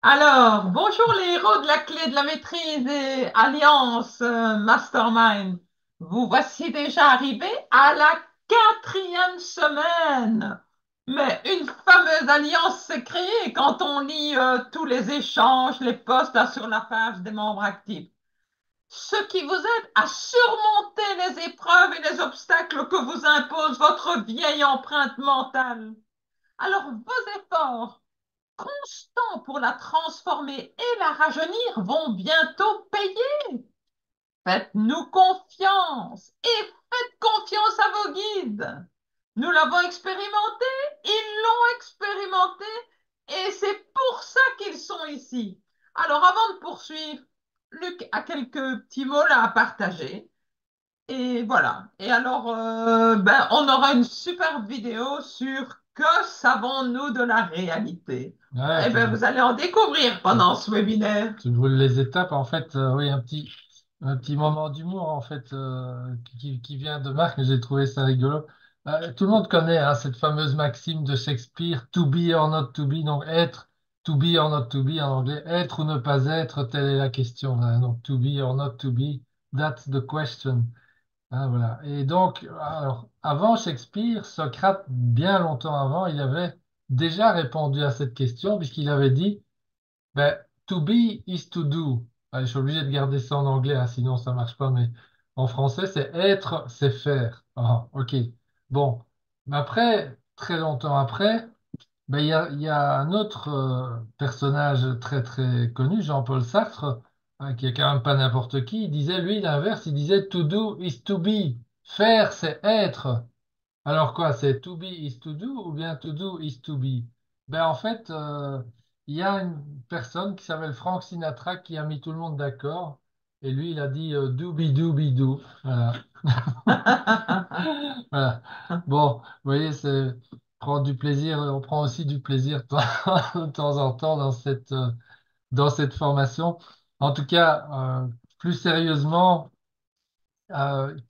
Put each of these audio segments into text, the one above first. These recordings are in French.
Alors, bonjour les héros de la clé de la maîtrise et Alliance Mastermind. Vous voici déjà arrivés à la quatrième semaine. Mais une fameuse alliance s'est créée quand on lit tous les échanges, les posts là, sur la page des membres actifs. Ce qui vous aide à surmonter les épreuves et les obstacles que vous impose votre vieille empreinte mentale. Alors, vos efforts constants pour la transformer et la rajeunir vont bientôt payer. Faites-nous confiance et faites confiance à vos guides. Nous l'avons expérimenté, ils l'ont expérimenté et c'est pour ça qu'ils sont ici. Alors avant de poursuivre, Luc a quelques petits mots là à partager. Et voilà. Et alors, on aura une superbe vidéo sur que savons-nous de la réalité. Ouais, Eh bien, vous allez en découvrir pendant ce webinaire. tu brûles les étapes. En fait, oui, un petit moment d'humour en fait qui vient de Marc, mais j'ai trouvé ça rigolo. Tout le monde connaît hein, cette fameuse maxime de Shakespeare, to be or not to be, donc être, to be or not to be en anglais, être ou ne pas être, telle est la question, hein. Donc to be or not to be, that's the question. Hein, voilà. Et donc, alors, avant Shakespeare, Socrate, bien longtemps avant, il avait déjà répondu à cette question puisqu'il avait dit ben, to be is to do. Je suis obligé de garder ça en anglais, hein, sinon ça marche pas, mais en français, c'est être, c'est faire. Ah, ok. Bon. Mais après, très longtemps après, ben, il y a un autre personnage très très connu, Jean-Paul Sartre, hein, qui est quand même pas n'importe qui. Il disait, lui, l'inverse, il disait to do is to be. Faire, c'est être. Alors quoi, c'est to be is to do ou bien to do is to be? Ben en fait, il y a une personne qui s'appelle Frank Sinatra qui a mis tout le monde d'accord et lui il a dit do be do be do. Voilà. Voilà. Bon, vous voyez, c'est prendre du plaisir, on prend aussi du plaisir de temps en temps dans cette formation. En tout cas, plus sérieusement.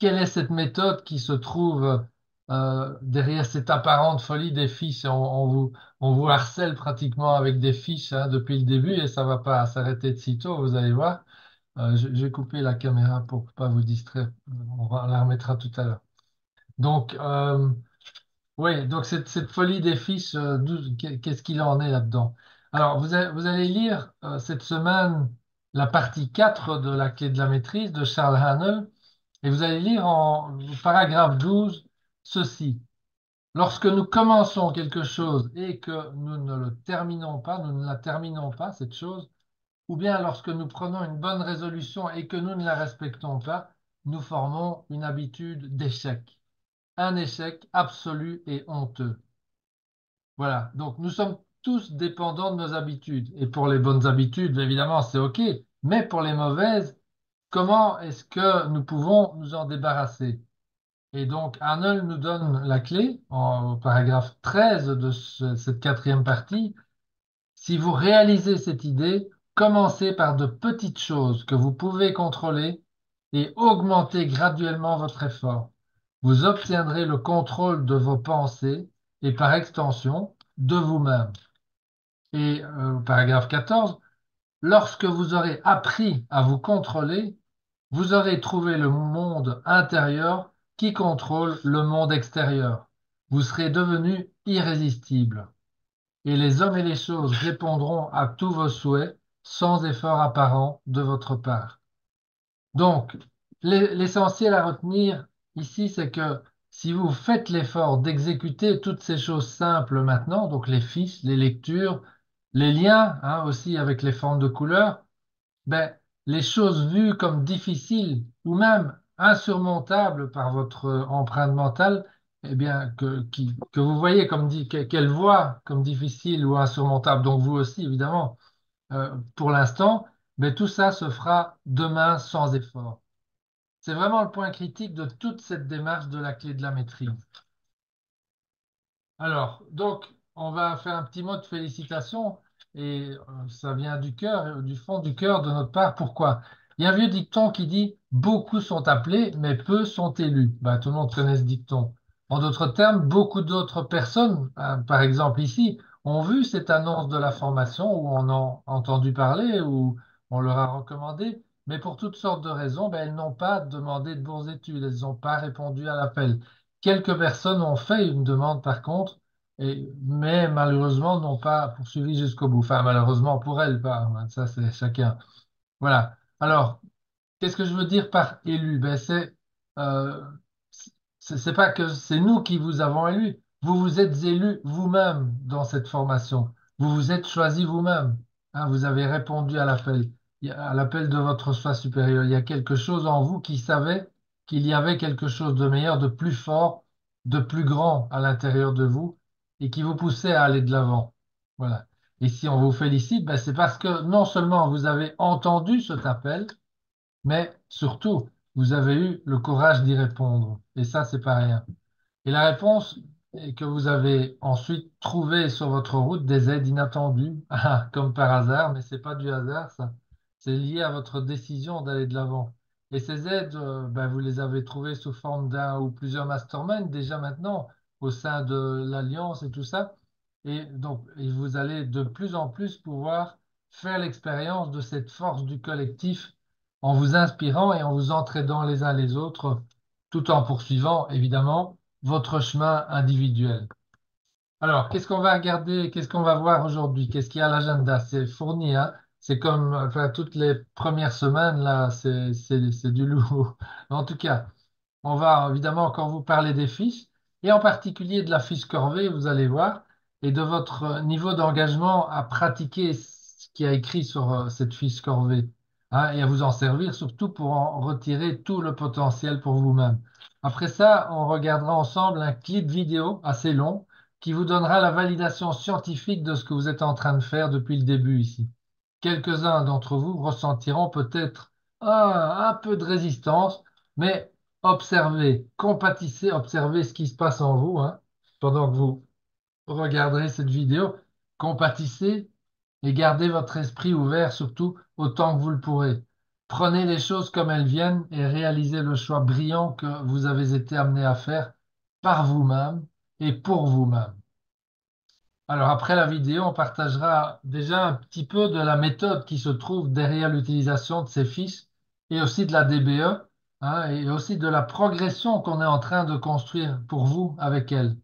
Quelle est cette méthode qui se trouve derrière cette apparente folie des fiches? On vous harcèle pratiquement avec des fiches hein, depuis le début et ça va pas s'arrêter de sitôt, vous allez voir. J'ai coupé la caméra pour pas vous distraire. On la remettra tout à l'heure. Donc, oui, donc cette folie des fiches, qu'est-ce qu'il en est là-dedans? Alors, vous allez lire cette semaine la partie 4 de la clé de la maîtrise de Charles Haanel. Et vous allez lire au paragraphe 12 ceci. Lorsque nous commençons quelque chose et que nous ne le terminons pas, nous ne la terminons pas, cette chose, ou bien lorsque nous prenons une bonne résolution et que nous ne la respectons pas, nous formons une habitude d'échec. Un échec absolu et honteux. Voilà. Donc nous sommes tous dépendants de nos habitudes. Et pour les bonnes habitudes, évidemment, c'est OK. Mais pour les mauvaises, comment est-ce que nous pouvons nous en débarrasser? Et donc, Arnold nous donne la clé au paragraphe 13 de cette quatrième partie. Si vous réalisez cette idée, commencez par de petites choses que vous pouvez contrôler et augmentez graduellement votre effort. Vous obtiendrez le contrôle de vos pensées et par extension de vous-même. Et paragraphe 14, lorsque vous aurez appris à vous contrôler, vous aurez trouvé le monde intérieur qui contrôle le monde extérieur. Vous serez devenu irrésistible. Et les hommes et les choses répondront à tous vos souhaits sans effort apparent de votre part. Donc, l'essentiel à retenir ici, c'est que si vous faites l'effort d'exécuter toutes ces choses simples maintenant, donc les fiches, les lectures, les liens, hein, aussi avec les formes de couleurs, ben, les choses vues comme difficiles ou même insurmontables par votre empreinte mentale, eh bien, que vous voyez comme qu'elle voit comme difficile ou insurmontable, donc vous aussi, évidemment, pour l'instant, mais tout ça se fera demain sans effort. C'est vraiment le point critique de toute cette démarche de la clé de la maîtrise. Alors, donc, on va faire un petit mot de félicitations et ça vient du cœur, du fond du cœur de notre part. Pourquoi? Il y a un vieux dicton qui dit beaucoup sont appelés, mais peu sont élus. Ben, tout le monde connaît ce dicton. En d'autres termes, beaucoup d'autres personnes, hein, par exemple ici, ont vu cette annonce de la formation ou en ont entendu parler ou on leur a recommandé, mais pour toutes sortes de raisons, ben, elles n'ont pas demandé de bourse d'études, elles n'ont pas répondu à l'appel. Quelques personnes ont fait une demande par contre, mais malheureusement n'ont pas poursuivi jusqu'au bout. Enfin, malheureusement pour elles, pas. Hein, ça, c'est chacun. Voilà. Alors, qu'est-ce que je veux dire par élu? Ben, euh, c'est pas que c'est nous qui vous avons élu. Vous vous êtes élu vous-même dans cette formation. Vous vous êtes choisi vous-même. Hein, vous avez répondu à l'appel, à l'appel de votre soi supérieur. Il y a quelque chose en vous qui savait qu'il y avait quelque chose de meilleur, de plus fort, de plus grand à l'intérieur de vous et qui vous poussait à aller de l'avant. Voilà. Et si on vous félicite, ben, c'est parce que non seulement vous avez entendu cet appel, mais surtout, vous avez eu le courage d'y répondre. Et ça, c'est pas rien. Et la réponse est que vous avez ensuite trouvé sur votre route des aides inattendues, ah, comme par hasard, mais c'est pas du hasard, ça. C'est lié à votre décision d'aller de l'avant. Et ces aides, ben, vous les avez trouvées sous forme d'un ou plusieurs masterminds déjà maintenant au sein de l'Alliance et tout ça. Et donc, et vous allez de plus en plus pouvoir faire l'expérience de cette force du collectif en vous inspirant et en vous entraidant les uns les autres, tout en poursuivant, évidemment, votre chemin individuel. Alors, qu'est-ce qu'on va regarder, qu'est-ce qu'on va voir aujourd'hui? Qu'est-ce qu'il y a à l'agenda? C'est fourni, hein? C'est comme enfin, toutes les premières semaines, là, c'est du lourd. En tout cas, on va évidemment encore vous parler des fiches, et en particulier de la fiche corvée, vous allez voir, et de votre niveau d'engagement à pratiquer ce qui a écrit sur cette fiche corvée, hein, et à vous en servir surtout pour en retirer tout le potentiel pour vous-même. Après ça, on regardera ensemble un clip vidéo assez long qui vous donnera la validation scientifique de ce que vous êtes en train de faire depuis le début ici. Quelques-uns d'entre vous ressentiront peut-être un peu de résistance, mais observez, compatissez, observez ce qui se passe en vous, hein, pendant que vous regarderez cette vidéo. Compatissez et gardez votre esprit ouvert surtout autant que vous le pourrez. Prenez les choses comme elles viennent et réalisez le choix brillant que vous avez été amené à faire par vous-même et pour vous-même. Alors après la vidéo, on partagera déjà un petit peu de la méthode qui se trouve derrière l'utilisation de ces fiches et aussi de la DBE, hein, et aussi de la progression qu'on est en train de construire pour vous avec elle.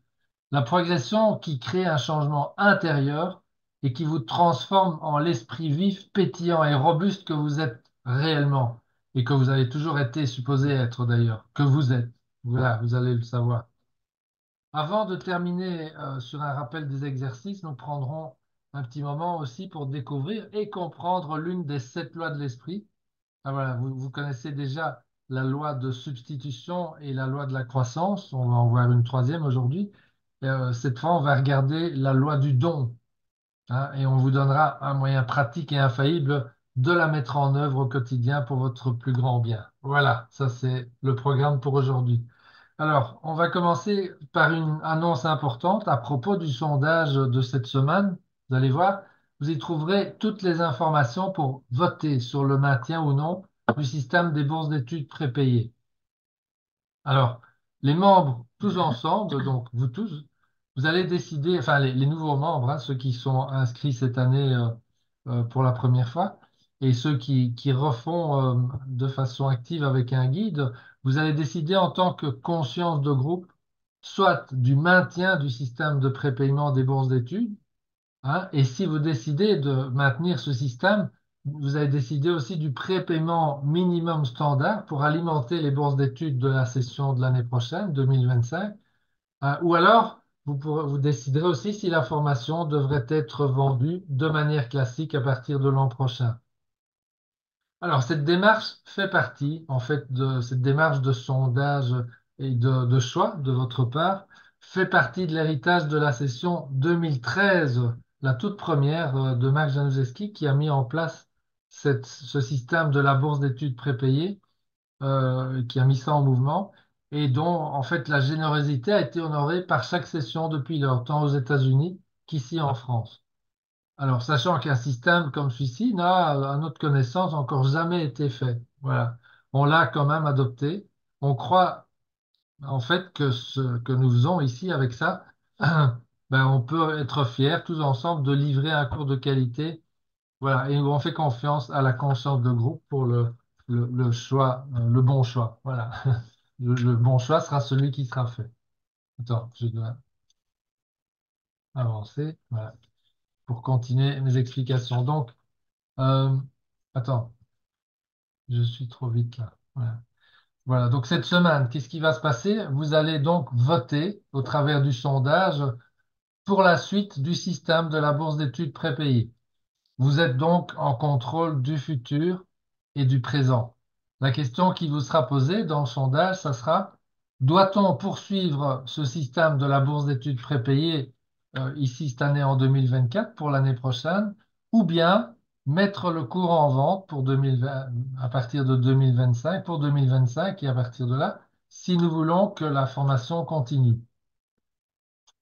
La progression qui crée un changement intérieur et qui vous transforme en l'esprit vif, pétillant et robuste que vous êtes réellement et que vous avez toujours été supposé être d'ailleurs, que vous êtes. Voilà, vous allez le savoir. Avant de terminer sur un rappel des exercices, nous prendrons un petit moment aussi pour découvrir et comprendre l'une des 7 lois de l'esprit. Ah, voilà, vous connaissez déjà la loi de substitution et la loi de la croissance. On va en voir une troisième aujourd'hui. Cette fois, on va regarder la loi du don, hein, et on vous donnera un moyen pratique et infaillible de la mettre en œuvre au quotidien pour votre plus grand bien. Voilà, ça c'est le programme pour aujourd'hui. Alors, on va commencer par une annonce importante à propos du sondage de cette semaine. Vous allez voir, vous y trouverez toutes les informations pour voter sur le maintien ou non du système des bourses d'études prépayées. Alors, les membres, tous ensemble, donc vous tous, vous allez décider, enfin les nouveaux membres, hein, ceux qui sont inscrits cette année pour la première fois, et ceux qui refont de façon active avec un guide, vous allez décider en tant que conscience de groupe, soit du maintien du système de prépaiement des bourses d'études, hein, et si vous décidez de maintenir ce système, vous avez décidé aussi du prépaiement minimum standard pour alimenter les bourses d'études de la session de l'année prochaine, 2025. Ou alors, vous déciderez aussi si la formation devrait être vendue de manière classique à partir de l'an prochain. Alors, cette démarche fait partie, en fait, de cette démarche de sondage et de choix de votre part, fait partie de l'héritage de la session 2013, la toute première de Marc Januszewski, qui a mis en place ce système de la bourse d'études prépayée, qui a mis ça en mouvement, et dont, en fait, la générosité a été honorée par chaque session depuis lors, tant aux États-Unis qu'ici en France. Alors, sachant qu'un système comme celui-ci n'a, à notre connaissance, encore jamais été fait. Voilà. On l'a quand même adopté. On croit, en fait, que ce que nous faisons ici avec ça ben, on peut être fiers tous ensemble de livrer un cours de qualité. Voilà, et on fait confiance à la conscience de groupe pour le choix, le bon choix. Voilà. Le bon choix sera celui qui sera fait. Attends, je dois avancer. Voilà, pour continuer mes explications. Donc, euh, attends, je suis trop vite là. Voilà. Voilà, donc cette semaine, qu'est-ce qui va se passer? Vous allez donc voter au travers du sondage pour la suite du système de la bourse d'études prépayée. Vous êtes donc en contrôle du futur et du présent. La question qui vous sera posée dans le sondage, ça sera, doit-on poursuivre ce système de la bourse d'études prépayée ici cette année en 2024 pour l'année prochaine, ou bien mettre le cours en vente pour 2020, à partir de 2025, pour 2025 et à partir de là, si nous voulons que la formation continue.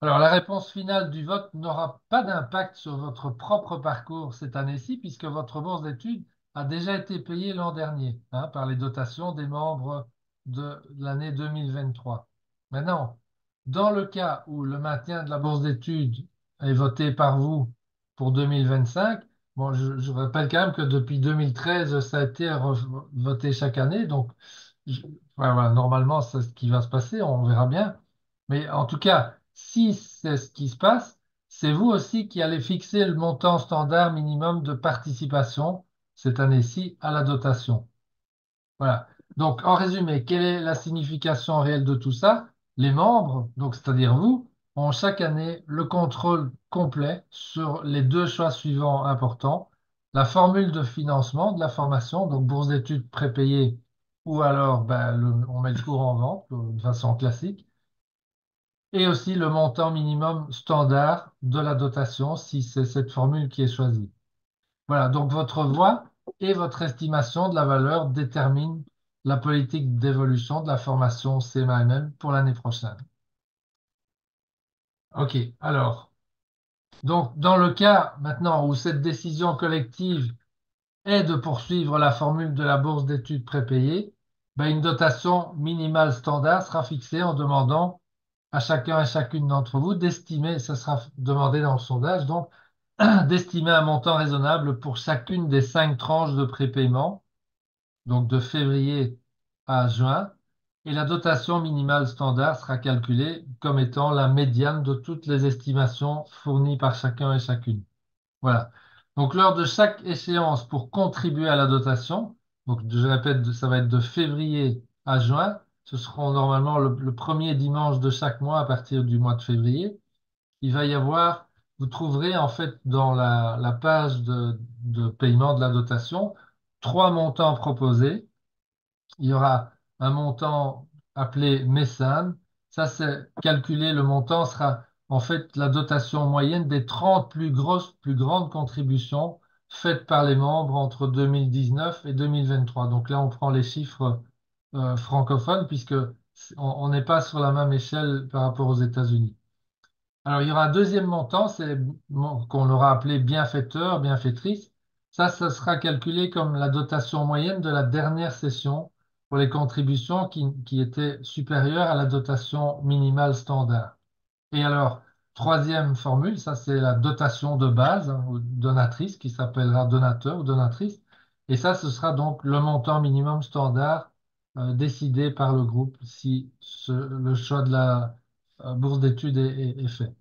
Alors, la réponse finale du vote n'aura pas d'impact sur votre propre parcours cette année-ci, puisque votre bourse d'études a déjà été payée l'an dernier, hein, par les dotations des membres de l'année 2023. Maintenant, dans le cas où le maintien de la bourse d'études est voté par vous pour 2025, bon, je rappelle quand même que depuis 2013, ça a été voté chaque année, donc je- voilà, normalement, c'est ce qui va se passer, on verra bien. Mais en tout cas, si c'est ce qui se passe, c'est vous aussi qui allez fixer le montant standard minimum de participation cette année-ci à la dotation. Voilà. Donc, en résumé, quelle est la signification réelle de tout ça? Les membres, donc c'est-à-dire vous, ont chaque année le contrôle complet sur les deux choix suivants importants. La formule de financement de la formation, donc bourse d'études prépayée, ou alors ben, on met le cours en vente de façon classique et aussi le montant minimum standard de la dotation si c'est cette formule qui est choisie. Voilà, donc votre voix et votre estimation de la valeur déterminent la politique d'évolution de la formation CMAMM pour l'année prochaine. OK, alors, donc dans le cas maintenant où cette décision collective est de poursuivre la formule de la bourse d'études prépayée, ben, une dotation minimale standard sera fixée en demandant à chacun et chacune d'entre vous d'estimer, ça sera demandé dans le sondage, donc d'estimer un montant raisonnable pour chacune des 5 tranches de prépaiement, donc de février à juin, et la dotation minimale standard sera calculée comme étant la médiane de toutes les estimations fournies par chacun et chacune. Voilà. Donc, lors de chaque échéance pour contribuer à la dotation, donc je répète, ça va être de février à juin, ce seront normalement le premier dimanche de chaque mois à partir du mois de février. Il va y avoir, vous trouverez en fait dans la page de paiement de la dotation, 3 montants proposés. Il y aura un montant appelé mécène. Ça, c'est calculé, le montant sera en fait la dotation moyenne des 30 plus grosses, plus grandes contributions faites par les membres entre 2019 et 2023. Donc là, on prend les chiffres francophones puisque on n'est pas sur la même échelle par rapport aux États-Unis. Alors, il y aura un deuxième montant, c'est qu'on aura appelé bienfaiteur, bienfaitrice. Ça sera calculé comme la dotation moyenne de la dernière session pour les contributions qui étaient supérieures à la dotation minimale standard. Et alors, troisième formule, ça c'est la dotation de base, hein, ou donatrice, qui s'appellera donateur ou donatrice. Et ça, ce sera donc le montant minimum standard décidé par le groupe si le choix de la bourse d'études est fait.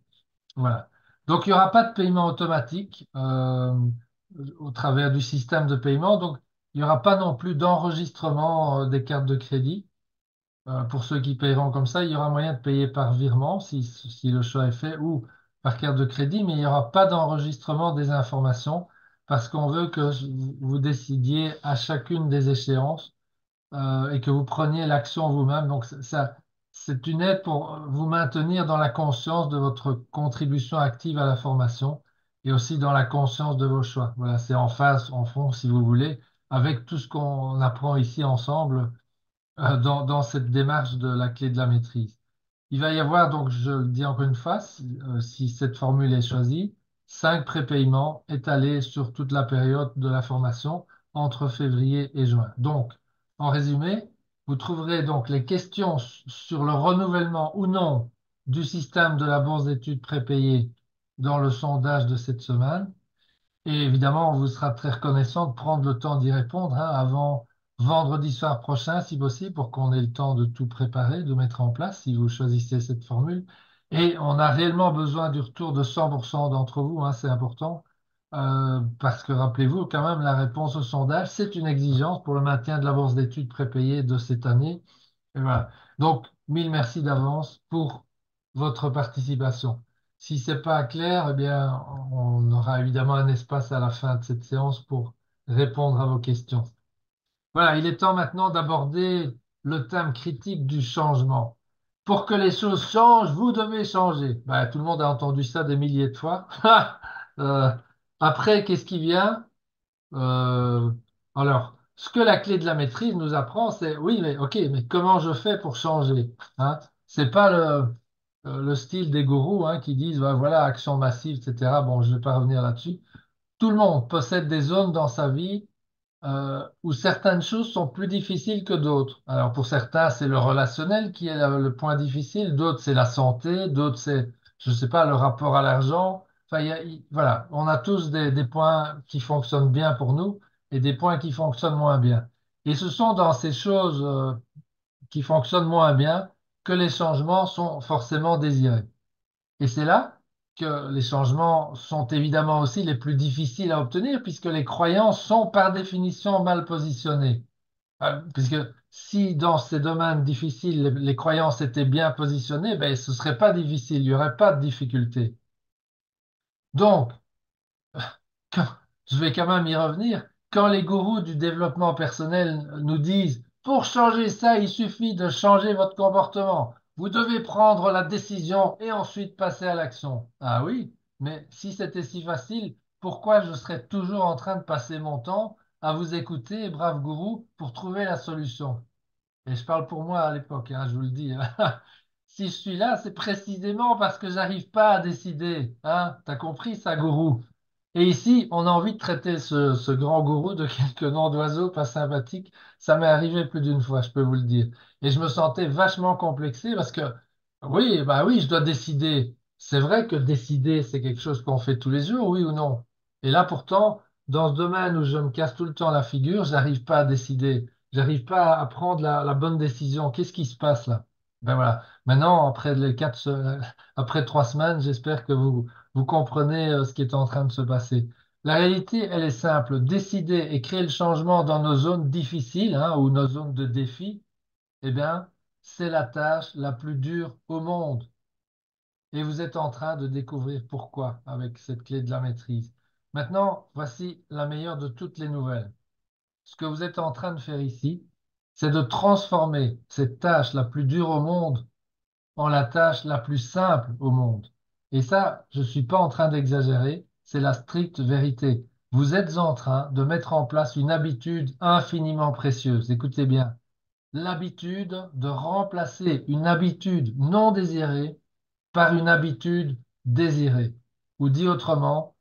Voilà. Donc, il n'y aura pas de paiement automatique au travers du système de paiement. Donc, il n'y aura pas non plus d'enregistrement des cartes de crédit. Pour ceux qui paieront comme ça, il y aura moyen de payer par virement si le choix est fait ou par carte de crédit, mais il n'y aura pas d'enregistrement des informations parce qu'on veut que vous décidiez à chacune des échéances et que vous preniez l'action vous-même. Donc, c'est une aide pour vous maintenir dans la conscience de votre contribution active à la formation et aussi dans la conscience de vos choix. Voilà, c'est en phase, en fond, si vous voulez, avec tout ce qu'on apprend ici ensemble dans cette démarche de la clé de la maîtrise. Il va y avoir, donc, je le dis encore une fois, si cette formule est choisie, 5 prépaiements étalés sur toute la période de la formation entre février et juin. Donc, en résumé, vous trouverez donc les questions sur le renouvellement ou non du système de la bourse d'études prépayée dans le sondage de cette semaine. Et évidemment, on vous sera très reconnaissant de prendre le temps d'y répondre hein, avant vendredi soir prochain, si possible, pour qu'on ait le temps de tout préparer, de mettre en place, si vous choisissez cette formule. Et on a réellement besoin du retour de 100% d'entre vous, hein, c'est important, parce que rappelez-vous quand même, la réponse au sondage, c'est une exigence pour le maintien de la bourse d'études prépayée de cette année. Et voilà. Donc, mille merci d'avance pour votre participation. Si c'est pas clair, eh bien, on aura évidemment un espace à la fin de cette séance pour répondre à vos questions. Voilà, il est temps maintenant d'aborder le thème critique du changement. Pour que les choses changent, vous devez changer. Ben, tout le monde a entendu ça des milliers de fois. Euh, après, qu'est-ce qui vient? Euh, alors, ce que la clé de la maîtrise nous apprend, c'est oui, mais ok, mais comment je fais pour changer? Hein? C'est pas le style des gourous hein, qui disent ben voilà, action massive, etc. Bon, je ne vais pas revenir là-dessus. Tout le monde possède des zones dans sa vie où certaines choses sont plus difficiles que d'autres. Alors pour certains, c'est le relationnel qui est le point difficile, d'autres c'est la santé, d'autres c'est, je sais pas, le rapport à l'argent. Enfin, voilà, on a tous des points qui fonctionnent bien pour nous et des points qui fonctionnent moins bien. Et ce sont dans ces choses qui fonctionnent moins bien que les changements sont forcément désirés. Et c'est là que les changements sont évidemment aussi les plus difficiles à obtenir puisque les croyances sont par définition mal positionnées. Puisque si dans ces domaines difficiles, les croyances étaient bien positionnées, ben, ce serait pas difficile, il n'y aurait pas de difficulté. Donc, quand- je vais quand même y revenir, quand les gourous du développement personnel nous disent, pour changer ça, il suffit de changer votre comportement. Vous devez prendre la décision et ensuite passer à l'action. Ah oui, mais si c'était si facile, pourquoi je serais toujours en train de passer mon temps à vous écouter, brave gourou, pour trouver la solution? Et je parle pour moi à l'époque, hein, je vous le dis. Hein. Si je suis là, c'est précisément parce que j'arrive pas à décider. Hein. T'as compris ça, gourou? Et ici, on a envie de traiter ce grand gourou de quelques noms d'oiseaux pas sympathiques. Ça m'est arrivé plus d'une fois, je peux vous le dire. Et je me sentais vachement complexé parce que, oui, bah oui, je dois décider. C'est vrai que décider, c'est quelque chose qu'on fait tous les jours, oui ou non? Et là, pourtant, dans ce domaine où je me casse tout le temps la figure, j'arrive pas à décider. J'arrive pas à prendre la bonne décision. Qu'est-ce qui se passe là? Ben voilà. Maintenant, après 3 semaines, j'espère que vous comprenez ce qui est en train de se passer. La réalité, elle est simple. Décider et créer le changement dans nos zones difficiles, hein, ou nos zones de défi, eh bien, c'est la tâche la plus dure au monde. Et vous êtes en train de découvrir pourquoi avec cette clé de la maîtrise. Maintenant, voici la meilleure de toutes les nouvelles. Ce que vous êtes en train de faire ici, c'est de transformer cette tâche la plus dure au monde en la tâche la plus simple au monde. Et ça, je ne suis pas en train d'exagérer, c'est la stricte vérité. Vous êtes en train de mettre en place une habitude infiniment précieuse. Écoutez bien, l'habitude de remplacer une habitude non désirée par une habitude désirée. Ou dit autrement,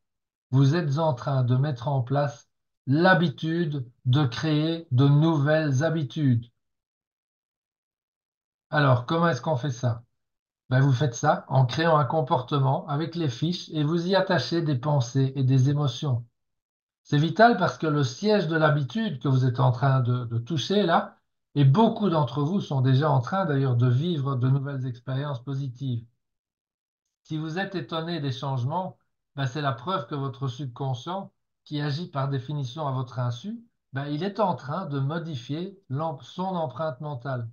vous êtes en train de mettre en place l'habitude de créer de nouvelles habitudes. Alors, comment est-ce qu'on fait ça? Ben, vous faites ça en créant un comportement avec les fiches et vous y attachez des pensées et des émotions. C'est vital parce que le siège de l'habitude que vous êtes en train de toucher là, et beaucoup d'entre vous sont déjà en train d'ailleurs de vivre de nouvelles expériences positives. Si vous êtes étonné des changements, ben, c'est la preuve que votre subconscient, qui agit par définition à votre insu, ben, il est en train de modifier son empreinte mentale.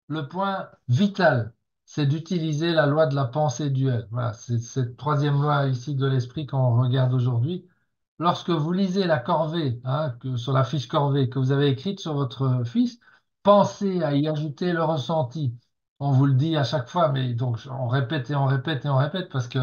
Le point vital, c'est d'utiliser la loi de la pensée duelle. Voilà, c'est cette troisième loi ici de l'esprit qu'on regarde aujourd'hui. Lorsque vous lisez la corvée, hein, sur la fiche corvée que vous avez écrite sur votre fiche, pensez à y ajouter le ressenti. On vous le dit à chaque fois, mais donc on répète et on répète et on répète parce que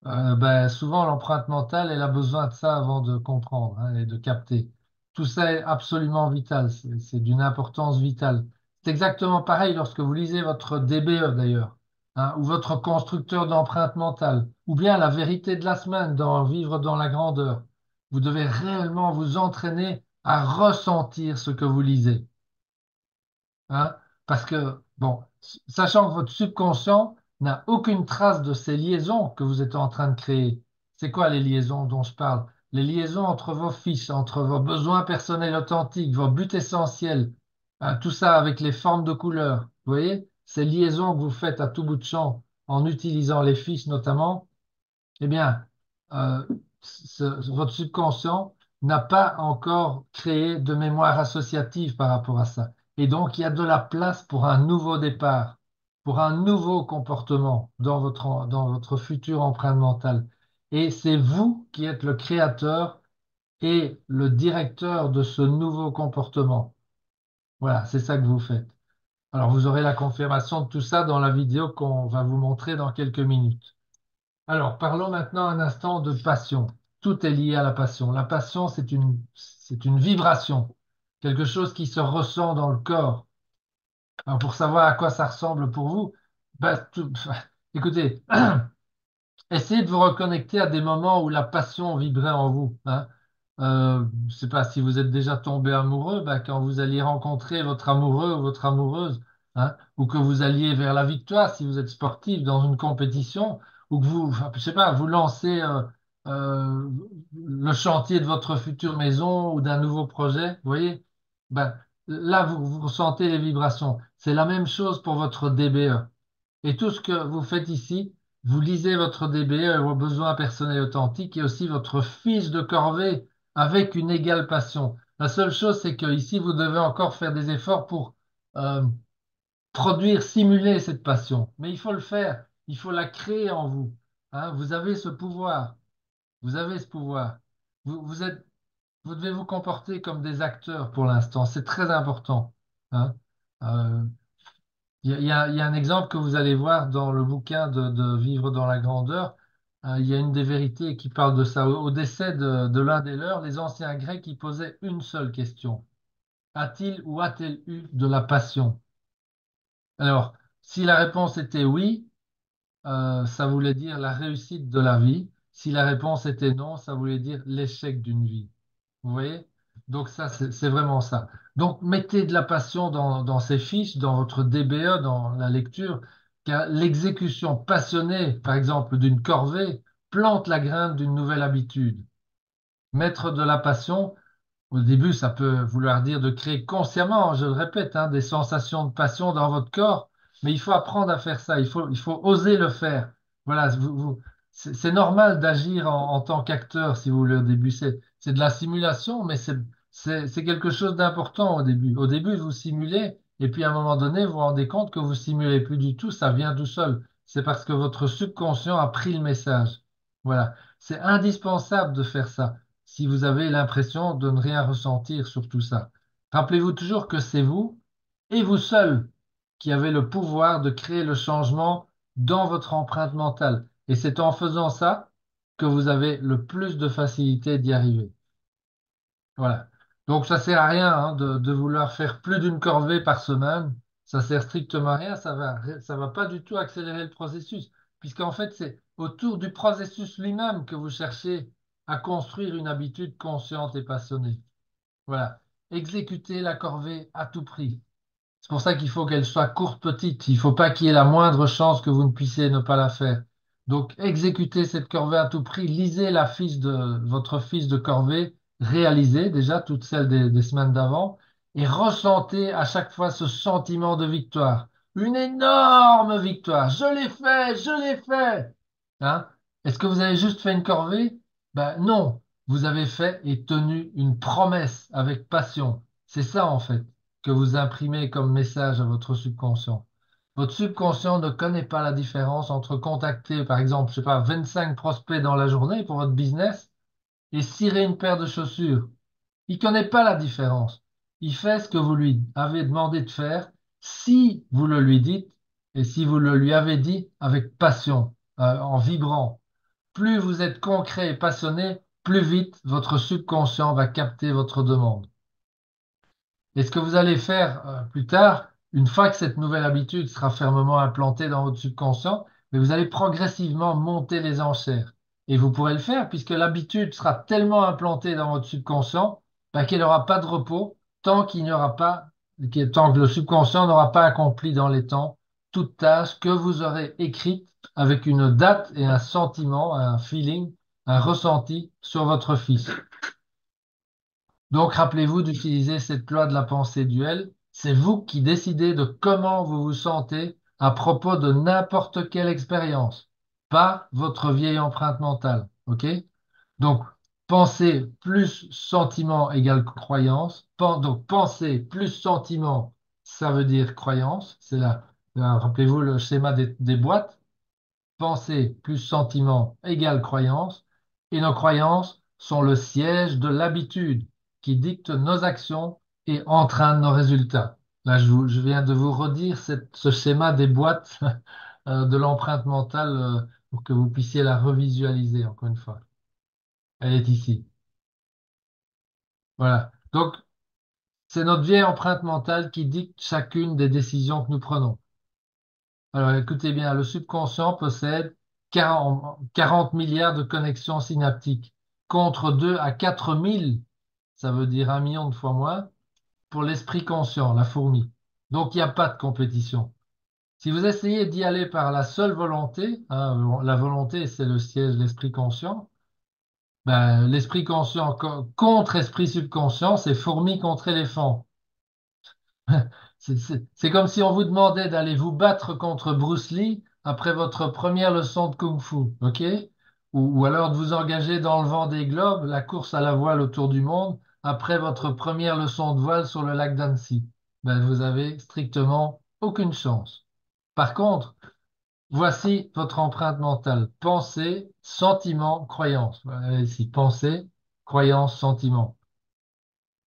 ben, souvent, l'empreinte mentale, elle a besoin de ça avant de comprendre hein, et de capter. Tout ça est absolument vital, c'est d'une importance vitale. C'est exactement pareil lorsque vous lisez votre DBE d'ailleurs, hein, ou votre constructeur d'empreinte mentale, ou bien la vérité de la semaine dans Vivre dans la grandeur. Vous devez réellement vous entraîner à ressentir ce que vous lisez. Hein, parce que, bon, sachant que votre subconscient n'a aucune trace de ces liaisons que vous êtes en train de créer. C'est quoi les liaisons dont je parle? Les liaisons entre vos fiches, entre vos besoins personnels authentiques, vos buts essentiels, tout ça avec les formes de couleurs. Vous voyez? Ces liaisons que vous faites à tout bout de champ en utilisant les fiches notamment, eh bien, euh, votre subconscient n'a pas encore créé de mémoire associative par rapport à ça. Et donc, il y a de la place pour un nouveau départ, pour un nouveau comportement dans votre future empreinte mentale. Et c'est vous qui êtes le créateur et le directeur de ce nouveau comportement. Voilà, c'est ça que vous faites. Alors, vous aurez la confirmation de tout ça dans la vidéo qu'on va vous montrer dans quelques minutes. Alors, parlons maintenant un instant de passion. Tout est lié à la passion. La passion, c'est une vibration, quelque chose qui se ressent dans le corps. Alors, pour savoir à quoi ça ressemble pour vous, bah, écoutez, essayez de vous reconnecter à des moments où la passion vibrait en vous, hein. Je ne sais pas si vous êtes déjà tombé amoureux, bah, quand vous alliez rencontrer votre amoureux ou votre amoureuse, hein, ou que vous alliez vers la victoire si vous êtes sportif dans une compétition, ou que vous, enfin, je sais pas, vous lancez euh, le chantier de votre future maison ou d'un nouveau projet, vous voyez, ben, là vous ressentez les vibrations. C'est la même chose pour votre DBE. Et tout ce que vous faites ici, vous lisez votre DBE, vos besoins personnels authentiques et aussi votre fiche de corvée avec une égale passion. La seule chose, c'est que ici, vous devez encore faire des efforts pour euh, produire, simuler cette passion. Mais il faut le faire, il faut la créer en vous. Hein, vous avez ce pouvoir, vous avez ce pouvoir. Vous êtes, vous devez vous comporter comme des acteurs pour l'instant. C'est très important. Hein. Euh, il y a un exemple que vous allez voir dans le bouquin de Vivre dans la grandeur. Il y a une des vérités qui parle de ça. Au décès de l'un des leurs, les anciens Grecs y posaient une seule question. A-t-il ou a-t-elle eu de la passion? Alors, si la réponse était oui, ça voulait dire la réussite de la vie. Si la réponse était non, ça voulait dire l'échec d'une vie. Vous voyez? Donc ça, c'est vraiment ça. Donc mettez de la passion dans ces fiches, dans votre DBE, dans la lecture, car l'exécution passionnée, par exemple, d'une corvée, plante la graine d'une nouvelle habitude. Mettre de la passion, au début, ça peut vouloir dire de créer consciemment, je le répète, hein, des sensations de passion dans votre corps, mais il faut apprendre à faire ça, il faut oser le faire. Voilà, c'est normal d'agir en tant qu'acteur, si vous voulez, au début. C'est de la simulation, mais c'est quelque chose d'important au début. Au début, vous simulez, et puis à un moment donné, vous vous rendez compte que vous simulez plus du tout, ça vient tout seul. C'est parce que votre subconscient a pris le message. Voilà, c'est indispensable de faire ça si vous avez l'impression de ne rien ressentir sur tout ça. Rappelez-vous toujours que c'est vous et vous seul qui avez le pouvoir de créer le changement dans votre empreinte mentale. Et c'est en faisant ça que vous avez le plus de facilité d'y arriver. Voilà. Donc ça sert à rien hein, de vouloir faire plus d'une corvée par semaine. Ça sert strictement à rien. Ça va pas du tout accélérer le processus, puisqu'en fait c'est autour du processus lui-même que vous cherchez à construire une habitude consciente et passionnée. Voilà. Exécutez la corvée à tout prix. C'est pour ça qu'il faut qu'elle soit courte, petite. Il ne faut pas qu'il y ait la moindre chance que vous ne puissiez ne pas la faire. Donc, exécutez cette corvée à tout prix. Lisez la fiche de votre fiche de corvée, réalisée déjà, toutes celles des semaines d'avant, et ressentez à chaque fois ce sentiment de victoire. Une énorme victoire. Je l'ai fait, je l'ai fait. Hein? Est-ce que vous avez juste fait une corvée? Ben non, vous avez fait et tenu une promesse avec passion. C'est ça en fait que vous imprimez comme message à votre subconscient. Votre subconscient ne connaît pas la différence entre contacter, par exemple, je sais pas, 25 prospects dans la journée pour votre business et cirer une paire de chaussures. Il connaît pas la différence. Il fait ce que vous lui avez demandé de faire si vous le lui dites et si vous le lui avez dit avec passion, en vibrant. Plus vous êtes concret et passionné, plus vite votre subconscient va capter votre demande. Et ce que vous allez faire plus tard, une fois que cette nouvelle habitude sera fermement implantée dans votre subconscient, mais vous allez progressivement monter les enchères. Et vous pourrez le faire puisque l'habitude sera tellement implantée dans votre subconscient qu'elle n'aura pas de repos tant qu'il n'y aura pas, tant que le subconscient n'aura pas accompli dans les temps toute tâche que vous aurez écrite avec une date et un sentiment, un feeling, un ressenti sur votre fiche. Donc, rappelez-vous d'utiliser cette loi de la pensée duelle. C'est vous qui décidez de comment vous vous sentez à propos de n'importe quelle expérience, pas votre vieille empreinte mentale. OK? Donc, pensée plus sentiment égale croyance. Donc, pensée plus sentiment, ça veut dire croyance. C'est là, rappelez-vous le schéma des boîtes. Pensée plus sentiment égale croyance, et nos croyances sont le siège de l'habitude qui dicte nos actions et entraîne nos résultats. Là, je viens de vous redire ce schéma des boîtes de l'empreinte mentale pour que vous puissiez la revisualiser encore une fois. Elle est ici. Voilà. Donc, c'est notre vieille empreinte mentale qui dicte chacune des décisions que nous prenons. Alors écoutez bien, le subconscient possède 40 milliards de connexions synaptiques contre 2 à 4 000, ça veut dire 1 million de fois moins, pour l'esprit conscient, la fourmi. Donc il n'y a pas de compétition. Si vous essayez d'y aller par la seule volonté, hein, la volonté c'est le siège de l'esprit conscient, ben, l'esprit conscient contre esprit subconscient, c'est fourmi contre éléphant. C'est comme si on vous demandait d'aller vous battre contre Bruce Lee après votre première leçon de kung-fu, ok? Ou alors de vous engager dans le vent des globes, la course à la voile autour du monde, après votre première leçon de voile sur le lac d'Annecy. Ben, vous avez strictement aucune chance. Par contre, voici votre empreinte mentale. Pensée, sentiment, croyance. Voilà, ici, pensée, croyance, sentiment.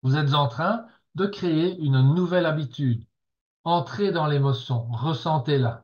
Vous êtes en train de créer une nouvelle habitude. Entrez dans l'émotion, ressentez-la.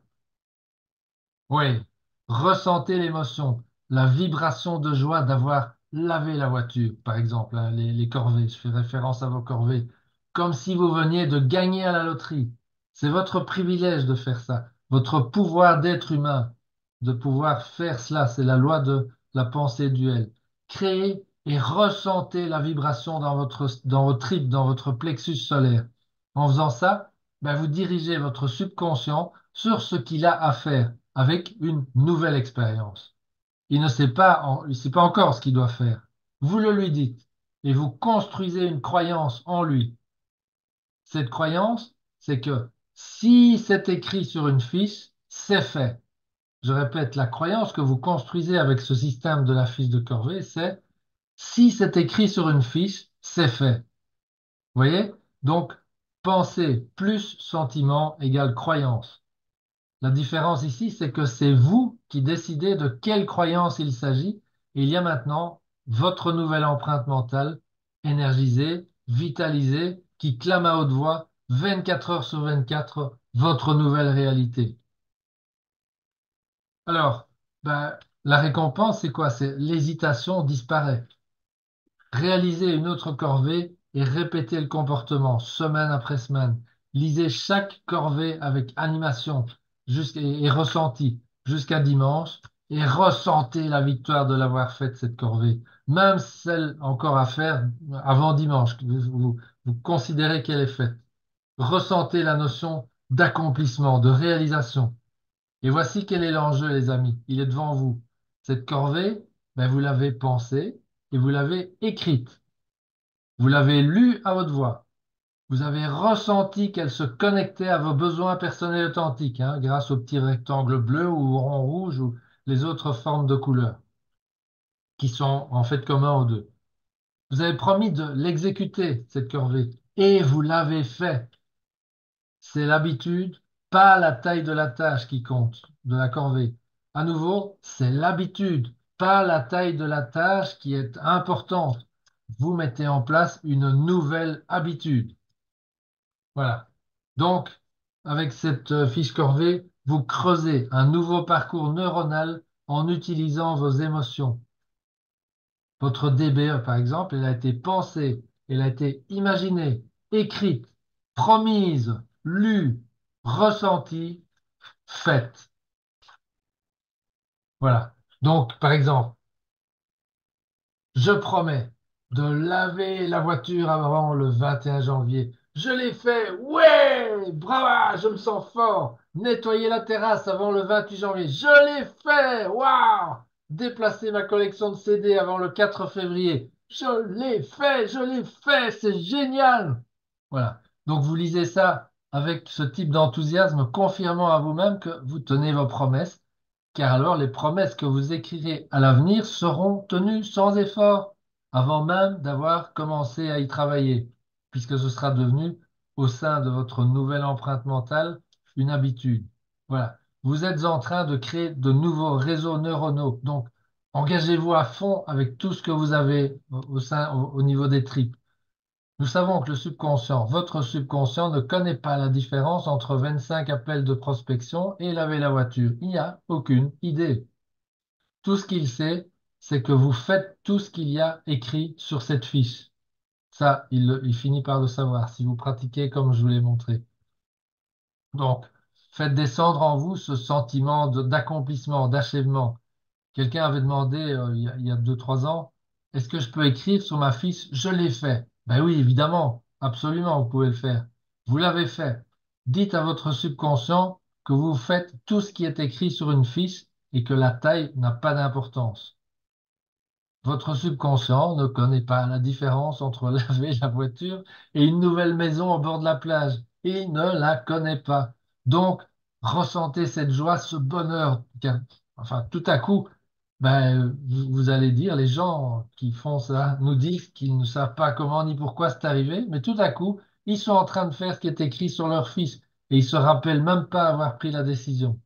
Oui, ressentez l'émotion, la vibration de joie d'avoir lavé la voiture, par exemple, hein, les corvées, je fais référence à vos corvées, comme si vous veniez de gagner à la loterie. C'est votre privilège de faire ça, votre pouvoir d'être humain, de pouvoir faire cela, c'est la loi de la pensée duelle. Créez et ressentez la vibration dans vos tripes, dans votre plexus solaire. En faisant ça, ben, vous dirigez votre subconscient sur ce qu'il a à faire avec une nouvelle expérience. Il ne sait pas, il sait pas encore ce qu'il doit faire. Vous le lui dites et vous construisez une croyance en lui. Cette croyance, c'est que si c'est écrit sur une fiche, c'est fait. Je répète, la croyance que vous construisez avec ce système de la fiche de corvée, c'est si c'est écrit sur une fiche, c'est fait. Vous voyez? Donc, pensée plus sentiment égale croyance. La différence ici, c'est que c'est vous qui décidez de quelle croyance il s'agit. Et il y a maintenant votre nouvelle empreinte mentale, énergisée, vitalisée, qui clame à haute voix, 24 heures sur 24, votre nouvelle réalité. Alors, ben, la récompense, c'est quoi? C'est l'hésitation disparaît. Réalisez une autre corvée et répétez le comportement semaine après semaine. Lisez chaque corvée avec animation et ressenti jusqu'à dimanche et ressentez la victoire de l'avoir faite, cette corvée. Même celle encore à faire avant dimanche, que vous considérez qu'elle est faite. Ressentez la notion d'accomplissement, de réalisation. Et voici quel est l'enjeu, les amis. Il est devant vous. Cette corvée, ben, vous l'avez pensée et vous l'avez écrite. Vous l'avez lue à haute voix. Vous avez ressenti qu'elle se connectait à vos besoins personnels authentiques, hein, grâce au petit rectangle bleu ou au rond rouge ou les autres formes de couleurs qui sont en fait communs aux deux. Vous avez promis de l'exécuter, cette corvée, et vous l'avez fait. C'est l'habitude, pas la taille de la tâche qui compte, de la corvée. À nouveau, c'est l'habitude, pas la taille de la tâche qui est importante. Vous mettez en place une nouvelle habitude. Voilà. Donc, avec cette fiche corvée, vous creusez un nouveau parcours neuronal en utilisant vos émotions. Votre DBE, par exemple, elle a été pensée, elle a été imaginée, écrite, promise, lue, ressentie, faite. Voilà. Donc, par exemple, je promets de laver la voiture avant le 21 janvier. Je l'ai fait. Ouais! Bravo! Ouah, je me sens fort. Nettoyer la terrasse avant le 28 janvier. Je l'ai fait. Waouh. Déplacer ma collection de CD avant le 4 février. Je l'ai fait, c'est génial. Voilà. Donc vous lisez ça avec ce type d'enthousiasme, confirmant à vous-même que vous tenez vos promesses, car alors les promesses que vous écrirez à l'avenir seront tenues sans effort, avant même d'avoir commencé à y travailler, puisque ce sera devenu, au sein de votre nouvelle empreinte mentale, une habitude. Voilà. Vous êtes en train de créer de nouveaux réseaux neuronaux. Donc, engagez-vous à fond avec tout ce que vous avez au niveau des tripes. Nous savons que le subconscient, votre subconscient, ne connaît pas la différence entre 25 appels de prospection et laver la voiture. Il n'y a aucune idée. Tout ce qu'il sait, c'est que vous faites tout ce qu'il y a écrit sur cette fiche. Ça, il finit par le savoir si vous pratiquez comme je vous l'ai montré. Donc, faites descendre en vous ce sentiment d'accomplissement, d'achèvement. Quelqu'un avait demandé il y a 2, 3 ans, est-ce que je peux écrire sur ma fiche, je l'ai fait. Ben oui, évidemment, absolument, vous pouvez le faire. Vous l'avez fait. Dites à votre subconscient que vous faites tout ce qui est écrit sur une fiche et que la taille n'a pas d'importance. Votre subconscient ne connaît pas la différence entre laver la voiture et une nouvelle maison au bord de la plage. Il ne la connaît pas. Donc, ressentez cette joie, ce bonheur. Enfin, tout à coup, ben, vous allez dire, les gens qui font ça nous disent qu'ils ne savent pas comment ni pourquoi c'est arrivé, mais tout à coup, ils sont en train de faire ce qui est écrit sur leur fiche et ils se rappellent même pas avoir pris la décision.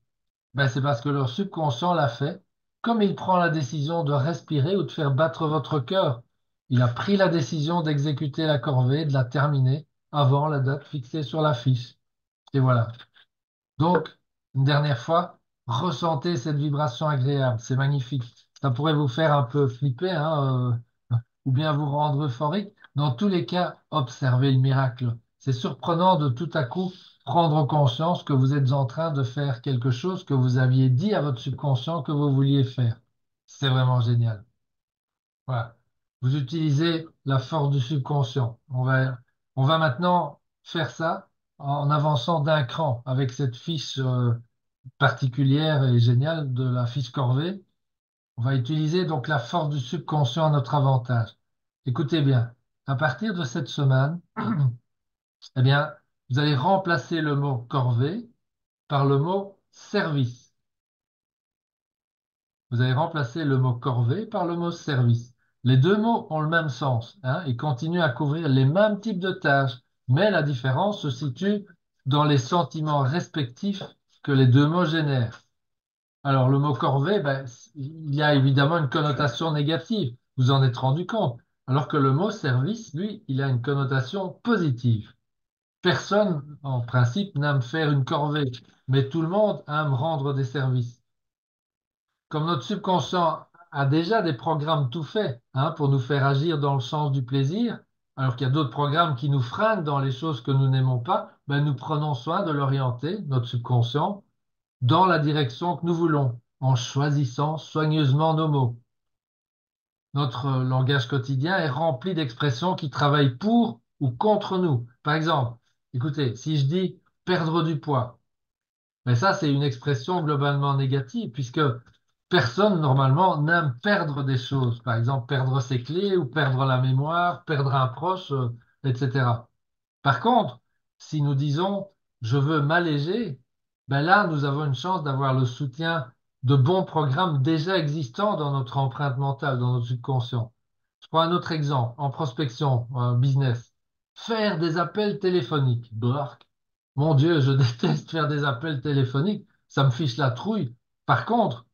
Ben, c'est parce que leur subconscient l'a fait, comme il prend la décision de respirer ou de faire battre votre cœur. Il a pris la décision d'exécuter la corvée, de la terminer avant la date fixée sur la fiche. Et voilà. Donc, une dernière fois, ressentez cette vibration agréable. C'est magnifique. Ça pourrait vous faire un peu flipper, hein, ou bien vous rendre euphorique. Dans tous les cas, observez le miracle. C'est surprenant de tout à coup prendre conscience que vous êtes en train de faire quelque chose que vous aviez dit à votre subconscient que vous vouliez faire. C'est vraiment génial. Voilà. Vous utilisez la force du subconscient. On va maintenant faire ça en avançant d'un cran avec cette fiche particulière et géniale de la fiche corvée. On va utiliser donc la force du subconscient à notre avantage. Écoutez bien, à partir de cette semaine, eh bien, vous allez remplacer le mot corvée par le mot service. Vous allez remplacer le mot corvée par le mot service. Les deux mots ont le même sens, hein, et continuent à couvrir les mêmes types de tâches, mais la différence se situe dans les sentiments respectifs que les deux mots génèrent. Alors, le mot corvée, ben, il y a évidemment une connotation négative, vous en êtes rendu compte, alors que le mot service, lui, il a une connotation positive. Personne, en principe, n'aime faire une corvée, mais tout le monde aime rendre des services. Comme notre subconscient a déjà des programmes tout faits, hein, pour nous faire agir dans le sens du plaisir, alors qu'il y a d'autres programmes qui nous freinent dans les choses que nous n'aimons pas, ben, nous prenons soin de l'orienter, notre subconscient, dans la direction que nous voulons, en choisissant soigneusement nos mots. Notre langage quotidien est rempli d'expressions qui travaillent pour ou contre nous. Par exemple, écoutez, si je dis perdre du poids, mais ça, c'est une expression globalement négative, puisque personne, normalement, n'aime perdre des choses. Par exemple, perdre ses clés ou perdre la mémoire, perdre un proche, etc. Par contre, si nous disons je veux m'alléger, ben là, nous avons une chance d'avoir le soutien de bons programmes déjà existants dans notre empreinte mentale, dans notre subconscient. Je prends un autre exemple en prospection, business. Faire des appels téléphoniques. Brrr. Mon Dieu, je déteste faire des appels téléphoniques. Ça me fiche la trouille. Par contre,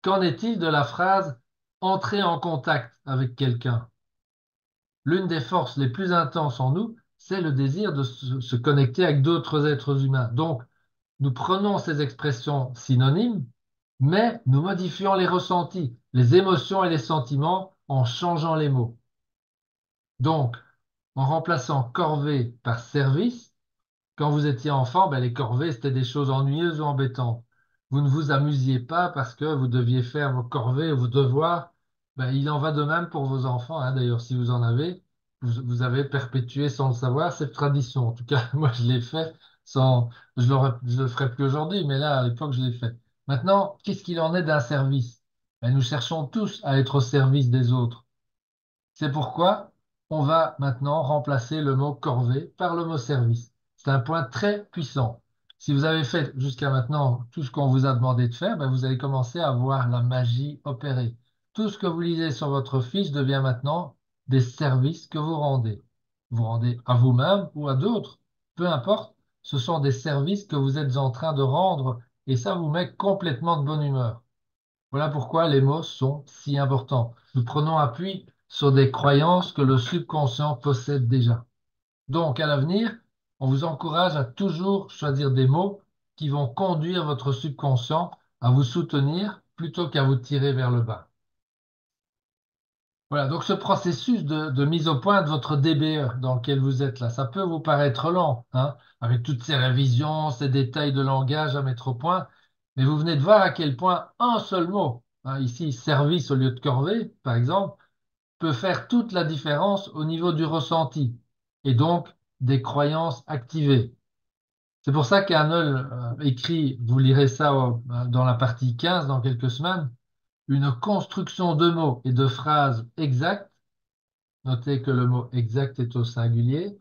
qu'en est-il de la phrase entrer en contact avec quelqu'un? L'une des forces les plus intenses en nous, c'est le désir de se connecter avec d'autres êtres humains. Donc, nous prenons ces expressions synonymes, mais nous modifions les ressentis, les émotions et les sentiments en changeant les mots. Donc, en remplaçant corvée par service, quand vous étiez enfant, ben, les corvées, c'était des choses ennuyeuses ou embêtantes. Vous ne vous amusiez pas parce que vous deviez faire vos corvées, vos devoirs. Ben, il en va de même pour vos enfants, hein. D'ailleurs, si vous en avez, vous avez perpétué sans le savoir cette tradition. En tout cas, moi, je l'ai fait. sans, je le ferai plus aujourd'hui, mais là, à l'époque, je l'ai fait. Maintenant, qu'est-ce qu'il en est d'un service? Ben, nous cherchons tous à être au service des autres. C'est pourquoi on va maintenant remplacer le mot corvée par le mot service. C'est un point très puissant. Si vous avez fait jusqu'à maintenant tout ce qu'on vous a demandé de faire, ben vous allez commencer à voir la magie opérer. Tout ce que vous lisez sur votre fiche devient maintenant des services que vous rendez. Vous rendez à vous-même ou à d'autres, peu importe, ce sont des services que vous êtes en train de rendre et ça vous met complètement de bonne humeur. Voilà pourquoi les mots sont si importants. Nous prenons appui sur des croyances que le subconscient possède déjà. Donc, à l'avenir, on vous encourage à toujours choisir des mots qui vont conduire votre subconscient à vous soutenir plutôt qu'à vous tirer vers le bas. Voilà, donc ce processus de mise au point de votre DBE dans lequel vous êtes là, ça peut vous paraître lent, hein, avec toutes ces révisions, ces détails de langage à mettre au point, mais vous venez de voir à quel point un seul mot, hein, ici service au lieu de corvée, par exemple, peut faire toute la différence au niveau du ressenti et donc des croyances activées. C'est pour ça qu'Arnold écrit, vous lirez ça dans la partie 15 dans quelques semaines, une construction de mots et de phrases exactes. Notez que le mot exact est au singulier,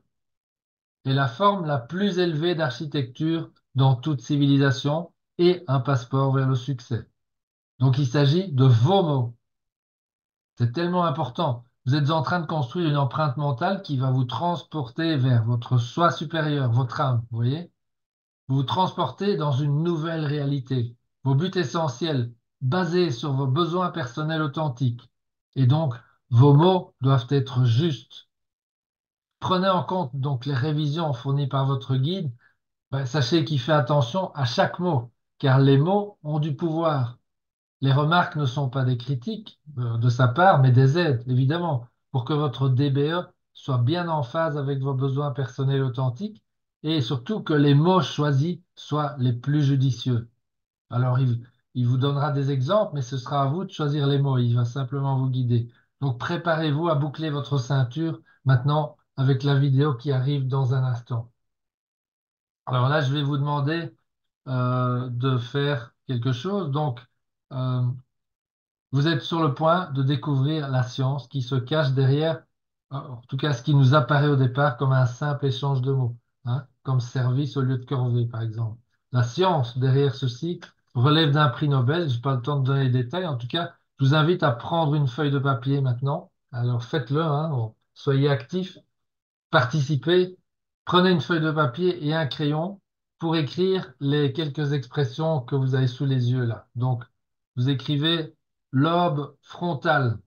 est la forme la plus élevée d'architecture dans toute civilisation et un passeport vers le succès. Donc il s'agit de vos mots. C'est tellement important. Vous êtes en train de construire une empreinte mentale qui va vous transporter vers votre soi supérieur, votre âme, vous voyez? Vous vous transportez dans une nouvelle réalité. Vos buts essentiels, basés sur vos besoins personnels authentiques. Et donc, vos mots doivent être justes. Prenez en compte donc les révisions fournies par votre guide. Ben, sachez qu'il fait attention à chaque mot, car les mots ont du pouvoir. Les remarques ne sont pas des critiques de sa part, mais des aides, évidemment, pour que votre DBE soit bien en phase avec vos besoins personnels authentiques et surtout que les mots choisis soient les plus judicieux. Alors, il vous donnera des exemples, mais ce sera à vous de choisir les mots. Il va simplement vous guider. Donc, préparez-vous à boucler votre ceinture maintenant avec la vidéo qui arrive dans un instant. Alors là, je vais vous demander de faire quelque chose. Donc, euh, vous êtes sur le point de découvrir la science qui se cache derrière, en tout cas ce qui nous apparaît au départ comme un simple échange de mots, hein, comme service au lieu de corvée, par exemple. La science derrière ceci relève d'un prix Nobel. Je n'ai pas le temps de donner les détails. En tout cas, je vous invite à prendre une feuille de papier maintenant. Alors faites-le, hein, soyez actifs, participez, prenez une feuille de papier et un crayon pour écrire les quelques expressions que vous avez sous les yeux là. Donc, vous écrivez lobe frontal.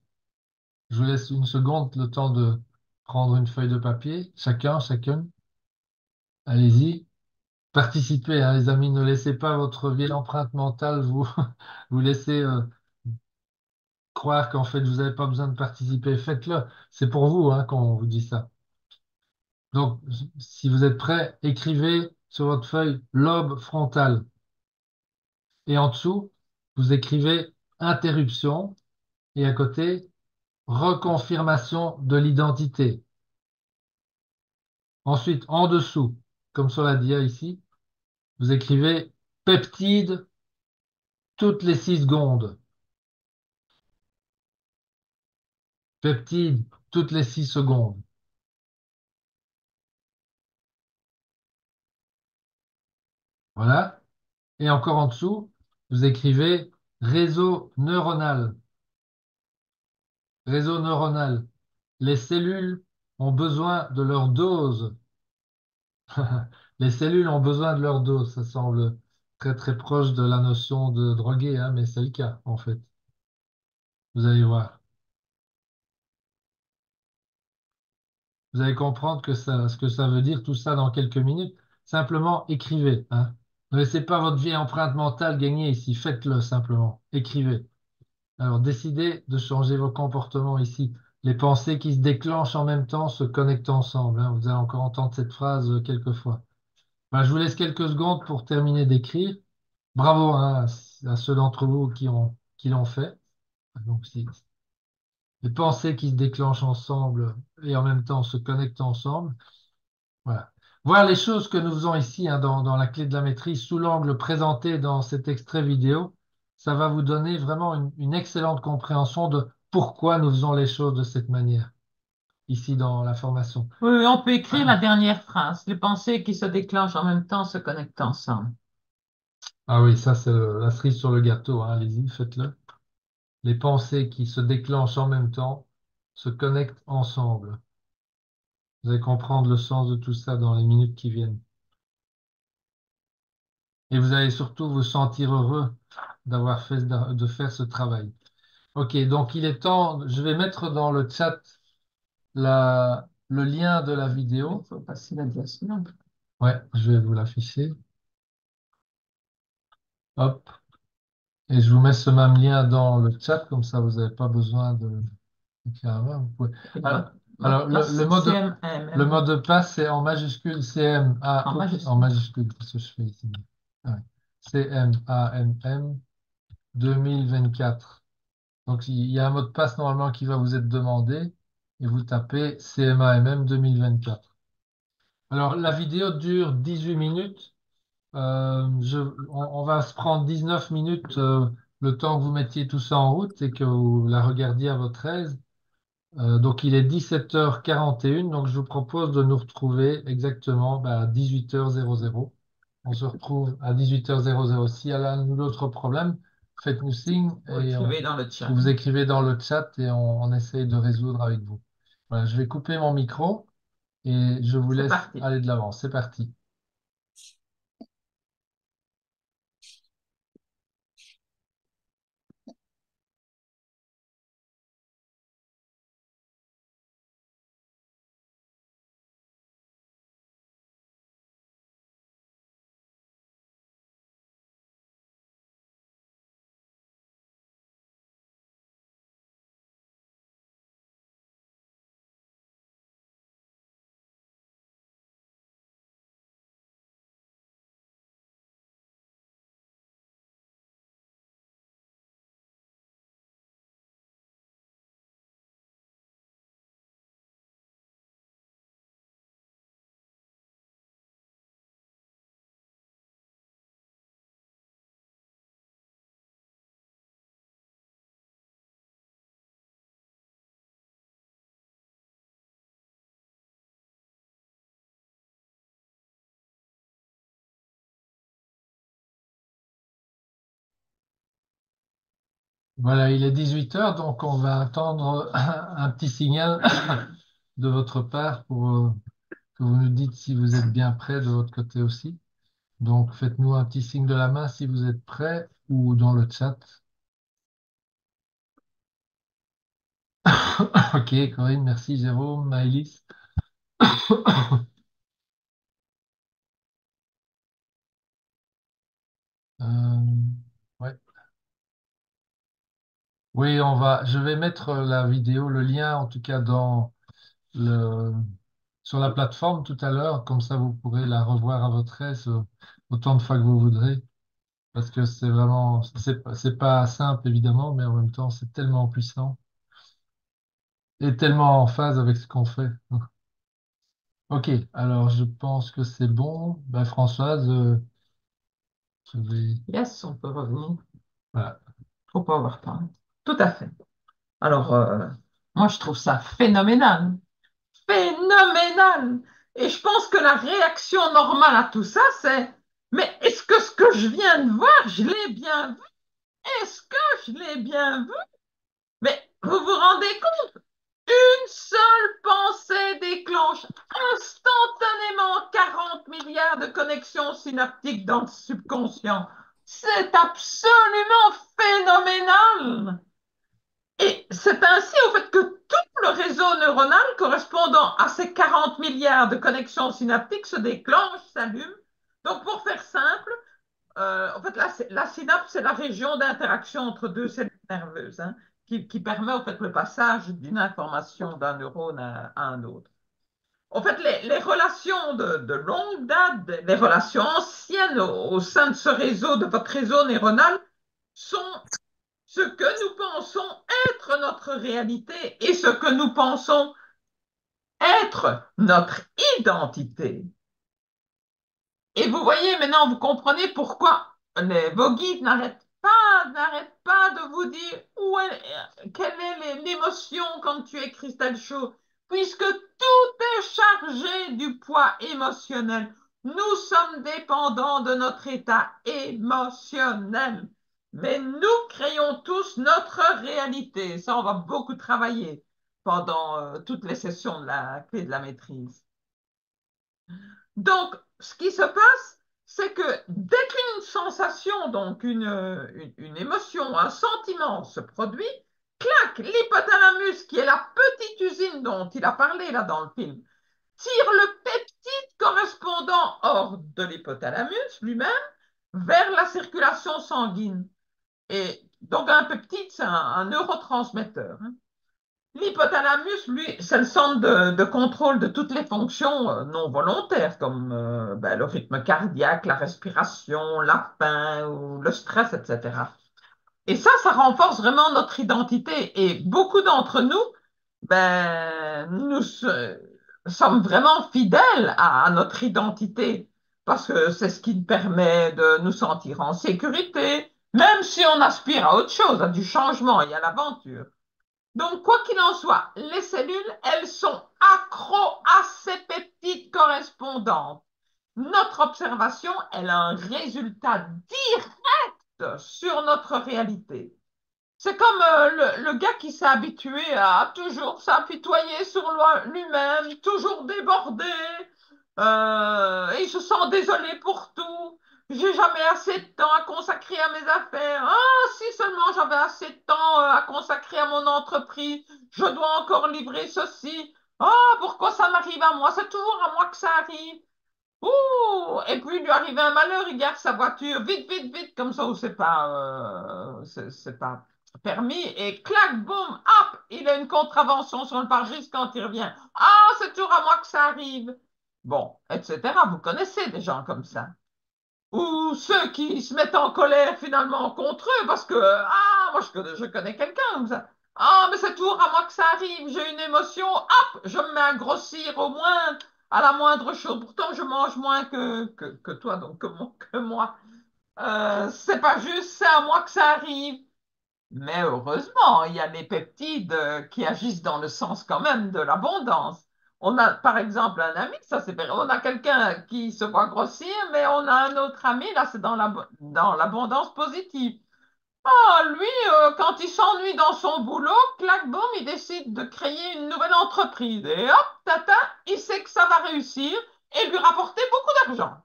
Je vous laisse une seconde, le temps de prendre une feuille de papier, chacun, chacune. Allez-y. Participez, hein, les amis. Ne laissez pas votre vieille empreinte mentale vous, vous laisser croire qu'en fait, vous n'avez pas besoin de participer. Faites-le. C'est pour vous, hein, qu'on vous dit ça. Donc, si vous êtes prêts, écrivez sur votre feuille lobe frontal. Et en dessous, vous écrivez interruption et à côté, reconfirmation de l'identité. Ensuite, en dessous, comme sur la dia ici, vous écrivez peptide toutes les 6 secondes. Peptide toutes les 6 secondes. Voilà. Et encore en dessous, vous écrivez réseau neuronal. Réseau neuronal. Les cellules ont besoin de leur dose. Les cellules ont besoin de leur dose. Ça semble très très proche de la notion de droguer, hein, mais c'est le cas en fait. Vous allez voir. Vous allez comprendre ce que ça veut dire tout ça dans quelques minutes. Simplement écrivez, hein. Ne laissez pas votre vieille empreinte mentale gagner ici. Faites-le simplement. Écrivez. Alors décidez de changer vos comportements ici. Les pensées qui se déclenchent en même temps se connectent ensemble, hein. Vous allez encore entendre cette phrase quelques fois. Ben, je vous laisse quelques secondes pour terminer d'écrire. Bravo, hein, à ceux d'entre vous qui l'ont fait. Donc, si, les pensées qui se déclenchent ensemble et en même temps se connectent ensemble. Voilà. voir les choses que nous faisons ici, hein, dans la clé de la maîtrise sous l'angle présenté dans cet extrait vidéo, ça va vous donner vraiment une excellente compréhension de pourquoi nous faisons les choses de cette manière, ici dans la formation. Oui, oui, on peut écrire la dernière phrase. Les pensées qui se déclenchent en même temps se connectent ensemble. Ah oui, ça c'est la cerise sur le gâteau, hein, allez-y, faites-le. Les pensées qui se déclenchent en même temps se connectent ensemble. Vous allez comprendre le sens de tout ça dans les minutes qui viennent. Et vous allez surtout vous sentir heureux de faire ce travail. Ok, donc il est temps, je vais mettre dans le chat le lien de la Il vidéo. faut passer la diapositive. Ouais, je vais vous l'afficher. Hop. Et je vous mets ce même lien dans le chat, comme ça vous n'avez pas besoin de d'écrire à main. Vous pouvez... Et le Alors, mot de passe, le CMM, mot de passe, c'est en majuscule CMA, en oups, en majuscule. majuscule, qu'est-ce que je fais ici? Ah ouais. CMAMM 2024. Donc, il y a un mot de passe normalement qui va vous être demandé et vous tapez CMAMM 2024. Alors, la vidéo dure 18 minutes. On va se prendre 19 minutes, le temps que vous mettiez tout ça en route et que vous la regardiez à votre aise. Donc, il est 17h41. Donc, je vous propose de nous retrouver exactement à 18h00. On se retrouve à 18h00. S'il y a l'un ou l'autre problème, faites-nous signe Vous et écrivez dans le chat. vous écrivez dans le chat et on essaye de résoudre avec vous. Voilà, je vais couper mon micro et je vous C'est laisse parti. aller de l'avant. C'est parti. Voilà, il est 18h, donc on va attendre un petit signal de votre part pour que vous nous dites si vous êtes bien prêt de votre côté aussi. Donc faites-nous un petit signe de la main si vous êtes prêt ou dans le chat. Ok, Corinne, merci Jérôme, Maëlys. Euh, ouais. Oui, je vais mettre la vidéo, le lien en tout cas le, sur la plateforme tout à l'heure, comme ça vous pourrez la revoir à votre aise autant de fois que vous voudrez. Parce que c'est pas simple évidemment, mais en même temps, c'est tellement puissant et tellement en phase avec ce qu'on fait. Ok, alors je pense que c'est bon. Ben, Françoise, je vais... Yes, on peut revenir. Voilà. Faut pas avoir peur. Tout à fait. Alors, moi, je trouve ça phénoménal. Phénoménal. Et je pense que la réaction normale à tout ça, c'est, mais est-ce que ce que je viens de voir, je l'ai bien vu? Est-ce que je l'ai bien vu? Mais vous vous rendez compte? Une seule pensée déclenche instantanément 40 milliards de connexions synaptiques dans le subconscient. C'est absolument phénoménal. Et c'est ainsi au fait que tout le réseau neuronal correspondant à ces 40 milliards de connexions synaptiques se déclenche, s'allume. Donc pour faire simple, en fait la synapse, c'est la région d'interaction entre deux cellules nerveuses, hein, qui permet en fait le passage d'une information d'un neurone à un autre. En fait, les relations de longue date, les relations anciennes au sein de ce réseau, de votre réseau neuronal, sont ce que nous pensons être notre réalité et ce que nous pensons être notre identité. Et vous voyez, maintenant, vous comprenez pourquoi vos guides n'arrêtent pas de vous dire quelle est l'émotion quand tu es Cristal Shaw, puisque tout est chargé du poids émotionnel. Nous sommes dépendants de notre état émotionnel, mais nous créons tous notre réalité. Ça, on va beaucoup travailler pendant toutes les sessions de la clé de la maîtrise. Donc, ce qui se passe, c'est que dès qu'une sensation, donc une émotion, un sentiment se produit, clac, l'hypothalamus, qui est la petite usine dont il a parlé là dans le film, tire le peptide correspondant hors de l'hypothalamus lui-même vers la circulation sanguine. Et donc un peptide, c'est un neurotransmetteur, hein. L'hypothalamus, lui, c'est le centre de contrôle de toutes les fonctions non volontaires, comme le rythme cardiaque, la respiration, la faim ou le stress, etc. Et ça renforce vraiment notre identité. Et beaucoup d'entre nous, sommes vraiment fidèles à notre identité, parce que c'est ce qui nous permet de nous sentir en sécurité, même si on aspire à autre chose, à du changement et à l'aventure. Donc, quoi qu'il en soit, les cellules, elles sont accros à ces peptides correspondantes. Notre observation, elle a un résultat direct sur notre réalité. C'est comme le gars qui s'est habitué à toujours s'apitoyer sur lui-même, toujours débordé, et il se sent désolé pour tout. J'ai jamais assez de temps à consacrer à mes affaires. Ah, si seulement j'avais assez de temps à consacrer à mon entreprise, je dois encore livrer ceci. Ah, pourquoi ça m'arrive à moi? C'est toujours à moi que ça arrive. Ouh! Et puis, il lui arrive un malheur, il gare sa voiture, vite, vite, vite, comme ça, où c'est pas permis, et clac, boum, hop, il a une contravention sur le pare-brise quand il revient. Ah, c'est toujours à moi que ça arrive. Bon, etc. Vous connaissez des gens comme ça. Ou ceux qui se mettent en colère finalement contre eux parce que, ah, moi je connais quelqu'un comme ça. Ah, mais c'est toujours à moi que ça arrive, j'ai une émotion, hop, je me mets à grossir au moins à la moindre chose. Pourtant, je mange moins que toi, donc que moi. C'est pas juste, c'est à moi que ça arrive. Mais heureusement, il y a les peptides qui agissent dans le sens quand même de l'abondance. On a par exemple un ami, ça c'est vrai, on a quelqu'un qui se voit grossir, mais on a un autre ami, là c'est dans l'abondance positive. Ah, lui, quand il s'ennuie dans son boulot, clac, boum, il décide de créer une nouvelle entreprise. Et hop, tata, il sait que ça va réussir et lui rapporter beaucoup d'argent.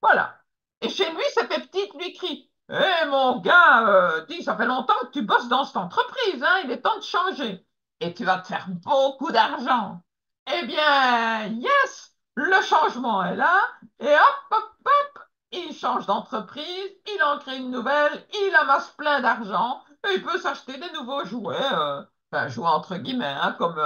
Voilà. Et chez lui, cette petite lui crie, hé mon gars, dis, ça fait longtemps que tu bosses dans cette entreprise, hein, il est temps de changer. Et tu vas te faire beaucoup d'argent. Eh bien, yes, le changement est là. Et hop, hop, hop, il change d'entreprise, il en crée une nouvelle, il amasse plein d'argent, et il peut s'acheter des nouveaux jouets, enfin, jouets entre guillemets, hein, comme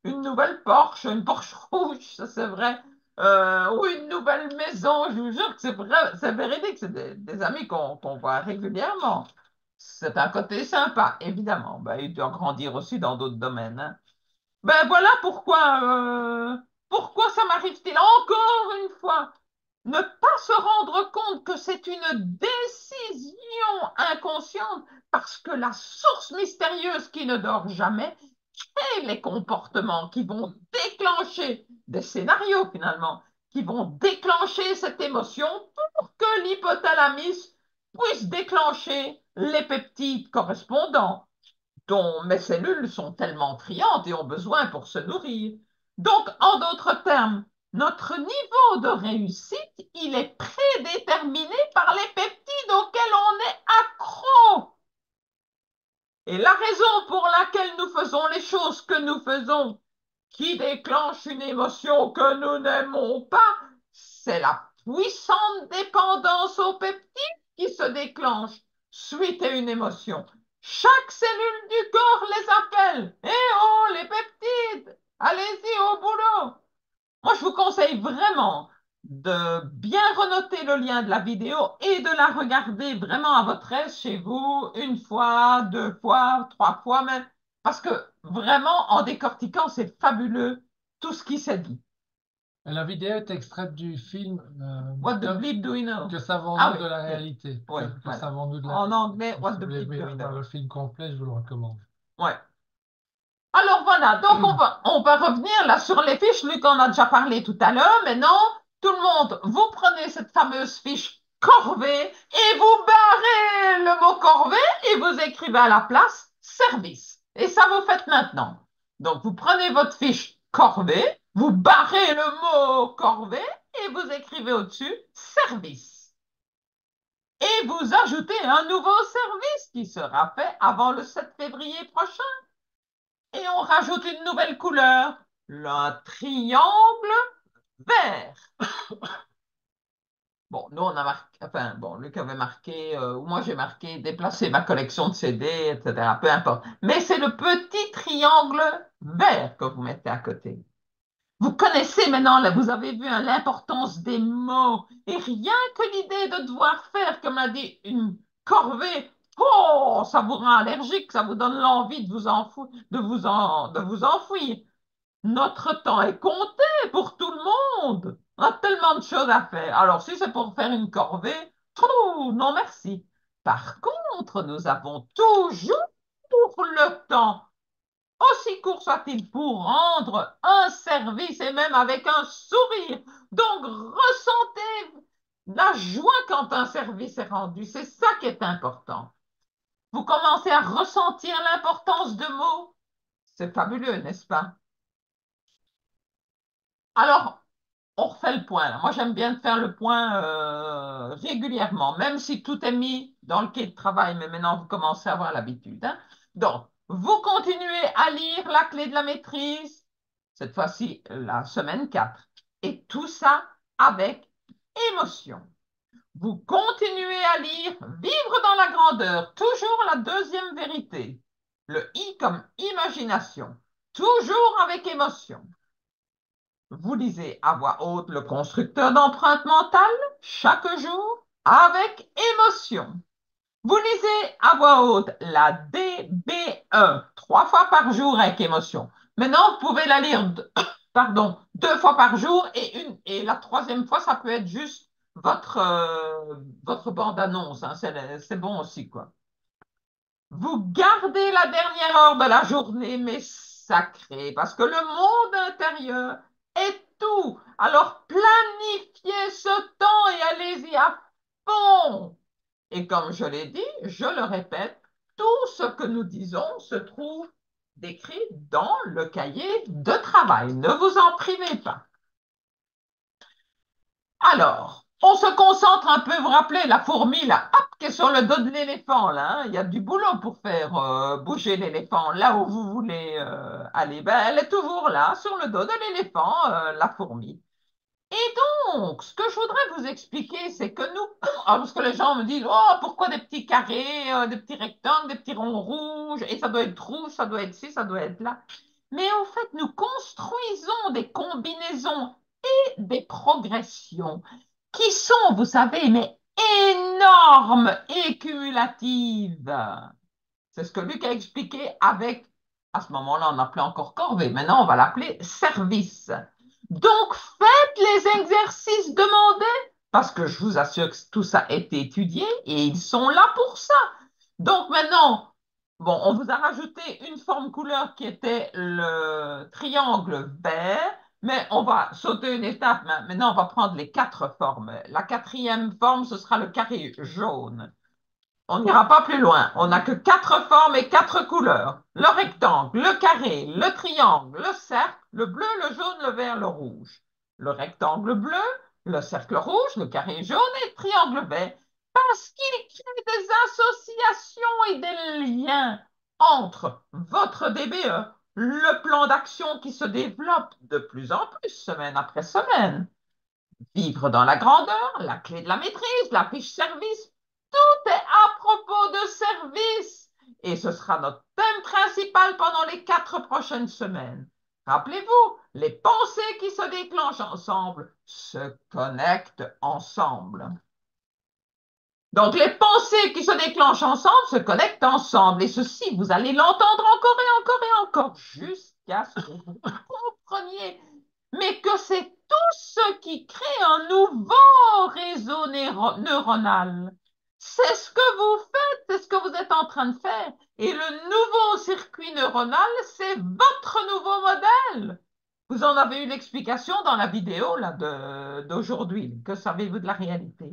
une nouvelle Porsche, une Porsche rouge, ça c'est vrai, ou une nouvelle maison. Je vous jure que c'est vrai, c'est véridique, c'est des amis qu'on voit régulièrement. C'est un côté sympa, évidemment. Ben, il doit grandir aussi dans d'autres domaines, hein. Ben voilà pourquoi ça m'arrive-t-il encore une fois. Ne pas se rendre compte que c'est une décision inconsciente parce que la source mystérieuse qui ne dort jamais et les comportements qui vont déclencher des scénarios finalement, qui vont déclencher cette émotion pour que l'hypothalamus puisse déclencher les peptides correspondants dont mes cellules sont tellement friandes et ont besoin pour se nourrir. Donc, en d'autres termes, notre niveau de réussite, il est prédéterminé par les peptides auxquels on est accro. Et la raison pour laquelle nous faisons les choses que nous faisons, qui déclenche une émotion que nous n'aimons pas, c'est la puissante dépendance aux peptides qui se déclenche suite à une émotion. Chaque cellule du corps les appelle. Eh oh, les peptides, allez-y au boulot. Moi, je vous conseille vraiment de bien renoter le lien de la vidéo et de la regarder vraiment à votre aise chez vous, une fois, deux fois, trois fois même, parce que vraiment, en décortiquant, c'est fabuleux tout ce qui s'est dit. Et la vidéo est extraite du film What the bleep do we Que know? Ah savons-nous oui, de la oui, réalité? oui, Que voilà. savons-nous de la En réalité? anglais, Donc, what si the vous voulez bleep do we voir know? le film complet, je vous le recommande. Ouais. Alors voilà, donc on va revenir là sur les fiches. Luc en a déjà parlé tout à l'heure. Maintenant, tout le monde, vous prenez cette fameuse fiche corvée et vous barrez le mot corvée et vous écrivez à la place service. Et ça, vous faites maintenant. Donc, vous prenez votre fiche corvée, vous barrez le mot corvée et vous écrivez au-dessus service. Et vous ajoutez un nouveau service qui sera fait avant le 7 février prochain. Et on rajoute une nouvelle couleur, le triangle vert. Bon, nous, on a marqué, enfin, bon, Luc avait marqué, ou moi j'ai marqué déplacer ma collection de CD, etc. Peu importe. Mais c'est le petit triangle vert que vous mettez à côté. Vous connaissez maintenant, là, vous avez vu hein, l'importance des mots. Et rien que l'idée de devoir faire, comme l'a dit, une corvée, oh, ça vous rend allergique, ça vous donne l'envie de vous enfouir, de vous enfouir. Notre temps est compté pour tout le monde. On a tellement de choses à faire. Alors, si c'est pour faire une corvée, non merci. Par contre, nous avons toujours le temps, aussi court soit-il, pour rendre un service et même avec un sourire. Donc, ressentez la joie quand un service est rendu. C'est ça qui est important. Vous commencez à ressentir l'importance de mots. C'est fabuleux, n'est-ce pas? Alors, on refait le point, là. Moi, j'aime bien faire le point régulièrement, même si tout est mis dans le quai de travail, mais maintenant, vous commencez à avoir l'habitude, hein. Donc, vous continuez à lire la clé de la maîtrise, cette fois-ci, la semaine 4, et tout ça avec émotion. Vous continuez à lire Vivre dans la grandeur, toujours la deuxième vérité. Le I comme imagination, toujours avec émotion. Vous lisez à voix haute le constructeur d'empreinte mentale chaque jour avec émotion. Vous lisez à voix haute la DB1 trois fois par jour avec émotion. Maintenant, vous pouvez la lire pardon, deux fois par jour et la troisième fois, ça peut être juste votre bande-annonce, hein, c'est bon aussi, quoi. Vous gardez la dernière heure de la journée, mais sacrée, parce que le monde intérieur est tout. Alors planifiez ce temps et allez-y à fond. Et comme je l'ai dit, je le répète, tout ce que nous disons se trouve décrit dans le cahier de travail. Ne vous en privez pas. Alors, on se concentre un peu, vous vous rappelez, la fourmi, là, hop, qui est sur le dos de l'éléphant, là, hein. Il y a du boulot pour faire bouger l'éléphant là où vous voulez aller. Ben, elle est toujours là, sur le dos de l'éléphant, la fourmi. Et donc, ce que je voudrais vous expliquer, c'est que nous, parce que les gens me disent, oh, pourquoi des petits carrés, des petits rectangles, des petits ronds rouges, et ça doit être rouge, ça doit être ci, ça doit être là. Mais en fait, nous construisons des combinaisons et des progressions qui sont, vous savez, mais énormes et cumulatives. C'est ce que Luc a expliqué avec, à ce moment-là, on n'appelait encore corvée, maintenant on va l'appeler service. Donc faites les exercices demandés, parce que je vous assure que tout ça a été étudié et ils sont là pour ça. Donc maintenant, bon, on vous a rajouté une forme couleur qui était le triangle vert, mais on va sauter une étape. Maintenant, on va prendre les quatre formes. La quatrième forme, ce sera le carré jaune. On n'ira pas plus loin. On n'a que quatre formes et quatre couleurs. Le rectangle, le carré, le triangle, le cercle, le bleu, le jaune, le vert, le rouge. Le rectangle bleu, le cercle rouge, le carré jaune et le triangle vert. Parce qu'il crée des associations et des liens entre votre DBE, le plan d'action qui se développe de plus en plus semaine après semaine, vivre dans la grandeur, la clé de la maîtrise, la fiche service, tout est à propos de service. Et ce sera notre thème principal pendant les 4 prochaines semaines. Rappelez-vous, les pensées qui se déclenchent ensemble se connectent ensemble. Donc, les pensées qui se déclenchent ensemble se connectent ensemble. Et ceci, vous allez l'entendre encore et encore et encore jusqu'à ce que vous compreniez. Mais que c'est tout ce qui crée un nouveau réseau neuronal. C'est ce que vous faites, c'est ce que vous êtes en train de faire. Et le nouveau circuit neuronal, c'est votre nouveau modèle. Vous en avez eu l'explication dans la vidéo là, d'aujourd'hui. Que savez-vous de la réalité?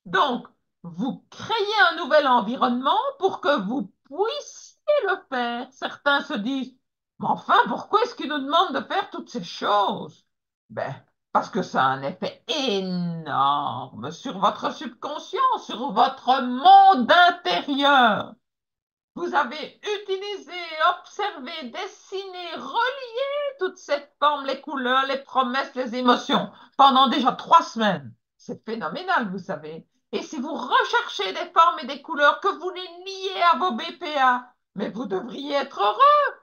Donc, vous créez un nouvel environnement pour que vous puissiez le faire. Certains se disent, mais enfin, pourquoi est-ce qu'ils nous demandent de faire toutes ces choses? Ben, parce que ça a un effet énorme sur votre subconscient, sur votre monde intérieur. Vous avez utilisé, observé, dessiné, relié toute cette forme, les couleurs, les promesses, les émotions pendant déjà 3 semaines. C'est phénoménal, vous savez. Et si vous recherchez des formes et des couleurs que vous les liez à vos BPA, mais vous devriez être heureux.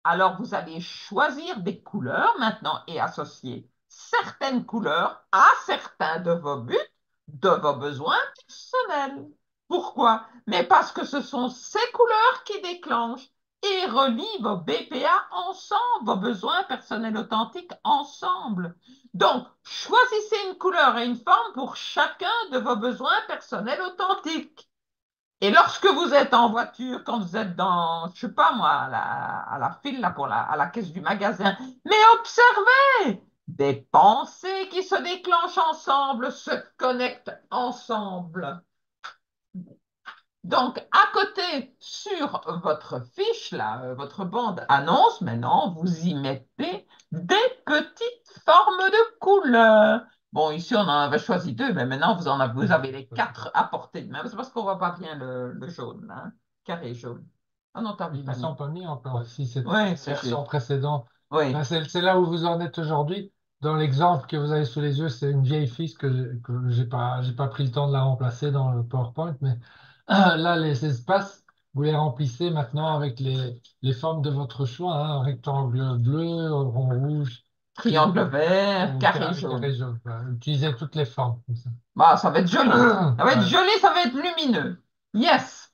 Alors vous allez choisir des couleurs maintenant et associer certaines couleurs à certains de vos buts, de vos besoins personnels. Pourquoi? Mais parce que ce sont ces couleurs qui déclenchent et relient vos BPA ensemble, vos besoins personnels authentiques ensemble. Donc, choisissez une couleur et une forme pour chacun de vos besoins personnels authentiques. Et lorsque vous êtes en voiture, quand vous êtes dans, je sais pas moi, à la file là, à la caisse du magasin, mais observez des pensées qui se déclenchent ensemble, se connectent ensemble. Donc, à côté, sur votre fiche, là, votre bande annonce, maintenant, vous y mettez des petites formes de couleurs. Bon, ici, on en avait choisi 2, mais maintenant, vous avez les 4 à portée de main. C'est parce qu'on voit pas bien le jaune, là, hein, carré jaune. Ah non, t'as Ils ne pas mis. sont pas mis encore ici, cette Oui, c'est version sûr. précédente. Oui, Ben, c'est là où vous en êtes aujourd'hui. Dans l'exemple que vous avez sous les yeux, c'est une vieille fiche que j'ai pas pris le temps de la remplacer dans le PowerPoint, mais là, les espaces, vous les remplissez maintenant avec les formes de votre choix, hein, un rectangle bleu, rond rouge, triangle vert, ou carré carré jaune. jaune. Voilà. Utilisez toutes les formes comme ça. Bah, ça va être joli. Ça va être Voilà. joli, ça va être lumineux. Yes.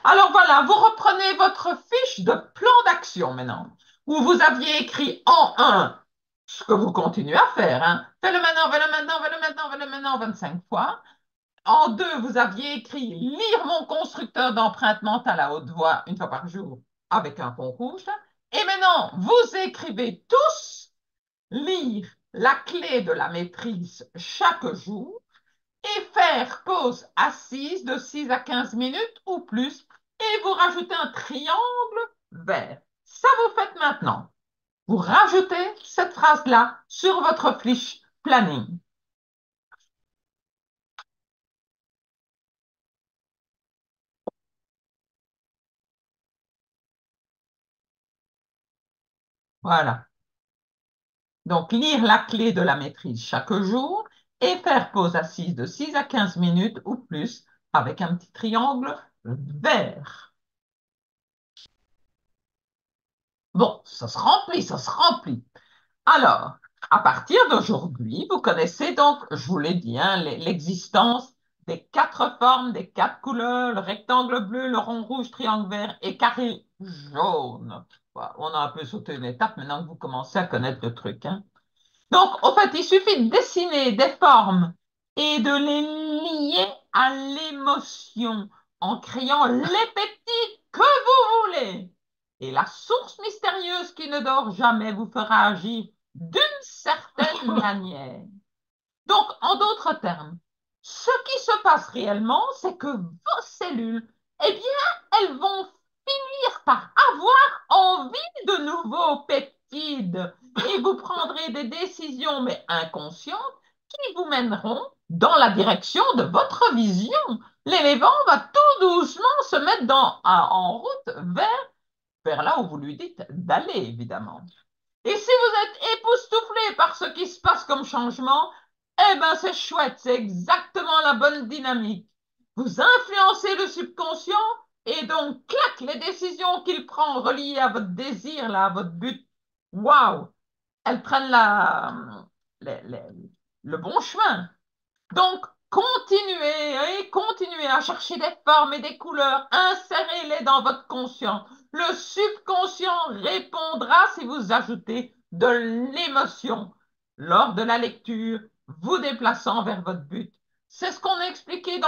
Alors voilà, vous reprenez votre fiche de plan d'action maintenant, où vous aviez écrit en un ce que vous continuez à faire. Hein. Fais-le maintenant, fais-le maintenant, fais-le maintenant, fais-le maintenant 25 fois. En 2, vous aviez écrit lire mon constructeur d'empreinte mentale à haute voix 1 fois par jour avec un fond rouge. Et maintenant, vous écrivez tous lire la clé de la maîtrise chaque jour et faire pause assise de 6 à 15 minutes ou plus et vous rajoutez un triangle vert. Ça vous faites maintenant. Vous rajoutez cette phrase-là sur votre fiche planning. Voilà. Donc, lire la clé de la maîtrise chaque jour et faire pause assise de 6 à 15 minutes ou plus avec un petit triangle vert. Bon, ça se remplit, ça se remplit. Alors, à partir d'aujourd'hui, vous connaissez donc, je vous l'ai dit, hein, l'existence des 4 formes, des 4 couleurs, le rectangle bleu, le rond rouge, triangle vert et carré jaune. Voilà, on a un peu sauté une étape maintenant que vous commencez à connaître le truc. Hein. Donc, en fait, il suffit de dessiner des formes et de les lier à l'émotion en créant les peptides que vous voulez. Et la source mystérieuse qui ne dort jamais vous fera agir d'une certaine manière. Donc, en d'autres termes, ce qui se passe réellement, c'est que vos cellules, eh bien, elles vont finir par avoir envie de nouveaux peptides et vous prendrez des décisions, mais inconscientes, qui vous mèneront dans la direction de votre vision. L'éléphant va tout doucement se mettre en route vers là où vous lui dites d'aller, évidemment. Et si vous êtes époustouflé par ce qui se passe comme changement, eh ben c'est chouette, c'est exactement la bonne dynamique. Vous influencez le subconscient et donc, clac, les décisions qu'il prend reliées à votre désir, là, à votre but, waouh, elles prennent les- les- le bon chemin. Donc, continuez à chercher des formes et des couleurs, insérez-les dans votre conscient. Le subconscient répondra si vous ajoutez de l'émotion. lors de la lecture, vous déplaçant vers votre but. C'est ce qu'on a expliqué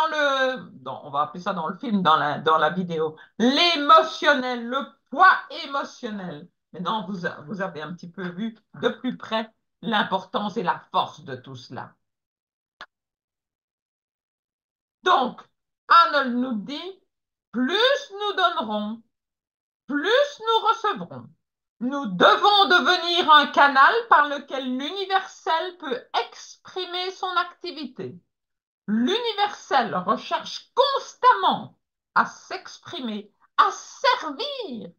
on va appeler ça dans le film, dans la vidéo, l'émotionnel, le poids émotionnel. Maintenant, vous avez un petit peu vu de plus près l'importance et la force de tout cela. Donc, Arnold nous dit, plus nous donnerons, plus nous recevrons. Nous devons devenir un canal par lequel l'universel peut exprimer son activité. L'universel recherche constamment à s'exprimer, à servir,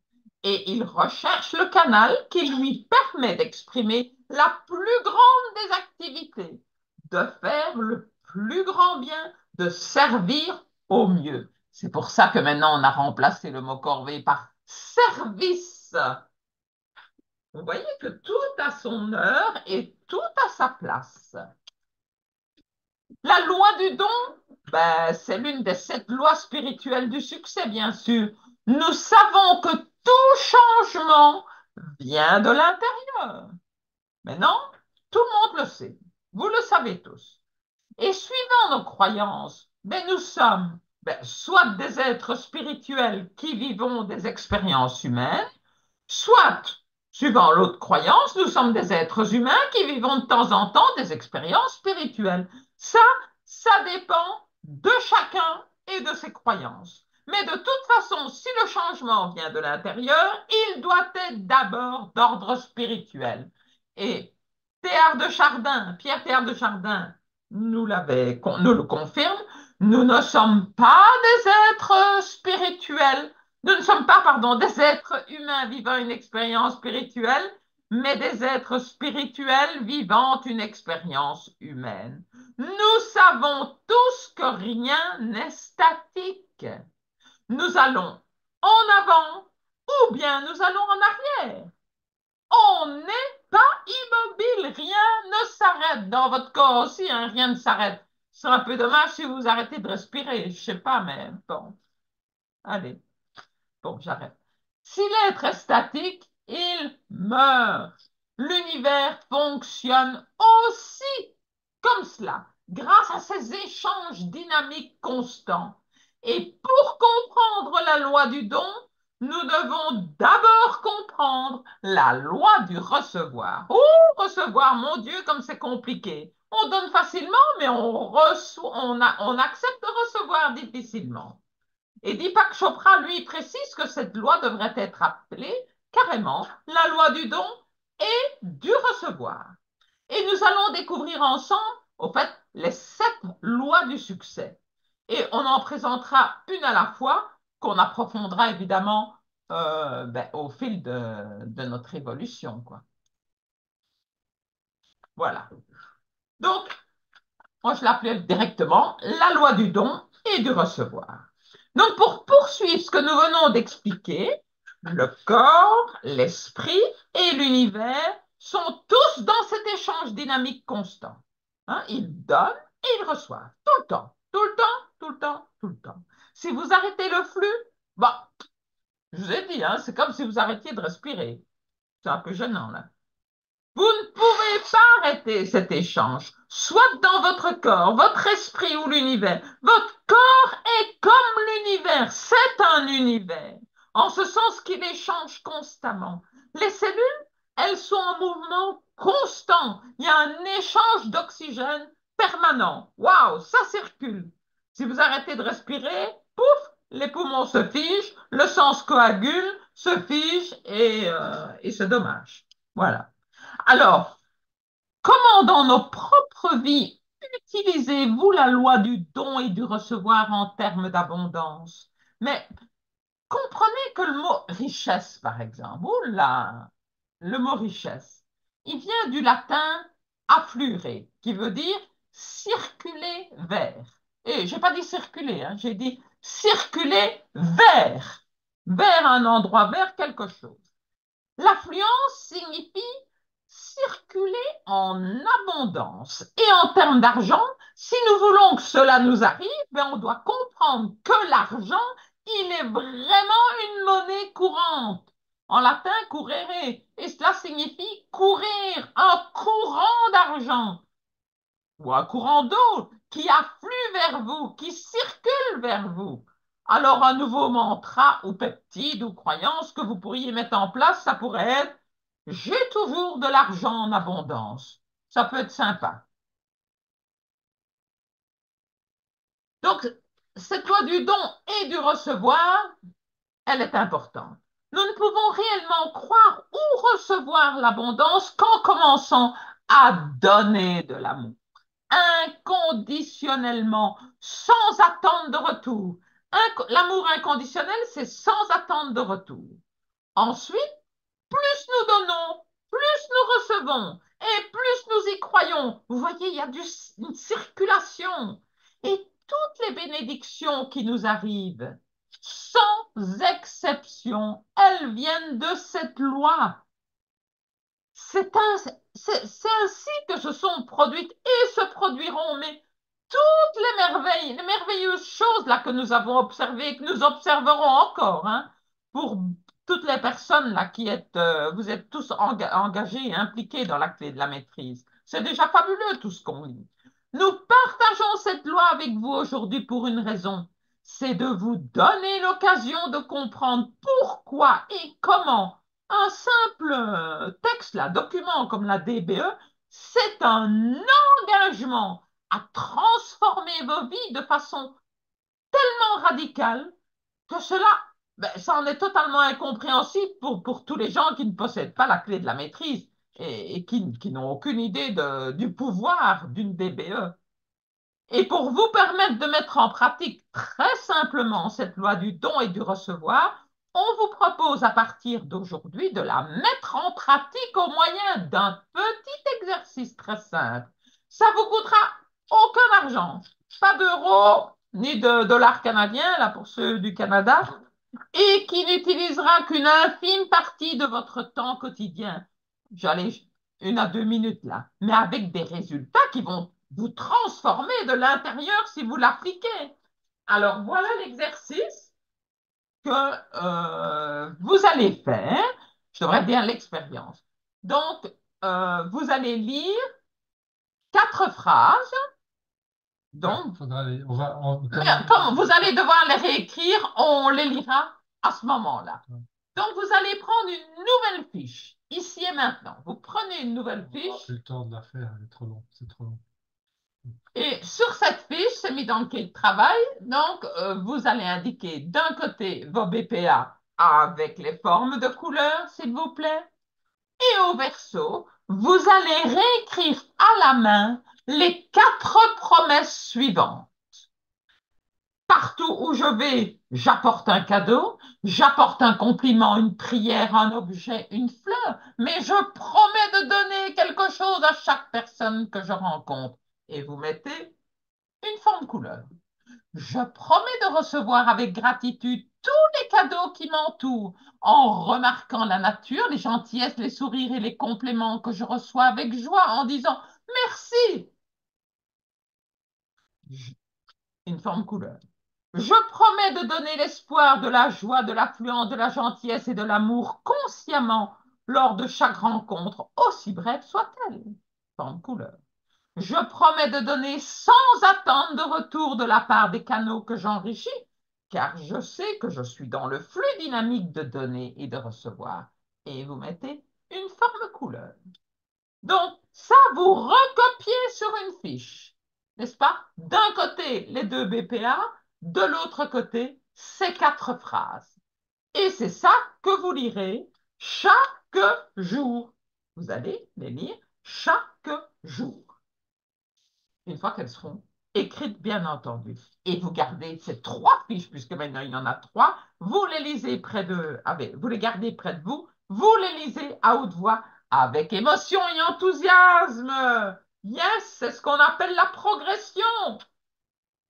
et il recherche le canal qui lui permet d'exprimer la plus grande des activités, de faire le plus grand bien, de servir au mieux. C'est pour ça que maintenant on a remplacé le mot corvée par service. Vous voyez que tout a son heure et tout a sa place. La loi du don, ben, c'est l'une des 7 lois spirituelles du succès, bien sûr. Nous savons que tout changement vient de l'intérieur. Mais non, tout le monde le sait. Vous le savez tous. Et suivant nos croyances, ben, nous sommes soit des êtres spirituels qui vivons des expériences humaines, soit, suivant l'autre croyance, nous sommes des êtres humains qui vivons de temps en temps des expériences spirituelles. Ça dépend de chacun et de ses croyances. Mais de toute façon, si le changement vient de l'intérieur, il doit être d'abord d'ordre spirituel. Et Pierre Théard de Chardin nous le confirme, nous ne sommes pas des êtres spirituels, nous ne sommes pas, pardon, des êtres humains vivant une expérience spirituelle, mais des êtres spirituels vivant une expérience humaine. Nous savons tous que rien n'est statique. Nous allons en avant ou bien nous allons en arrière. On n'est pas immobile, rien ne s'arrête. Dans votre corps aussi, hein, rien ne s'arrête. Ce serait un peu dommage si vous arrêtez de respirer, je sais pas, mais bon. Allez, bon, j'arrête. Si l'être est statique, il meurt. L'univers fonctionne aussi comme cela, grâce à ces échanges dynamiques constants. Et pour comprendre la loi du don, nous devons d'abord comprendre la loi du recevoir. Oh, recevoir, mon Dieu, comme c'est compliqué. On donne facilement, mais on accepte de recevoir difficilement. Et Deepak Chopra, lui, précise que cette loi devrait être appelée carrément la loi du don et du recevoir. Et nous allons découvrir ensemble, au fait, les 7 lois du succès. Et on en présentera une à la fois, qu'on approfondira évidemment au fil de notre évolution, quoi. Voilà. Donc, moi, je l'appelais directement la loi du don et du recevoir. Donc, pour poursuivre ce que nous venons d'expliquer, le corps, l'esprit et l'univers sont tous dans cet échange dynamique constant. Hein, ils donnent et ils reçoivent, tout le temps, tout le temps, tout le temps, tout le temps. Si vous arrêtez le flux, bah, je vous ai dit, hein, c'est comme si vous arrêtiez de respirer. C'est un peu gênant, là. Vous ne pouvez pas arrêter cet échange, soit dans votre corps, votre esprit ou l'univers. Votre corps est comme l'univers, c'est un univers, en ce sens qu'il échange constamment. Les cellules, elles sont en mouvement constant. Il y a un échange d'oxygène permanent. Waouh, ça circule. Si vous arrêtez de respirer, pouf, les poumons se figent, le sang se coagule, se fige et se dommage. Voilà. Alors, comment dans nos propres vies utilisez-vous la loi du don et du recevoir en termes d'abondance? Mais comprenez que le mot richesse, par exemple, oula, le mot richesse, il vient du latin affluere, qui veut dire circuler vers. Et j'ai pas dit circuler, hein, j'ai dit circuler vers un endroit, vers quelque chose. L'affluence signifie circuler en abondance. Et en termes d'argent, si nous voulons que cela nous arrive, on doit comprendre que l'argent, il est vraiment une monnaie courante. En latin, currere, et cela signifie courir, un courant d'argent ou un courant d'eau qui afflue vers vous, qui circule vers vous. Alors un nouveau mantra ou peptide ou croyance que vous pourriez mettre en place, ça pourrait être j'ai toujours de l'argent en abondance. Ça peut être sympa. Donc, cette loi du don et du recevoir, elle est importante. Nous ne pouvons réellement croire ou recevoir l'abondance qu'en commençant à donner de l'amour inconditionnellement, sans attente de retour. L'amour inconditionnel, c'est sans attente de retour. Ensuite, plus nous donnons, plus nous recevons et plus nous y croyons. Vous voyez, il y a une circulation. Et toutes les bénédictions qui nous arrivent, sans exception, elles viennent de cette loi. C'est ainsi que se sont produites et se produiront, mais toutes les merveilles, les merveilleuses choses là que nous avons observées et que nous observerons encore, hein, pour toutes les personnes là qui êtes, vous êtes tous engagés et impliqués dans la clé de la maîtrise. C'est déjà fabuleux tout ce qu'on lit. Nous partageons cette loi avec vous aujourd'hui pour une raison, c'est de vous donner l'occasion de comprendre pourquoi et comment un simple texte, là, document comme la DBE, c'est un engagement à transformer vos vies de façon tellement radicale que cela, ben, ça en est totalement incompréhensible pour tous les gens qui ne possèdent pas la clé de la maîtrise et qui n'ont aucune idée du pouvoir d'une DBE. Et pour vous permettre de mettre en pratique très simplement cette loi du don et du recevoir, on vous propose à partir d'aujourd'hui de la mettre en pratique au moyen d'un petit exercice très simple. Ça vous coûtera aucun argent, pas d'euros ni de dollars canadiens, là pour ceux du Canada, et qui n'utilisera qu'une infime partie de votre temps quotidien. J'allais 1 à 2 minutes là, mais avec des résultats qui vont vous transformer de l'intérieur si vous l'appliquez. Alors voilà l'exercice que vous allez faire. Je devrais dire l'expérience. Donc, vous allez lire 4 phrases. Donc, comme vous allez devoir les réécrire, on les lira à ce moment-là. Donc, vous allez prendre une nouvelle fiche, ici et maintenant. Vous prenez une nouvelle fiche. J'ai le temps de la faire, elle est trop long, c'est trop long. Et sur cette fiche, c'est mis dans le travail. Donc, vous allez indiquer d'un côté vos BPA avec les formes de couleurs, s'il vous plaît. Et au verso, vous allez réécrire à la main les 4 promesses suivantes. Partout où je vais, j'apporte un cadeau, j'apporte un compliment, une prière, un objet, une fleur, mais je promets de donner quelque chose à chaque personne que je rencontre. Et vous mettez une forme couleur. Je promets de recevoir avec gratitude tous les cadeaux qui m'entourent, en remarquant la nature, les gentillesses, les sourires et les compliments que je reçois avec joie, en disant merci. Une forme couleur. Je promets de donner l'espoir, de la joie, de l'affluence, de la gentillesse et de l'amour consciemment lors de chaque rencontre, aussi brève soit-elle. Forme couleur. Je promets de donner sans attendre de retour de la part des canaux que j'enrichis, car je sais que je suis dans le flux dynamique de donner et de recevoir. Et vous mettez une forme couleur. Donc, ça, vous recopiez sur une fiche, n'est-ce pas? D'un côté, les 2 BPA, de l'autre côté, ces 4 phrases. Et c'est ça que vous lirez chaque jour. Vous allez les lire chaque jour. Une fois qu'elles seront écrites, bien entendu. Et vous gardez ces 3 fiches, puisque maintenant il y en a 3, vous les lisez vous les gardez près de vous, vous les lisez à haute voix, avec émotion et enthousiasme. Yes, c'est ce qu'on appelle la progression,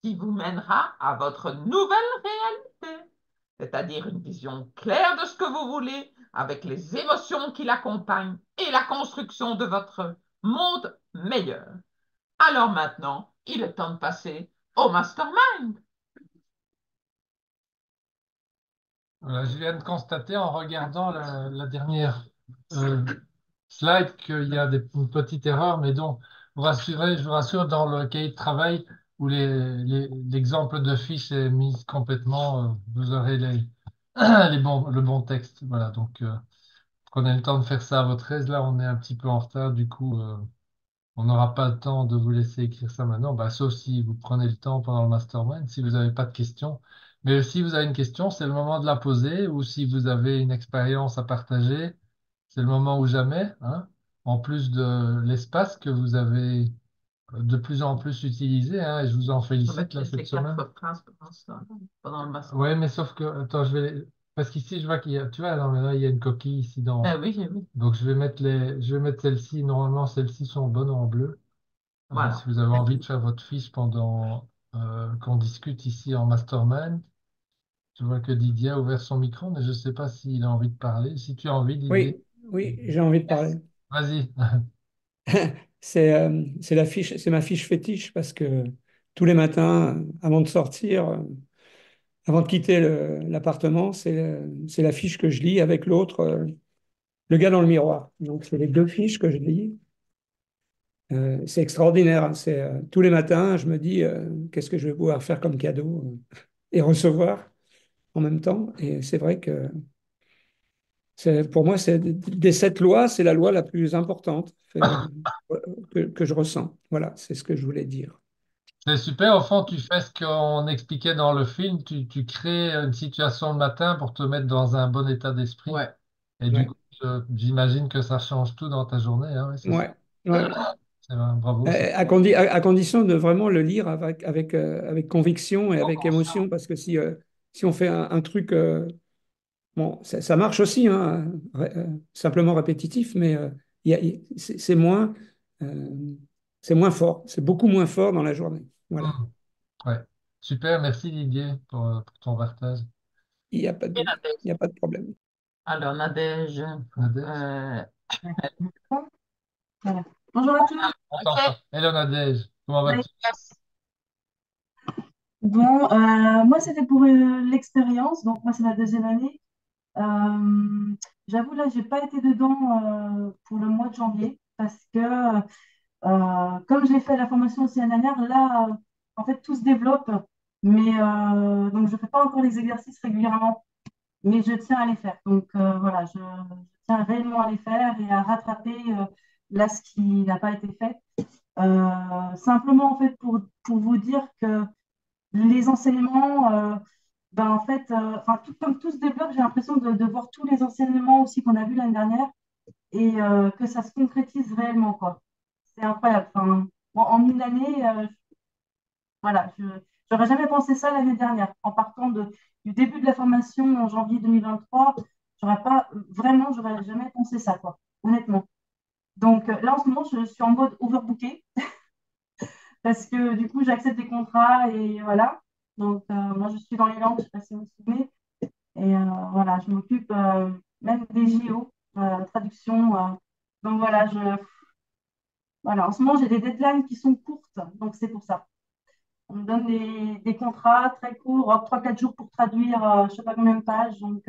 qui vous mènera à votre nouvelle réalité, c'est-à-dire une vision claire de ce que vous voulez, avec les émotions qui l'accompagnent et la construction de votre monde meilleur. Alors maintenant, il est temps de passer au mastermind. Voilà, je viens de constater en regardant la dernière euh, slide qu'il y a une petite erreur, mais donc, je vous rassure, dans le cahier de travail où l'exemple de fiche est mis complètement, vous aurez le bon texte. Voilà, donc prenez le temps de faire ça à votre aise. Là, on est un petit peu en retard, du coup, on n'aura pas le temps de vous laisser écrire ça maintenant, bah, sauf si vous prenez le temps pendant le mastermind, si vous n'avez pas de questions. Mais si vous avez une question, c'est le moment de la poser, ou si vous avez une expérience à partager, c'est le moment ou jamais, hein. En plus de l'espace que vous avez de plus en plus utilisé, hein, et je vous en On va félicite te là cette laisser quatre semaine. fois phrase pendant pendant le Oui, master. mais sauf que, attends, parce qu'ici, je vois qu'il y a, tu vois, non, mais là, il y a une coquille ici Ah oui, j'ai vu. donc je vais mettre celles-ci, normalement, celles-ci sont bonnes en bleu. Si Voilà. vous avez envie de faire votre fiche pendant qu'on discute ici en mastermind, je vois que Didier a ouvert son micro, mais je ne sais pas s'il a envie de parler. Si tu as envie, Didier, Oui, oui, j'ai envie de parler. vas-y. C'est la fiche, c'est ma fiche fétiche parce que tous les matins, avant de sortir, avant de quitter l'appartement, c'est la fiche que je lis avec l'autre, le gars dans le miroir. Donc, c'est les deux fiches que je lis. C'est extraordinaire, hein. Tous les matins, je me dis qu'est-ce que je vais pouvoir faire comme cadeau et recevoir en même temps. Et c'est vrai que pour moi, des sept lois, c'est la loi la plus importante que je ressens. Voilà, c'est ce que je voulais dire. C'est super. Au fond, tu fais ce qu'on expliquait dans le film. Tu crées une situation le matin pour te mettre dans un bon état d'esprit. Ouais. Et du Ouais, coup, j'imagine que ça change tout dans ta journée. Hein, oui, c'est ça. ouais, ouais. C'est vrai, bravo. C'est À condition de vraiment le lire avec conviction et avec émotion, parce que si on fait un truc, bon, ça marche aussi, hein, simplement répétitif, mais euh, c'est moins fort, c'est beaucoup moins fort dans la journée. Voilà, Hmm, ouais. Super. Merci Didier pour ton partage. il n'y a pas Et de, Nadège. il y a pas de problème. Alors, Nadège. Nadège. euh, Voilà. Bonjour à tous. On t'entend. ok. Hello Nadège. Comment Oui. vas-tu? Bon, moi c'était pour l'expérience, donc moi c'est ma deuxième année. J'avoue là, j'ai pas été dedans pour le mois de janvier parce que comme j'ai fait la formation aussi l'année dernière, là en fait tout se développe, mais donc je fais pas encore les exercices régulièrement, mais je tiens à les faire. Donc voilà, je tiens réellement à les faire et à rattraper là ce qui n'a pas été fait. Simplement en fait pour vous dire que les enseignements, ben en fait, enfin, comme tout se développe, j'ai l'impression de voir tous les enseignements aussi qu'on a vus l'année dernière et que ça se concrétise réellement, quoi. C'est incroyable. Enfin, en une année, voilà, je n'aurais jamais pensé ça l'année dernière. En partant du début de la formation en janvier 2023, j'aurais pas vraiment, j'aurais jamais pensé ça, quoi, honnêtement. Donc là, en ce moment, je suis en mode overbooké parce que du coup, j'accepte des contrats et voilà. Donc, moi, je suis dans les langues, je ne sais pas si vous vous souvenez. Et voilà, je m'occupe même des JO, traduction. Donc, voilà, voilà, en ce moment, j'ai des deadlines qui sont courtes. Donc, c'est pour ça. On me donne des contrats très courts, 3-4 jours pour traduire, je ne sais pas combien de pages. Donc,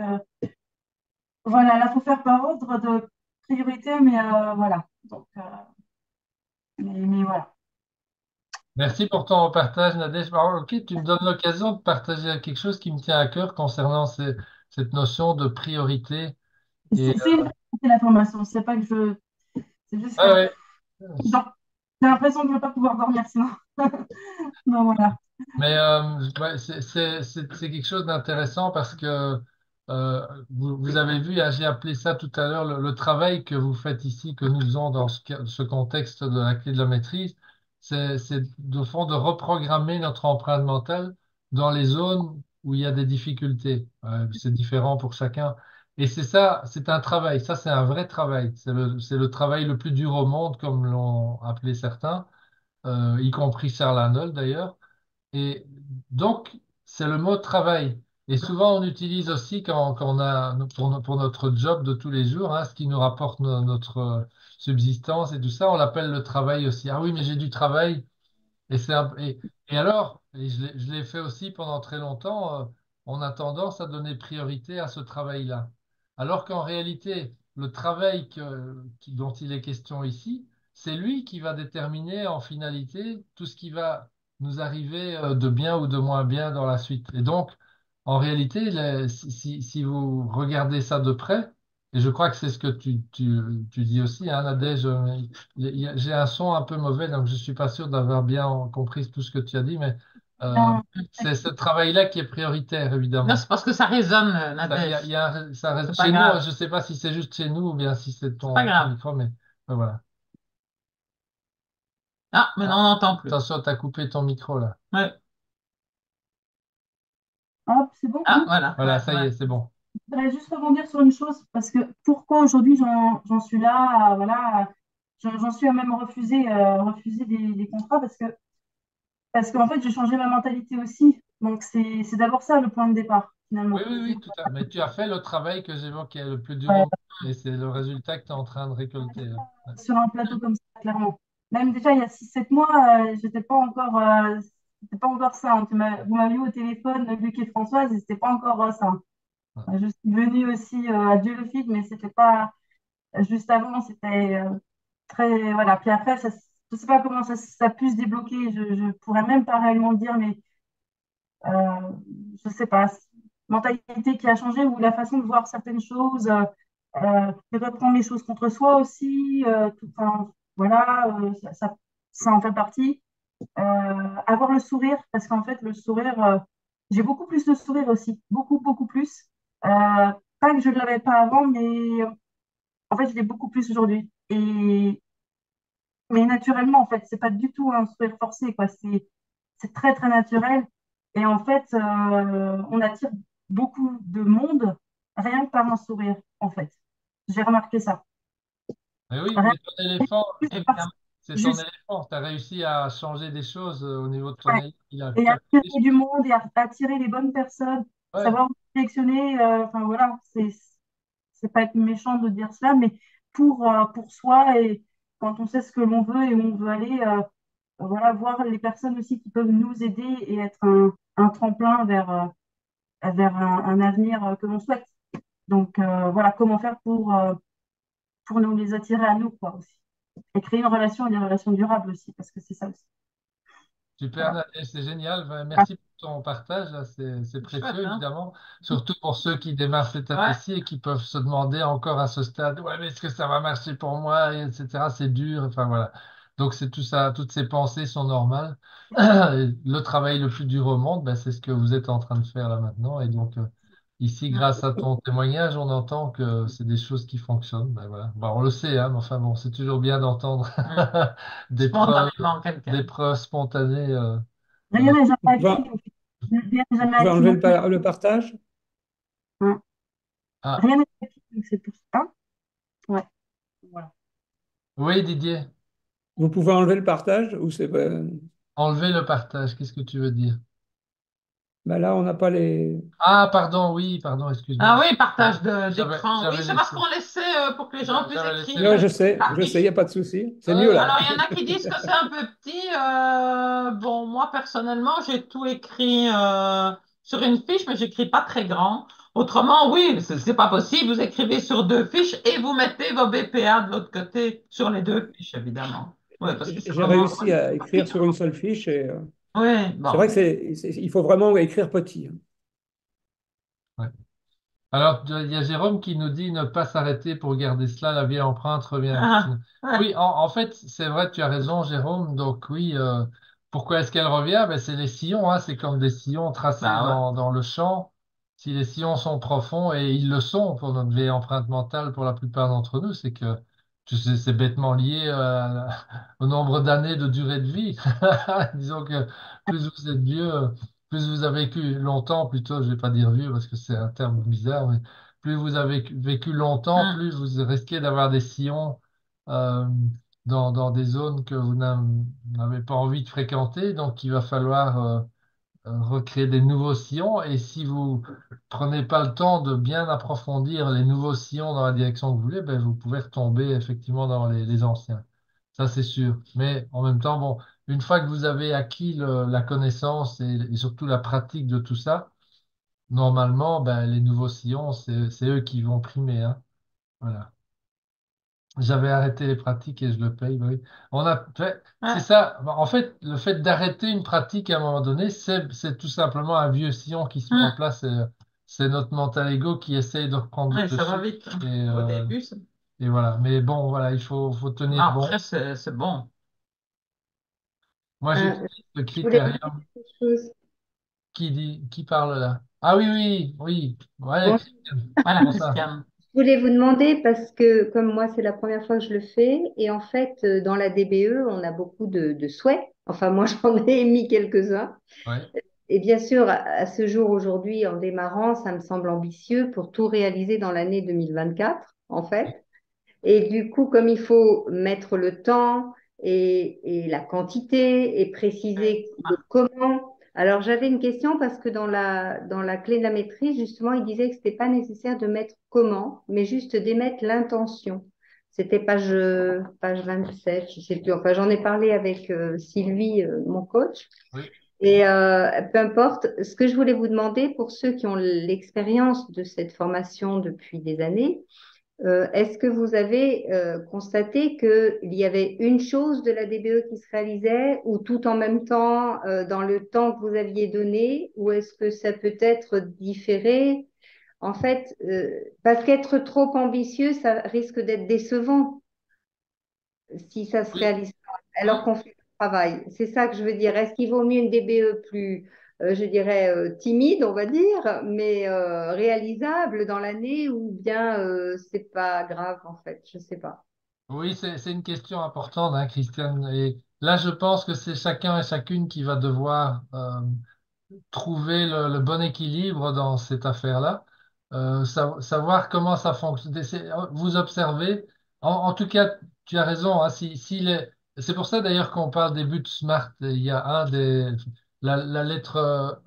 voilà, là, il faut faire par ordre de priorité, mais voilà. Donc, mais voilà. Merci pour ton partage, Nadège. Ok, tu me donnes l'occasion de partager quelque chose qui me tient à cœur concernant cette notion de priorité. Et C'est la formation. C'est pas que je. C'est juste que ouais, ouais. non, j'ai l'impression que je ne vais pas pouvoir dormir sinon. Donc voilà. Mais ouais, c'est quelque chose d'intéressant parce que vous avez vu, hein, j'ai appelé ça tout à l'heure le travail que vous faites ici, que nous faisons dans ce contexte de la clé de la maîtrise, c'est de fond de reprogrammer notre empreinte mentale dans les zones où il y a des difficultés. C'est différent pour chacun. Et c'est ça, c'est un travail. Ça, c'est un vrai travail. C'est le travail le plus dur au monde, comme l'ont appelé certains, y compris Charles Arnold d'ailleurs. Et donc, c'est le mot travail. Et souvent, on utilise aussi quand on a pour notre job de tous les jours, hein, ce qui nous rapporte notre subsistance et tout ça, on l'appelle le travail aussi. Ah oui, mais j'ai du travail. Et alors, et je l'ai fait aussi pendant très longtemps. on a tendance à donner priorité à ce travail-là. Alors qu'en réalité, le travail dont il est question ici, c'est lui qui va déterminer en finalité tout ce qui va nous arriver de bien ou de moins bien dans la suite. Et donc, en réalité, si vous regardez ça de près, et je crois que c'est ce que tu dis aussi, hein, Nadège, j'ai un son un peu mauvais, donc je suis pas sûr d'avoir bien compris tout ce que tu as dit, mais euh, Non, c'est ce travail-là qui est prioritaire, Non, évidemment. c'est parce que ça résonne, Il y Nadège. a ça reste C'est pas chez nous, grave. je ne sais pas si c'est juste chez nous ou bien si c'est C'est pas ton grave. micro, mais voilà. Ah, maintenant on Ah, n'entend plus. attention, tu as coupé ton micro là. Ouais. hop, c'est bon. Ah, voilà. Voilà, Ouais, ça y ouais. est, c'est bon. Je voudrais juste rebondir sur une chose, parce que pourquoi aujourd'hui j'en suis là, voilà, j'en suis à même refuser des contrats, parce qu'en fait j'ai changé ma mentalité aussi. Donc c'est d'abord ça le point de départ, Oui, finalement. oui, C'est oui, tout à fait. Mais tu as fait le travail que j'évoquais, le plus dur euh, au monde, et c'est le résultat que tu es en train de récolter, là. Ouais. sur un plateau comme ça, clairement. Même déjà il y a 6 7 mois, c'était pas encore ça, hein. Vous m'avez eu au téléphone, Luc et Françoise, et c'était pas encore ça. Ouais. Je suis venue aussi à Dieu le fit, mais c'était pas juste avant, c'était très. Voilà. Puis après, je sais pas comment ça a pu se débloquer. Je pourrais même pas réellement le dire, mais je sais pas. Mentalité qui a changé ou la façon de voir certaines choses, peut-être prendre les choses contre soi aussi. Enfin, voilà, ça en fait partie. Avoir le sourire, parce qu'en fait, le sourire, j'ai beaucoup plus de sourire aussi, beaucoup, beaucoup plus. Pas que je ne l'avais pas avant, mais en fait, je l'ai beaucoup plus aujourd'hui. Mais naturellement, en fait, c'est pas du tout un sourire forcé, quoi. C'est très, très naturel. Et en fait, on attire beaucoup de monde rien que par un sourire, en fait. J'ai remarqué ça. Mais oui, Rien mais ton éléphant, que juste, Évidemment. c'est ton juste éléphant. Tu as réussi à changer des choses au niveau de ton ouais. éléphant. Il a Et capté attirer des du choses. monde et attirer les bonnes personnes, Ouais. savoir sélectionner, enfin voilà, c'est pas être méchant de dire cela, mais pour soi et quand on sait ce que l'on veut et où on veut aller, voilà, voir les personnes aussi qui peuvent nous aider et être un tremplin vers un avenir que l'on souhaite. Donc voilà, comment faire pour nous les attirer à nous, quoi, aussi. Et créer une relation et des relations durables aussi, parce que c'est ça aussi. Super, Voilà. Nadège, c'est génial. Ben, Ah, merci pour ton partage, là. C'est Chouette, précieux, hein? évidemment. Surtout pour ceux qui démarrent cette Ouais. ici et qui peuvent se demander encore à ce stade, ouais, mais est-ce que ça va marcher pour moi, et etc. C'est dur. Enfin, voilà. Donc, c'est tout ça, toutes ces pensées sont normales. Et le travail le plus dur au monde, ben, c'est ce que vous êtes en train de faire là maintenant. Et donc, ici, Mm, grâce à ton témoignage, on entend que c'est des choses qui fonctionnent. Ben, voilà. Bon, on le sait, hein, mais enfin, bon, c'est toujours bien d'entendre mm. des preuves, Spontanément, des quelqu'un. preuves spontanées. Rien Euh, n'est Vous jamais pouvez, acquis, rien n'est vous jamais pouvez acquis enlever non plus. le partage? Hein. ah, Rien n'est acquis, donc c'est pour ça. Ouais, voilà. oui, Didier, Vous pouvez enlever le partage ou c'est enlever le partage, qu'est-ce que tu veux dire? ben là, on n'a pas les. Ah, pardon, oui, pardon, Ah excuse-moi. oui, partage d'écran. Oui, J'avais c'est parce laissé, qu'on laissait pour que les gens puissent j'avais laissé écrire. Ouais, le. Ah, je sais, il n'y a pas de souci. C'est mieux là. alors, il y en a qui disent que c'est un peu petit. Bon, moi, personnellement, j'ai tout écrit sur une fiche, mais j'écris pas très grand. Autrement, oui, c'est pas possible. Vous écrivez sur deux fiches et vous mettez vos BPA de l'autre côté sur les deux fiches, évidemment. Oui, parce que c'est J'ai vraiment réussi à écrire sur une seule fiche et Oui, c'est vrai bon. que il faut vraiment écrire petit, hein. Ouais. Alors, il y a Jérôme qui nous dit ne pas s'arrêter pour garder cela, la vieille empreinte revient. Ah, ouais. Oui, en fait, c'est vrai, tu as raison, Jérôme. Donc, oui, pourquoi est-ce qu'elle revient? Ben, c'est les sillons, hein, c'est comme des sillons tracés Bah ouais. dans le champ. Si les sillons sont profonds, et ils le sont pour notre vieille empreinte mentale pour la plupart d'entre nous, c'est que tu sais, c'est bêtement lié au nombre d'années de durée de vie. Disons que plus vous êtes vieux, plus vous avez vécu longtemps, plutôt, je vais pas dire vieux parce que c'est un terme bizarre, mais plus vous avez vécu longtemps, Hum, plus vous risquez d'avoir des sillons euh, dans des zones que vous n'avez pas envie de fréquenter. Donc, il va falloir recréer des nouveaux sillons. Et si vous prenez pas le temps de bien approfondir les nouveaux sillons dans la direction que vous voulez, ben, vous pouvez retomber effectivement dans les anciens. Ça, c'est sûr. Mais en même temps, bon, une fois que vous avez acquis la connaissance et surtout la pratique de tout ça, normalement, ben, les nouveaux sillons, c'est eux qui vont primer, hein. Voilà. J'avais arrêté les pratiques et je le paye, bah oui. C'est Ouais, ça. Bah, en fait, le fait d'arrêter une pratique à un moment donné, c'est tout simplement un vieux sillon qui se met en hum, place. C'est notre mental ego qui essaye de reprendre ouais, le ça va dessus. vite. Et, Au euh, début, et voilà. Mais bon, voilà, faut tenir bon. après, c'est bon. Moi, Euh, j'utilise le je voulais vous dire critérium quelque chose. qui parle là. Ah oui, oui, oui. Ouais, Bon, Christiane. Voilà, Comment ça? Christiane. je voulais vous demander parce que comme moi, c'est la première fois que je le fais et en fait, dans la DBE, on a beaucoup de souhaits. Enfin, moi, j'en ai émis quelques-uns. Ouais. Et bien sûr, à ce jour aujourd'hui, en démarrant, ça me semble ambitieux pour tout réaliser dans l'année 2024, en fait. Et du coup, comme il faut mettre le temps et la quantité et Ouais. préciser le comment. Alors, j'avais une question parce que dans la clé de la maîtrise, justement, il disait que c'était pas nécessaire de mettre comment, mais juste d'émettre l'intention. C'était page 27, je sais plus. Enfin, j'en ai parlé avec Sylvie, mon coach. Oui. Et peu importe, ce que je voulais vous demander pour ceux qui ont l'expérience de cette formation depuis des années, est-ce que vous avez constaté qu'il y avait une chose de la DBE qui se réalisait ou tout en même temps dans le temps que vous aviez donné ou est-ce que ça peut être différé? En fait, parce qu'être trop ambitieux, ça risque d'être décevant si ça se Oui. réalise pas, alors qu'on fait le travail. C'est ça que je veux dire. Est-ce qu'il vaut mieux une DBE plus, je dirais, timide, on va dire, mais réalisable dans l'année ou bien c'est pas grave en fait, je sais pas. Oui, c'est une question importante, hein, Christiane. Et là, je pense que c'est chacun et chacune qui va devoir trouver le bon équilibre dans cette affaire-là. Savoir comment ça fonctionne. Vous observez. En tout cas, tu as raison, hein, c'est pour ça d'ailleurs qu'on parle des buts SMART. Il y a la lettre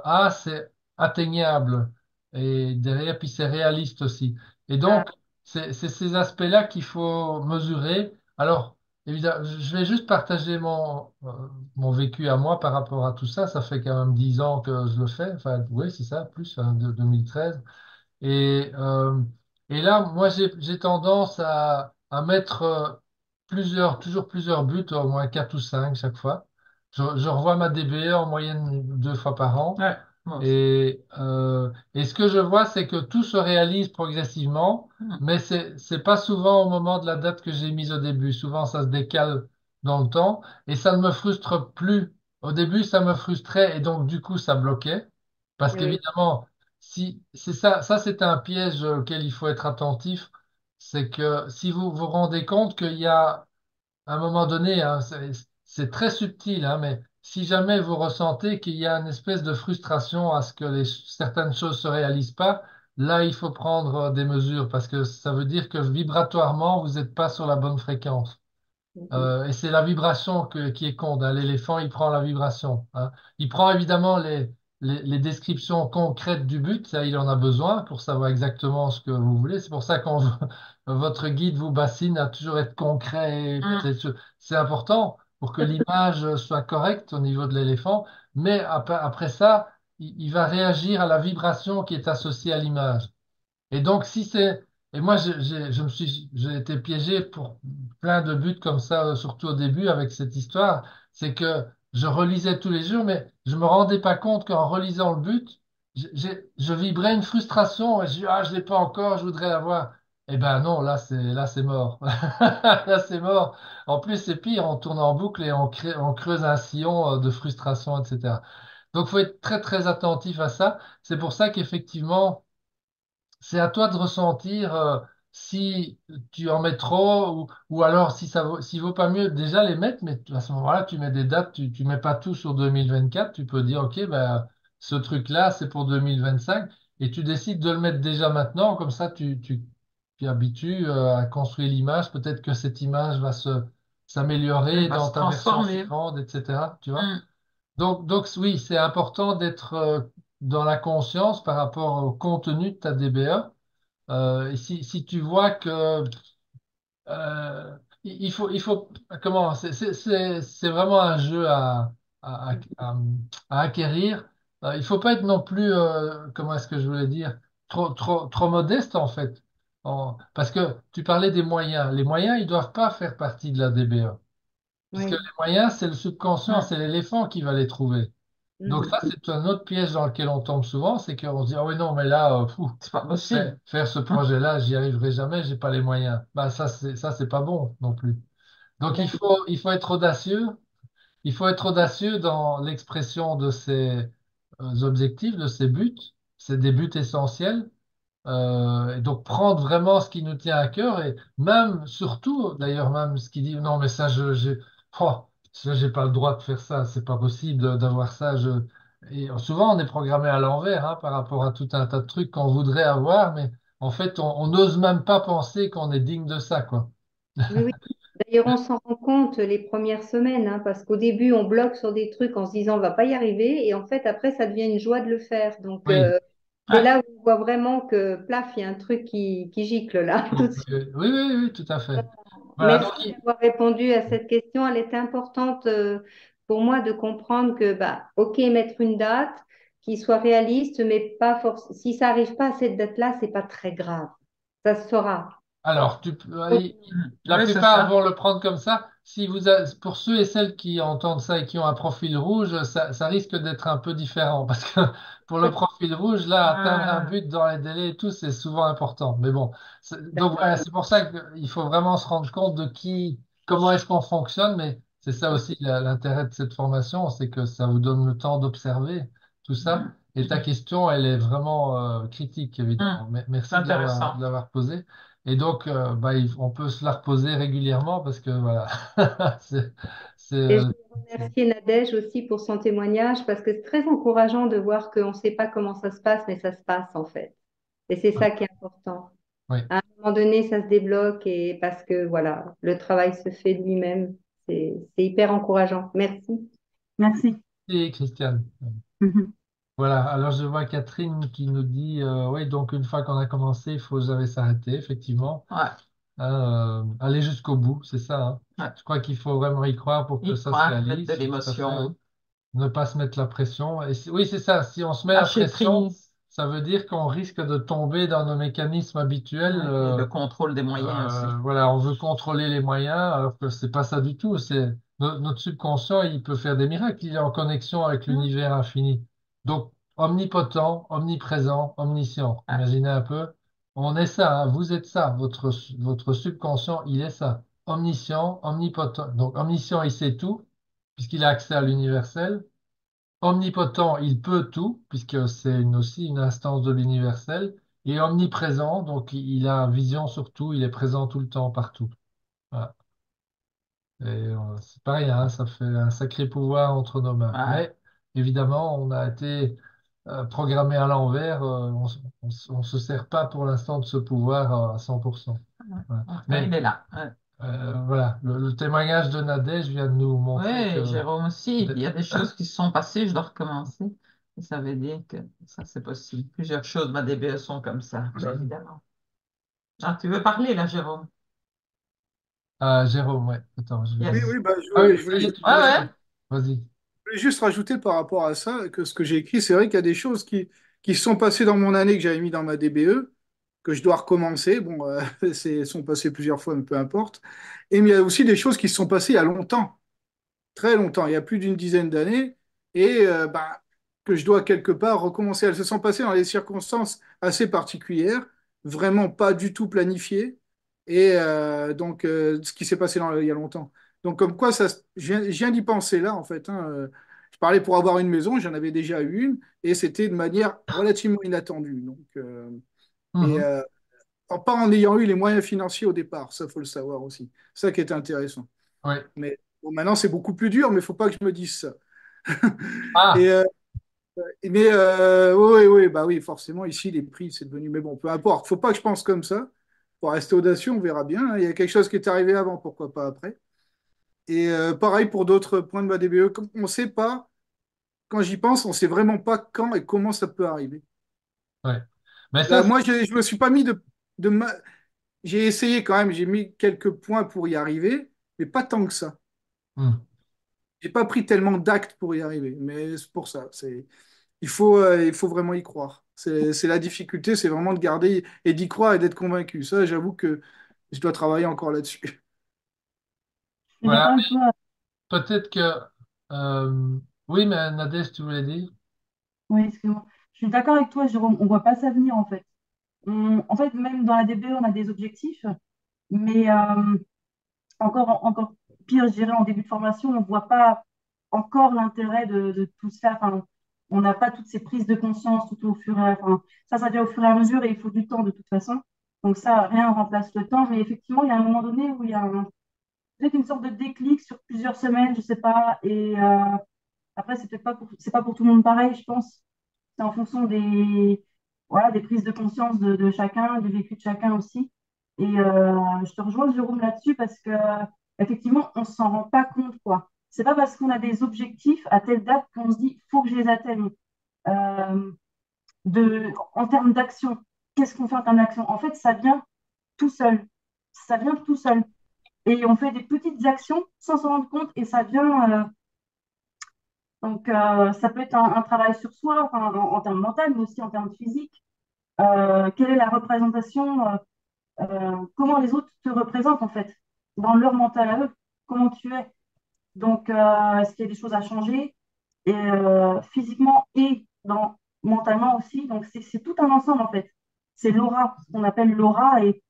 A, c'est atteignable. Et derrière, puis c'est réaliste aussi. Et Ah, donc, c'est ces aspects-là qu'il faut mesurer. Alors, évidemment, je vais juste partager mon vécu à moi par rapport à tout ça. Ça fait quand même 10 ans que je le fais. Enfin, oui, c'est ça, plus, hein, de 2013. Et, euh, et là, moi, j'ai tendance à mettre toujours plusieurs buts, au moins 4 ou 5 chaque fois. Je revois ma DBE en moyenne 2 fois par an. Ouais, moi aussi. Et ce que je vois, c'est que tout se réalise progressivement, Hum, mais c'est pas souvent au moment de la date que j'ai mise au début. Souvent, ça se décale dans le temps et ça ne me frustre plus. Au début, ça me frustrait et donc, du coup, ça bloquait. Parce oui, qu'évidemment, si c'est ça c'est un piège auquel il faut être attentif. C'est que si vous vous rendez compte qu'il y a à un moment donné, hein, c'est très subtil, hein, mais si jamais vous ressentez qu'il y a une espèce de frustration à ce que certaines choses se réalisent pas, là, il faut prendre des mesures parce que ça veut dire que vibratoirement, vous n'êtes pas sur la bonne fréquence. mhm, Et c'est la vibration qui est compte, hein. L'éléphant, il prend la vibration, hein. Il prend évidemment les descriptions concrètes du but, ça, il en a besoin pour savoir exactement ce que vous voulez. C'est pour ça que votre guide vous bassine à toujours être concret. hum, C'est important pour que l'image soit correcte au niveau de l'éléphant. Mais après ça, il va réagir à la vibration qui est associée à l'image. Et donc, si c'est. Et moi, j'ai été piégé pour plein de buts comme ça, surtout au début avec cette histoire. C'est que je relisais tous les jours, mais je me rendais pas compte qu'en relisant le but, je vibrais une frustration. Et je dis, ah, je l'ai pas encore, je voudrais l'avoir. Eh ben non, là, c'est mort. Là, c'est mort. En plus, c'est pire, on tourne en boucle et on creuse un sillon de frustration, etc. Donc, faut être très, très attentif à ça. C'est pour ça qu'effectivement, c'est à toi de ressentir si tu en mets trop ou alors si s'il vaut pas mieux déjà les mettre, mais à ce moment-là, tu mets des dates, tu mets pas tout sur 2024, tu peux dire, OK, ben, ce truc-là, c'est pour 2025 et tu décides de le mettre déjà maintenant, comme ça, tu habitues à construire l'image, peut-être que cette image va elle s'améliorer va dans se ta version transformer. suivante, etc. Tu vois? Hum, Donc oui, c'est important d'être dans la conscience par rapport au contenu de ta DBA. Et si tu vois que il faut comment c'est vraiment un jeu à, à acquérir. Il faut pas être non plus, comment est-ce que je voulais dire, trop modeste en fait. Parce que tu parlais des moyens. Les moyens, ils doivent pas faire partie de la DBA. Puisque les Oui. moyens, c'est le subconscient, Hum, c'est l'éléphant qui va les trouver. Donc Mhm. ça, c'est un autre piège dans lequel on tombe souvent, c'est qu'on se dit, ah oui, non, mais là, c'est pas possible. faire ce Hum, projet-là, j'y arriverai jamais, j'ai pas les moyens. Bah, ça, c'est pas bon non plus. Donc D'accord. il faut être audacieux. Il faut être audacieux dans l'expression de ses objectifs, de ses buts. C'est des buts essentiels. Et donc prendre vraiment ce qui nous tient à cœur et même, surtout, d'ailleurs, même ce qui dit, non, mais ça, j'ai pas le droit de faire ça, c'est pas possible d'avoir ça. Et souvent, on est programmé à l'envers, hein, par rapport à tout un tas de trucs qu'on voudrait avoir, mais en fait, on n'ose même pas penser qu'on est digne de ça, quoi. Oui, oui. D'ailleurs, on s'en rend compte les premières semaines, hein, parce qu'au début, on bloque sur des trucs en se disant on va pas y arriver, et en fait, après, ça devient une joie de le faire. Donc, Oui. c'est ouais, là où on voit vraiment que, plaf, il y a un truc qui gicle là, tout de suite. Oui, oui, oui, tout à fait. Voilà, Merci donc, d'avoir répondu à cette question. Elle était importante pour moi de comprendre que, bah, OK, mettre une date qui soit réaliste, mais pas forcément. Si ça n'arrive pas à cette date-là, c'est pas très grave. Ça se fera. alors, la oui, c'est plupart ça. vont le prendre comme ça. Si pour ceux et celles qui entendent ça et qui ont un profil rouge, ça risque d'être un peu différent parce que pour le profil rouge, là, atteindre un Ah, but dans les délais et tout, c'est souvent important. Mais bon, donc D'accord. voilà, c'est pour ça qu'il faut vraiment se rendre compte de comment est-ce qu'on fonctionne. Mais c'est ça aussi l'intérêt de cette formation, c'est que ça vous donne le temps d'observer tout ça. Et ta question, elle est vraiment critique, évidemment. c'est Merci intéressant. de l'avoir posée. Et donc, bah, on peut se la reposer régulièrement parce que voilà, c'est, c'est, Et je euh, veux remercier Nadège aussi pour son témoignage parce que c'est très encourageant de voir qu'on ne sait pas comment ça se passe, mais ça se passe en fait. Et c'est ça qui est important. oui, À un moment donné, ça se débloque et parce que voilà, le travail se fait de lui-même. C'est hyper encourageant. Merci. Merci. et Christiane. Mhm. Voilà, alors je vois Catherine qui nous dit, oui, donc une fois qu'on a commencé, il faut jamais s'arrêter, effectivement. Ouais, Aller jusqu'au bout, c'est ça, hein. ouais. Je crois qu'il faut vraiment y croire pour que Y ça se croire, mettre de réalise, tout à fait. l'émotion, Ne pas se mettre la pression. Oui, c'est ça. Si on se met la lâcher pression, prise, ça veut dire qu'on risque de tomber dans nos mécanismes habituels. ouais, et le contrôle des moyens aussi. Voilà, on veut contrôler les moyens, alors que c'est pas ça du tout. Notre subconscient, il peut faire des miracles. Il est en connexion avec Hum, l'univers infini. Donc, omnipotent, omniprésent, omniscient. ouais. Imaginez un peu. On est ça, hein. Vous êtes ça. Votre subconscient, il est ça. Omniscient, omnipotent. Donc, omniscient, il sait tout, puisqu'il a accès à l'universel. Omnipotent, il peut tout, puisque c'est aussi une instance de l'universel, et omniprésent, donc il a vision sur tout, il est présent tout le temps, partout. Voilà. Et c'est pareil, hein, ça fait un sacré pouvoir entre nos mains. Ouais. Mais évidemment, on a été programmé à l'envers, on se sert pas pour l'instant de ce pouvoir à 100%. Voilà. Enfin, il Mais est là. Ouais. voilà, le témoignage de Nadège vient de nous montrer que Oui, Jérôme aussi. Il y a des choses qui se sont passées, je dois recommencer. Et ça veut dire que ça, c'est possible. Plusieurs choses, ma DBE sont comme ça, bien évidemment. Ah, tu veux parler là, Jérôme? Ah, Jérôme, ouais. Attends, je Oui, vais. Yes. oui, bah, Ah oui, je ça voulais y est, juste, tu Ouais, voulais. ouais. Vas-y. je voulais juste rajouter par rapport à ça que ce que j'ai écrit, c'est vrai qu'il y a des choses qui se sont passées dans mon année que j'avais mis dans ma DBE, que je dois recommencer. Bon, sont passées plusieurs fois, mais peu importe. Et mais il y a aussi des choses qui se sont passées il y a longtemps, très longtemps, il y a plus d'une dizaine d'années, et bah, que je dois quelque part recommencer. Elles se sont passées dans des circonstances assez particulières, vraiment pas du tout planifiées, et donc ce qui s'est passé il y a longtemps. Donc comme quoi, je viens d'y penser là, en fait, hein. Je parlais pour avoir une maison, j'en avais déjà eu une, et c'était de manière relativement inattendue. Donc, et Mhm. pas en ayant eu les moyens financiers au départ, ça faut le savoir aussi. Ça qui est intéressant. Oui. Mais bon, maintenant, c'est beaucoup plus dur, mais il ne faut pas que je me dise ça. Et, Ah, mais oui, oui, bah oui, forcément, ici, les prix, c'est devenu. Mais bon, peu importe. Il ne faut pas que je pense comme ça. Pour rester audacieux, on verra bien, hein. Il y a quelque chose qui est arrivé avant, pourquoi pas après. Et pareil pour d'autres points de ma DBE. On ne sait pas, quand j'y pense, on ne sait vraiment pas quand et comment ça peut arriver. ouais. Mais Là, ça, moi, je ne me suis pas mis de ma- J'ai essayé quand même, j'ai mis quelques points pour y arriver, mais pas tant que ça. hmm. J'ai pas pris tellement d'actes pour y arriver, mais c'est pour ça. il faut vraiment y croire. C'est la difficulté, c'est vraiment de garder et d'y croire et d'être convaincu. Ça, j'avoue que je dois travailler encore là-dessus. Je suis Voilà, d'accord avec toi. peut-être que... oui, mais Nadège, tu voulais dire? Oui, excuse-moi. Je suis d'accord avec toi, Jérôme. On voit pas ça venir, en fait. En fait, même dans la DBE, on a des objectifs, mais encore pire, je dirais, en début de formation, on ne voit pas encore l'intérêt de tout ça. Enfin, on n'a pas toutes ces prises de conscience tout au fur et à enfin, ça vient au fur et à mesure et il faut du temps de toute façon. Donc ça, rien ne remplace le temps. Mais effectivement, il y a un moment donné où il y a peut-être une sorte de déclic sur plusieurs semaines, je sais pas. Et après, c'est peut-être pas c'est pas pour tout le monde pareil, je pense. C'est en fonction voilà, des prises de conscience de chacun, du vécu de chacun aussi. Et je te rejoins, Jérôme, là-dessus parce que effectivement, on s'en rend pas compte, quoi. C'est pas parce qu'on a des objectifs à telle date qu'on se dit, faut que je les atteigne. Euh, en termes d'action, qu'est-ce qu'on fait en termes d'action? En fait, ça vient tout seul. Ça vient tout seul. Et on fait des petites actions sans s'en rendre compte et ça vient. Donc, ça peut être un travail sur soi, enfin, en termes mental, mais aussi en termes physiques. Quelle est la représentation, comment les autres te représentent en fait, dans leur mental à eux, comment tu es. Donc, est-ce qu'il y a des choses à changer et, physiquement et mentalement aussi. Donc, c'est tout un ensemble en fait. C'est l'aura, ce qu'on appelle l'aura. Et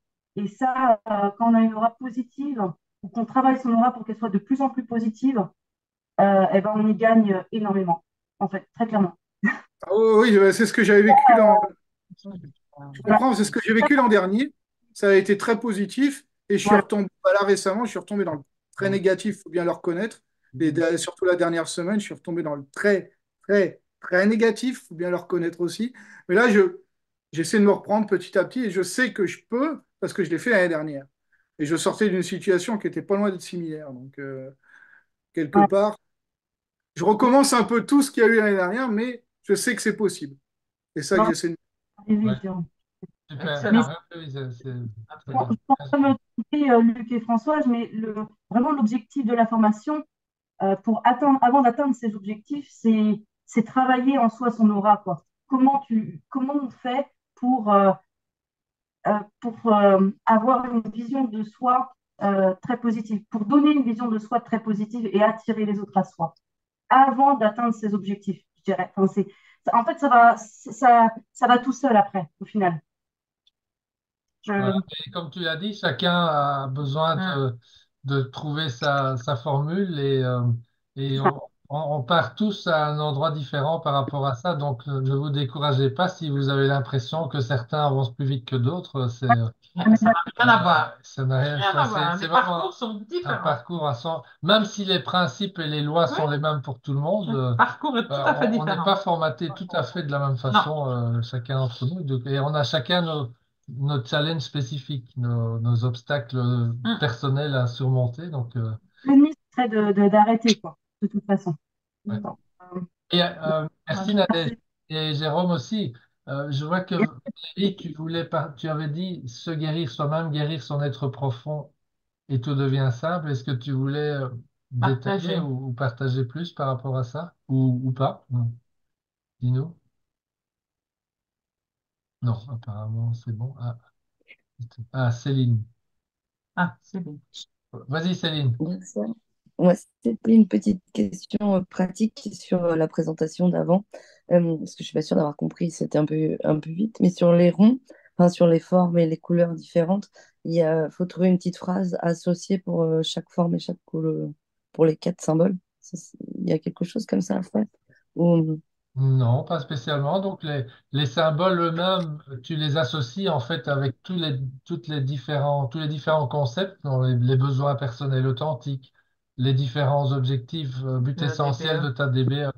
ça, quand on a une aura positive, ou qu'on travaille son aura pour qu'elle soit de plus en plus positive, eh ben, on y gagne énormément, en fait, très clairement. Ah oui, oui, c'est ce que j'avais vécu je comprends, c'est ce que j'ai vécu l'an dernier. Ça a été très positif et je suis Ouais. retombé, là récemment, je suis retombé dans le très négatif, il faut bien le reconnaître. Et surtout la dernière semaine, je suis retombé dans le très, très, très négatif, il faut bien le reconnaître aussi. Mais là, j'essaie de me reprendre petit à petit et je sais que je peux parce que je l'ai fait l'année dernière. Et je sortais d'une situation qui était pas loin d'être similaire. Donc, quelque Ouais. part, je recommence un peu tout ce qu'il y a eu l'année dernière, mais je sais que c'est possible. C'est ça que Non, j'essaie de... c'est Ouais, Jérôme. super. Mais Excellent. Oui, c'est très bon, bien. je pense pas me tromper, Luc et Françoise, mais vraiment l'objectif de la formation, avant d'atteindre ces objectifs, c'est travailler en soi son aura, quoi. Comment on fait pour avoir une vision de soi très positive, pour donner une vision de soi très positive et attirer les autres à soi, avant d'atteindre ces objectifs, je dirais. Enfin, en fait, ça va tout seul après, au final. Voilà. Je, Et comme tu l'as dit, chacun a besoin Hum. de trouver sa formule et c'est ça. on part tous à un endroit différent par rapport à ça. Donc, ne vous découragez pas si vous avez l'impression que certains avancent plus vite que d'autres. On est Ça n'a rien à voir. Ça n'a rien, Rien ça, à voir. c'est Les vraiment parcours sont un différents. parcours à soi. Même si les principes et les lois Oui, sont les mêmes pour tout le monde, le parcours est tout à fait on n'est différent. pas formaté tout à fait de la même Non. façon, chacun d'entre nous. Et on a chacun nos challenges spécifiques, nos obstacles Hum. personnels à surmonter. Donc, l'ennemi serait d'arrêter, quoi, de toute façon. ouais. Donc, Et Moi, merci je- Nadège. Et Jérôme aussi. Je vois que Valérie, tu avais dit se guérir soi-même, guérir son être profond et tout devient simple. Est-ce que tu voulais détailler Partager. ou partager plus par rapport à ça ou pas? Non. Dis-nous. Non, apparemment c'est bon. Céline. Ah, c'est bien. Vas-y Céline. Merci. Moi, c'était une petite question pratique sur la présentation d'avant, parce que je suis pas sûre d'avoir compris, c'était un peu vite, mais sur les ronds, enfin sur les formes et les couleurs différentes, faut trouver une petite phrase associée pour chaque forme et chaque couleur, pour les quatre symboles. Il y a quelque chose comme ça à faire? Ou- Non, pas spécialement. Donc les symboles eux-mêmes, tu les associes en fait avec tous les différents concepts, dont les besoins personnels authentiques, les différents objectifs, buts Le essentiels DPE. de ta DBE,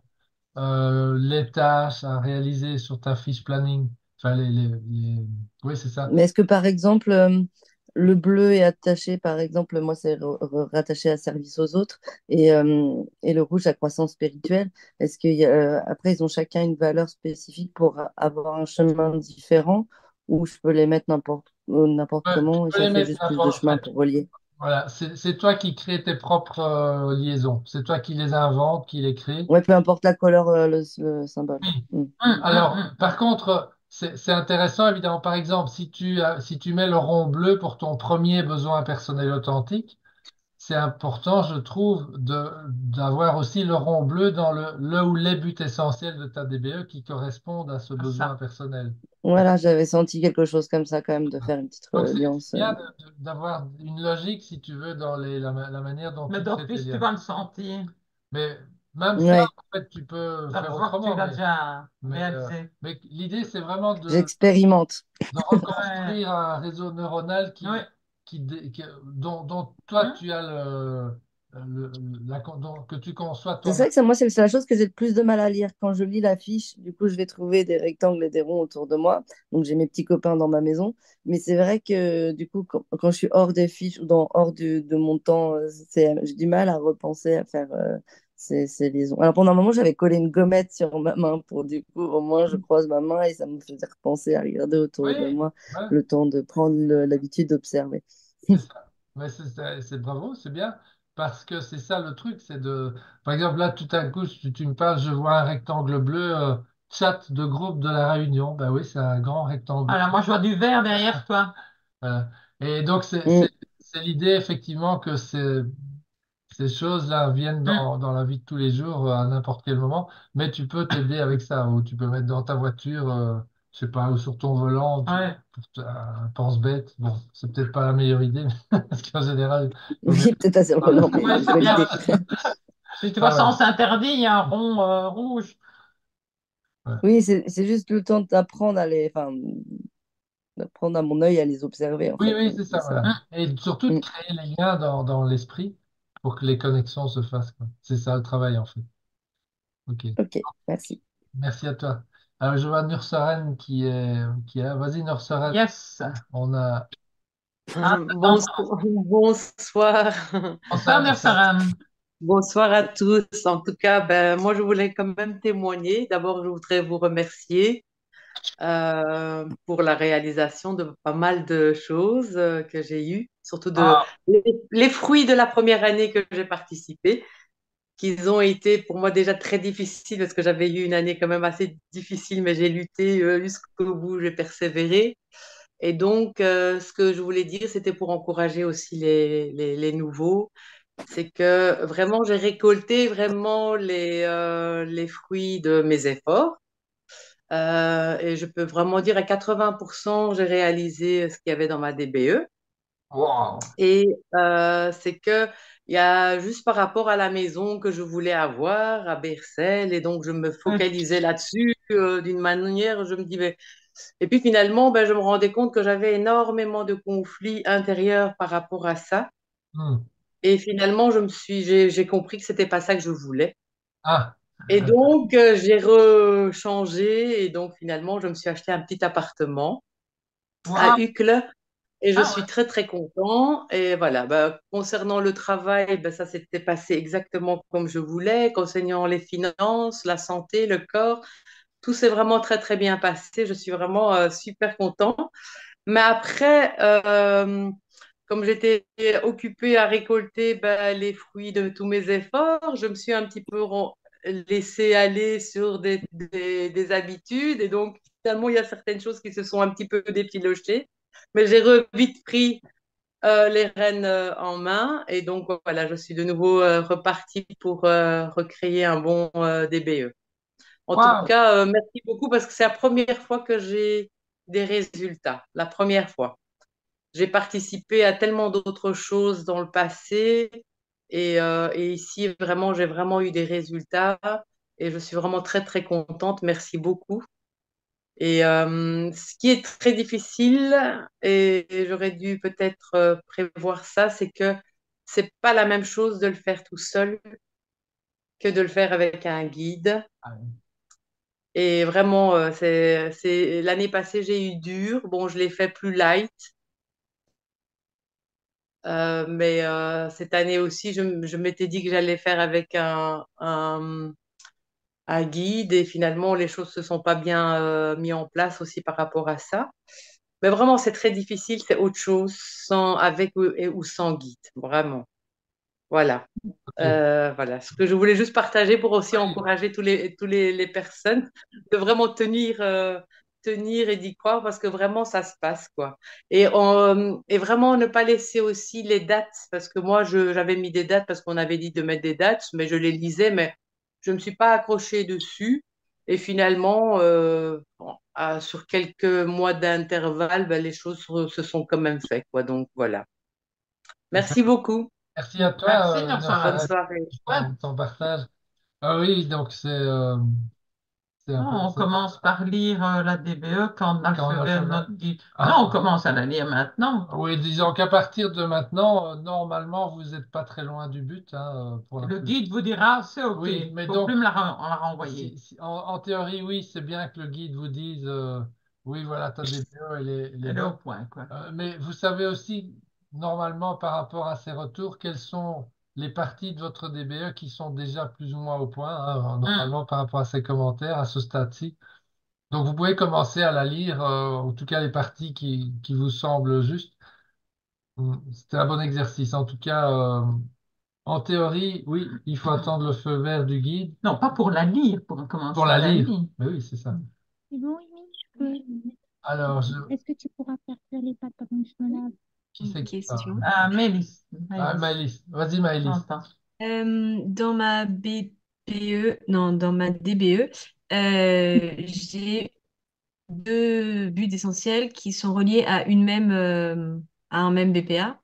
les tâches à réaliser sur ta fiche planning. Enfin, oui, c'est ça. Mais est-ce que par exemple, le bleu est attaché, par exemple, moi c'est rattaché à service aux autres, et le rouge à croissance spirituelle. Est-ce après ils ont chacun une valeur spécifique pour avoir un chemin différent, ou je peux les mettre n'importe Tu comment et peux ça les fait mettre juste plus de n'importe. chemin pour relier? Voilà, c'est toi qui crées tes propres liaisons. C'est toi qui les inventes, qui les crées. Ouais, peu importe la couleur, le symbole. Oui. Mm. Alors, par contre, c'est intéressant, évidemment. Par exemple, si tu mets le rond bleu pour ton premier besoin personnel authentique, c'est important, je trouve, d'avoir aussi le rond bleu dans le ou les buts essentiels de ta DBE qui correspondent à ce C'est besoin ça. personnel. Voilà, j'avais senti quelque chose comme ça quand même, de faire une petite Donc, c'est reliance. bien d'avoir une logique, si tu veux, dans la manière dont Mais tu crées tes d'office, tu liens. vas le sentir. Mais même ça, Ouais, en fait, tu peux Ça se faire voit que tu autrement. l'as déjà Mais, réalisé. mais l'idée, c'est vraiment j'expérimente. de Ouais. reconstruire un réseau neuronal Oui. dont toi, Hein? tu as que tu conçois C'est toi-même. ça que moi, c'est la chose que j'ai le plus de mal à lire. Quand je lis la fiche, du coup, je vais trouver des rectangles et des ronds autour de moi. Donc, j'ai mes petits copains dans ma maison. Mais c'est vrai que, du coup, quand je suis hors des fiches ou hors de mon temps, j'ai du mal à repenser à faire ces liaisons. Alors, pendant un moment, j'avais collé une gommette sur ma main pour, du coup, au moins, je croise ma main et ça me faisait repenser à regarder autour de Oui, moi, ouais, le temps de prendre l'habitude d'observer. c'est ça. Mais c'est bravo, c'est bien. Parce que c'est ça le truc, c'est de. Par exemple, là, tout à coup, tu me parles, je vois un rectangle bleu, chat de groupe de la réunion. Ben oui, c'est un grand rectangle Alors, bleu. moi, je vois du vert derrière toi. Voilà. Et donc, Mm. c'est l'idée, effectivement, que ces choses-là viennent Hum. dans la vie de tous les jours, à n'importe quel moment, mais tu peux t'aider avec ça, ou tu peux mettre dans ta voiture, je sais pas, ou sur ton volant, Ouais. un pense-bête. Bon, c'est peut-être pas la meilleure idée, mais parce qu'en général, il faut bien. Oui, peut-être assez volant, mais Ouais, je c'est vois bien. l'idée. Si tu vois Ah sens interdit, il y a un rond rouge. ouais, ouais. Oui, c'est juste le temps d'apprendre enfin, d'apprendre à mon œil à les observer, en Oui, fait. oui, c'est C'est ça, ça. voilà. Hum. Et surtout de Mm. créer les liens dans l'esprit pour que les connexions se fassent, quoi. C'est ça le travail, en fait. Ok. Ok, merci. Merci à toi. Alors, je vois Nursoren qui est là. Vas-y, Nursoren. Yes. On a. Ah, Bonsoir, bonsoir, Bonsoir, bonsoir, Nursoren. Nursaram. bonsoir à tous. En tout cas, ben, moi, je voulais quand même témoigner. D'abord, je voudrais vous remercier pour la réalisation de pas mal de choses que j'ai eues, surtout Ah, les fruits de la première année que j'ai participé, qui ont été pour moi déjà très difficiles parce que j'avais eu une année quand même assez difficile, mais j'ai lutté jusqu'au bout, j'ai persévéré. Et donc, ce que je voulais dire, c'était pour encourager aussi les nouveaux, c'est que vraiment, j'ai récolté vraiment les fruits de mes efforts. Et je peux vraiment dire à 80%, j'ai réalisé ce qu'il y avait dans ma DBE. wow. Et c'est que il y a juste par rapport à la maison que je voulais avoir à Bercel, et donc je me Hum. focalisais là-dessus d'une manière, je me dis, et puis finalement, ben, je me rendais compte que j'avais énormément de conflits intérieurs par rapport à ça. Hmm. Et finalement, j'ai compris que c'était pas ça que je voulais. Ah, Et donc, j'ai rechangé. Et donc, finalement, je me suis acheté un petit appartement à Wow. Uccle. Et je Ah suis ouais. très, très content. Et voilà, bah, concernant le travail, bah, ça s'était passé exactement comme je voulais. Concernant les finances, la santé, le corps, tout s'est vraiment très, très bien passé. Je suis vraiment super content. Mais après, comme j'étais occupée à récolter ben, les fruits de tous mes efforts, je me suis un petit peu laissée aller sur des habitudes. Et donc, finalement, il y a certaines choses qui se sont un petit peu défilochées. Mais j'ai vite pris les rênes en main. Et donc, voilà, je suis de nouveau repartie pour recréer un bon DBE. En tout wow. cas, merci beaucoup parce que c'est la première fois que j'ai des résultats. La première fois. J'ai participé à tellement d'autres choses dans le passé et ici, vraiment, j'ai vraiment eu des résultats et je suis vraiment très, très contente. Merci beaucoup. Et ce qui est très difficile, et j'aurais dû peut-être prévoir ça, c'est que c'est pas la même chose de le faire tout seul que de le faire avec un guide. Ah, Et vraiment, l'année passée, j'ai eu dur. Bon, je l'ai fait plus light. Mais cette année aussi, je m'étais dit que j'allais faire avec un guide et finalement, les choses se sont pas bien mis en place aussi par rapport à ça. Mais vraiment, c'est très difficile, c'est autre chose, sans, avec ou sans guide, vraiment. Voilà. Ok. Voilà, ce que je voulais juste partager pour aussi Oui, encourager les personnes de vraiment tenir et d'y croire parce que vraiment ça se passe quoi. Et vraiment ne pas laisser aussi les dates parce que moi j'avais mis des dates parce qu'on avait dit de mettre des dates, mais je les lisais, mais je ne me suis pas accrochée dessus. Et finalement, bon, sur quelques mois d'intervalle, ben, les choses se sont quand même faites quoi. Donc voilà. Merci beaucoup. merci à Merci, toi, Bonne Nafisa, soirée. pour ton partage. Ah oui, donc c'est un Non, peu on commence par lire la DBE quand on quand on a achève fait notre guide. Non, Ah, on commence à la lire maintenant. oui, disons qu'à partir de maintenant, normalement, vous n'êtes pas très loin du but, hein, pour la Le plupart. guide vous dira, c'est OK. Oui, mais Faut donc, plus la renvoyer. en théorie, oui, c'est bien que le guide vous dise, oui, voilà, ta DPE, elle est Elle est au bonne. point, quoi. Mais vous savez aussi, normalement, par rapport à ces retours, quelles sont les parties de votre DBE qui sont déjà plus ou moins au point, hein, Hum. normalement, par rapport à ces commentaires, à ce stade-ci. Donc, vous pouvez commencer à la lire, en tout cas les parties qui vous semblent justes. C'était un bon exercice. En tout cas, en théorie, oui, il faut attendre le feu vert du guide Non, pas pour la lire, pour pour commencer la à la lire. lire. Mais oui, c'est ça. C'est bon, Amy, je peux. Alors, Est-ce que tu pourras faire cuire les pâtes pendant que je me lave? qui Une c'est qui parle? question. Ah, Mélis, Ah, Mélis, Maëlys. Vas-y, Maëlys. j'entends. Dans ma BPE, non, dans ma DBE, j'ai deux buts essentiels qui sont reliés à un même BPA.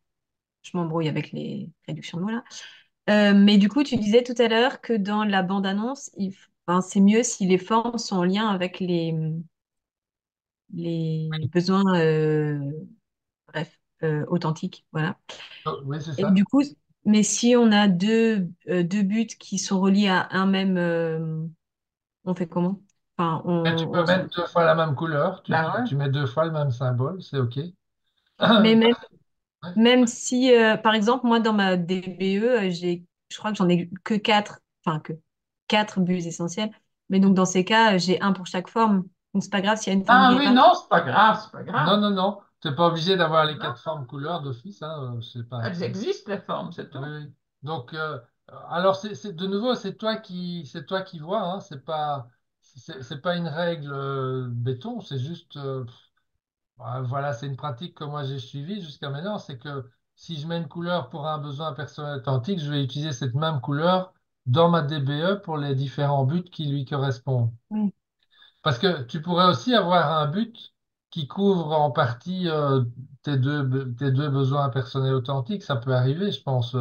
Je m'embrouille avec les réductions de mots là. Mais du coup, tu disais tout à l'heure que dans la bande-annonce, enfin, c'est mieux si les formes sont en lien avec les besoins, bref, authentiques. Voilà. Oh, oui, c'est Et ça. du coup, mais si on a deux buts qui sont reliés à un même, on fait comment? Enfin, Et tu peux mettre deux fois la même couleur. Bah ouais. Tu mets deux fois le même symbole, c'est OK. mais même, Ouais. même si, par exemple, moi, dans ma DBE, je crois que j'en ai que quatre, enfin, que quatre buts essentiels. Mais donc, dans ces cas, j'ai un pour chaque forme. Donc, c'est pas grave s'il y a une forme Ah qui est oui, pas. non, c'est pas grave, c'est pas Non, grave. non, non. Tu n'es pas obligé d'avoir les Non, quatre formes couleurs d'office, hein, c'est pas. elles existent, les formes, c'est Oui, tout. oui. Donc, alors, de nouveau, c'est toi qui vois, hein, c'est pas une règle béton, c'est juste, voilà, c'est une pratique que moi j'ai suivie jusqu'à maintenant, c'est que si je mets une couleur pour un besoin personnel authentique, je vais utiliser cette même couleur dans ma DBE pour les différents buts qui lui correspondent. Oui, Parce que tu pourrais aussi avoir un but qui couvre en partie tes deux besoins personnels authentiques. Ça peut arriver, je pense.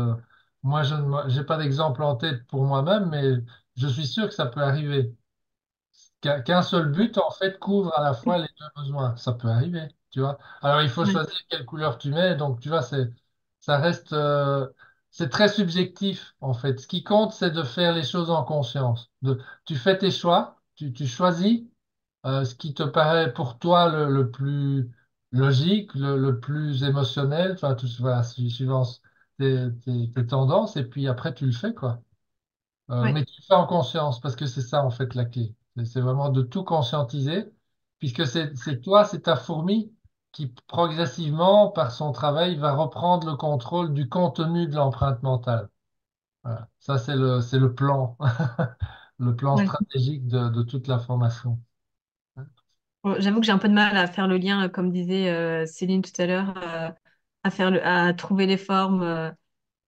Moi, je n'ai pas d'exemple en tête pour moi-même, mais je suis sûr que ça peut arriver. Qu'un seul but, en fait, couvre à la fois les deux besoins. Ça peut arriver, tu vois. Alors, il faut oui, choisir quelle couleur tu mets. Donc, tu vois, ça reste, c'est très subjectif, en fait. Ce qui compte, c'est de faire les choses en conscience. Tu fais tes choix, tu choisis ce qui te paraît pour toi le plus logique, le plus émotionnel, enfin, voilà, suivant tes tendances, et puis après, tu le fais, quoi. oui, Mais tu le fais en conscience, parce que c'est ça, en fait, la clé. C'est vraiment de tout conscientiser, puisque c'est toi, c'est ta fourmi qui, progressivement, par son travail, va reprendre le contrôle du contenu de l'empreinte mentale. Voilà. Ça, c'est le plan, le plan oui. stratégique de toute la formation. Bon, j'avoue que j'ai un peu de mal à faire le lien, comme disait Céline tout à l'heure, à trouver les formes.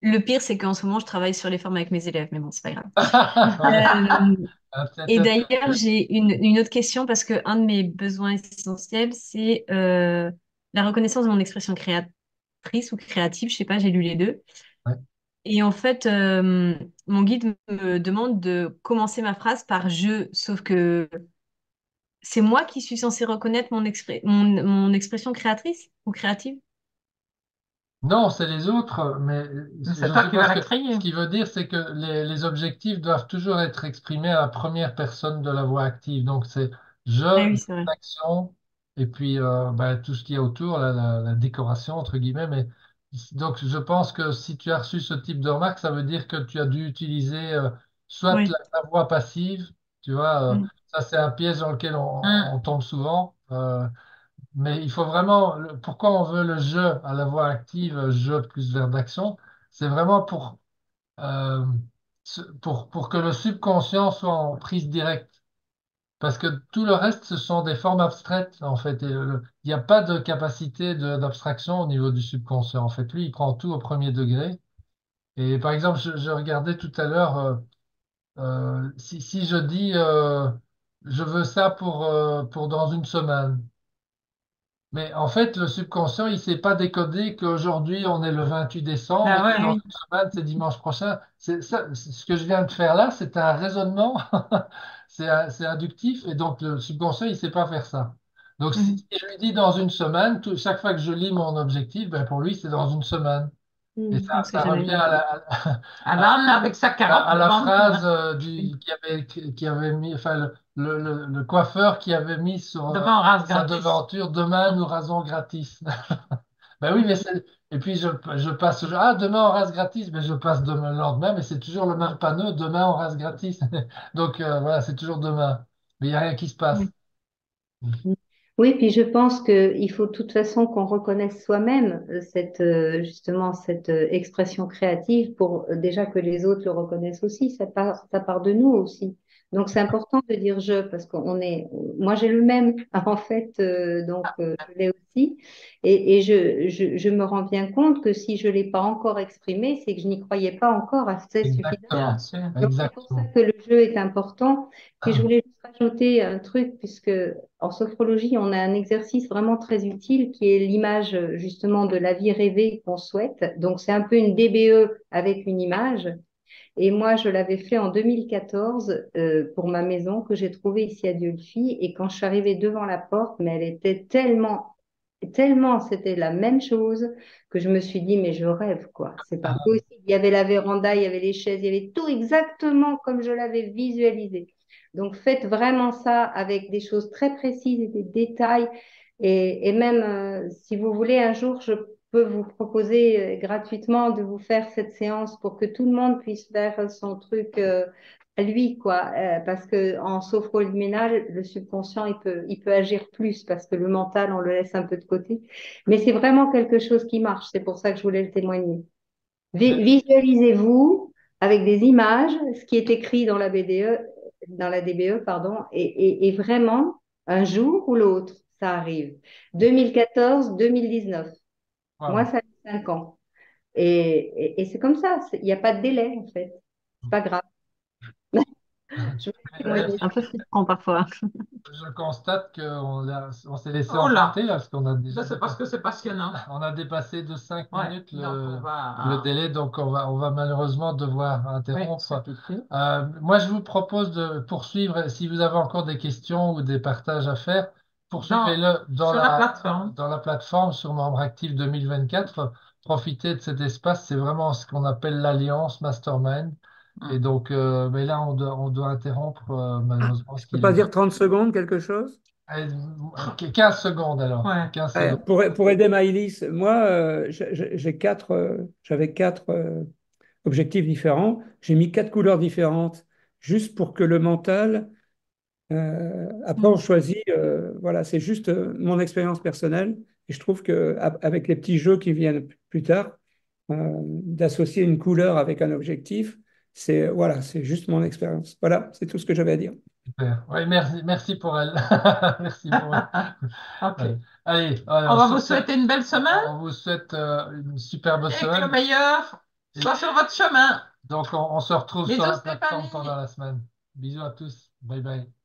Le pire, c'est qu'en ce moment, je travaille sur les formes avec mes élèves, mais bon, c'est pas grave. Ouais. Euh, et Peut-être. d'ailleurs, j'ai une autre question parce que un de mes besoins essentiels, c'est la reconnaissance de mon expression créatrice ou créative. Je sais pas, j'ai lu les deux. Ouais. Et en fait, mon guide me demande de commencer ma phrase par je, sauf que c'est moi qui suis censée reconnaître mon expression créatrice ou créative. Non, c'est les autres, mais C'est je toi qui vas suppose la que ce créer. qui veut dire, c'est que les objectifs doivent toujours être exprimés à la première personne de la voix active. Donc, c'est Ah je, oui, c'est vrai. l'action, et puis ben, tout ce qu'il y a autour, la décoration, entre guillemets. Mais, donc, je pense que si tu as reçu ce type de remarque, ça veut dire que tu as dû utiliser soit Oui. la voix passive, tu vois, Mm. ça c'est un piège dans lequel Hum. on tombe souvent. mais il faut vraiment, pourquoi on veut le je à la voix active, je plus verbe d'action, c'est vraiment euh, pour que le subconscient soit en prise directe. Parce que tout le reste, ce sont des formes abstraites, en fait. Et il n'y a pas de capacité d'abstraction au niveau du subconscient. En fait, lui, il prend tout au premier degré. Et par exemple, je regardais tout à l'heure, si je dis je veux ça pour dans une semaine. Mais en fait, le subconscient, il ne sait pas décoder qu'aujourd'hui, on est le 28 décembre et Ah que ouais. dans Oui. une semaine, c'est dimanche prochain. Ce que je viens de faire là, c'est un raisonnement, c'est inductif, et donc le subconscient, il ne sait pas faire ça. Donc, si, Mhm. si je lui dis dans une semaine, chaque fois que je lis mon objectif, ben pour lui, c'est dans une semaine. Et Hmm. ça, Donc, c'est ça jamais revient le même. Alan avec sa carotte à la devant phrase qui avait mis, enfin, le coiffeur qui avait mis sur devant Rase sa gratis. devanture, demain nous rasons gratis. Ben oui, mais c'est. Et puis je passe toujours. Ah, demain on rase gratis, mais je passe demain le lendemain, mais c'est toujours le même panneau, demain on rase gratis. Donc voilà, c'est toujours demain. Mais il n'y a rien qui se passe. Oui. Oui, puis je pense qu'il faut de toute façon qu'on reconnaisse soi-même justement cette expression créative pour déjà que les autres le reconnaissent aussi. Ça part de nous aussi. Donc c'est important de dire je parce moi j'ai le même en fait, je l'ai aussi. Et je me rends bien compte que si je l'ai pas encore exprimé, c'est que je n'y croyais pas encore assez suffisamment. Bien Exactement. sûr. Donc c'est pour ça Exactement. que le jeu est important. Puis je voulais juste rajouter un truc, puisque en sophrologie, on a un exercice vraiment très utile qui est l'image justement de la vie rêvée qu'on souhaite. Donc c'est un peu une DBE avec une image. Et moi, je l'avais fait en 2014 pour ma maison que j'ai trouvée ici à Dieulefit. Et quand je suis arrivée devant la porte, mais elle était tellement, c'était la même chose que je me suis dit, mais je rêve, quoi. C'est pas possible. Il y avait la véranda, il y avait les chaises, il y avait tout exactement comme je l'avais visualisé. Donc, faites vraiment ça avec des choses très précises et des détails. Et même, si vous voulez, un jour, je peux vous proposer gratuitement de vous faire cette séance pour que tout le monde puisse faire son truc à lui, quoi. Parce que en sophroliminal, le subconscient, il peut agir plus parce que le mental, on le laisse un peu de côté. Mais c'est vraiment quelque chose qui marche. C'est pour ça que je voulais le témoigner. Visualisez-vous avec des images, ce qui est écrit dans la DBE, pardon, et vraiment, un jour ou l'autre, ça arrive. 2014, 2019. Moi, Wow. ça fait 5 ans. Et c'est comme ça. Il n'y a pas de délai, en fait. C'est pas grave. Je voulais témoigner. Un peu frustrant parfois. Je constate on s'est laissé Oh là, emporter là, parce qu'on a ça déjà c'est parce que c'est passionnant. on a dépassé de 5 Ouais, minutes donc on le va délai, donc on va malheureusement devoir ouais, interrompre. s'appliquer. Moi, je vous propose de poursuivre, si vous avez encore des questions ou des partages à faire, poursuivez-le Sur la plateforme. dans la plateforme sur Membre Actif 2024. Profitez de cet espace, c'est vraiment ce qu'on appelle l'Alliance Mastermind. Et donc, mais là, on doit interrompre malheureusement ce Je peux qu'il est pas dire 30 secondes, quelque chose? Euh, 15 secondes alors. Ouais. 15 Ouais, secondes. pour aider Maïlis, moi, j'avais quatre objectifs différents. J'ai mis quatre couleurs différentes juste pour que le mental. Après, on choisit. Voilà, c'est juste mon expérience personnelle. Et je trouve que avec les petits jeux qui viennent plus tard, d'associer une couleur avec un objectif, c'est juste mon expérience. Voilà, c'est tout ce que j'avais à dire. Super. Oui, merci pour elle. Merci pour elle. Ok. Ouais. Allez, On alors, va sur vous ce, souhaiter une belle semaine on vous souhaite une superbe et que le semaine. meilleur Et soit sur votre chemin. donc, on se retrouve sur Bisous la plateforme Stéphanie. pendant la semaine. Bisous à tous. Bye bye.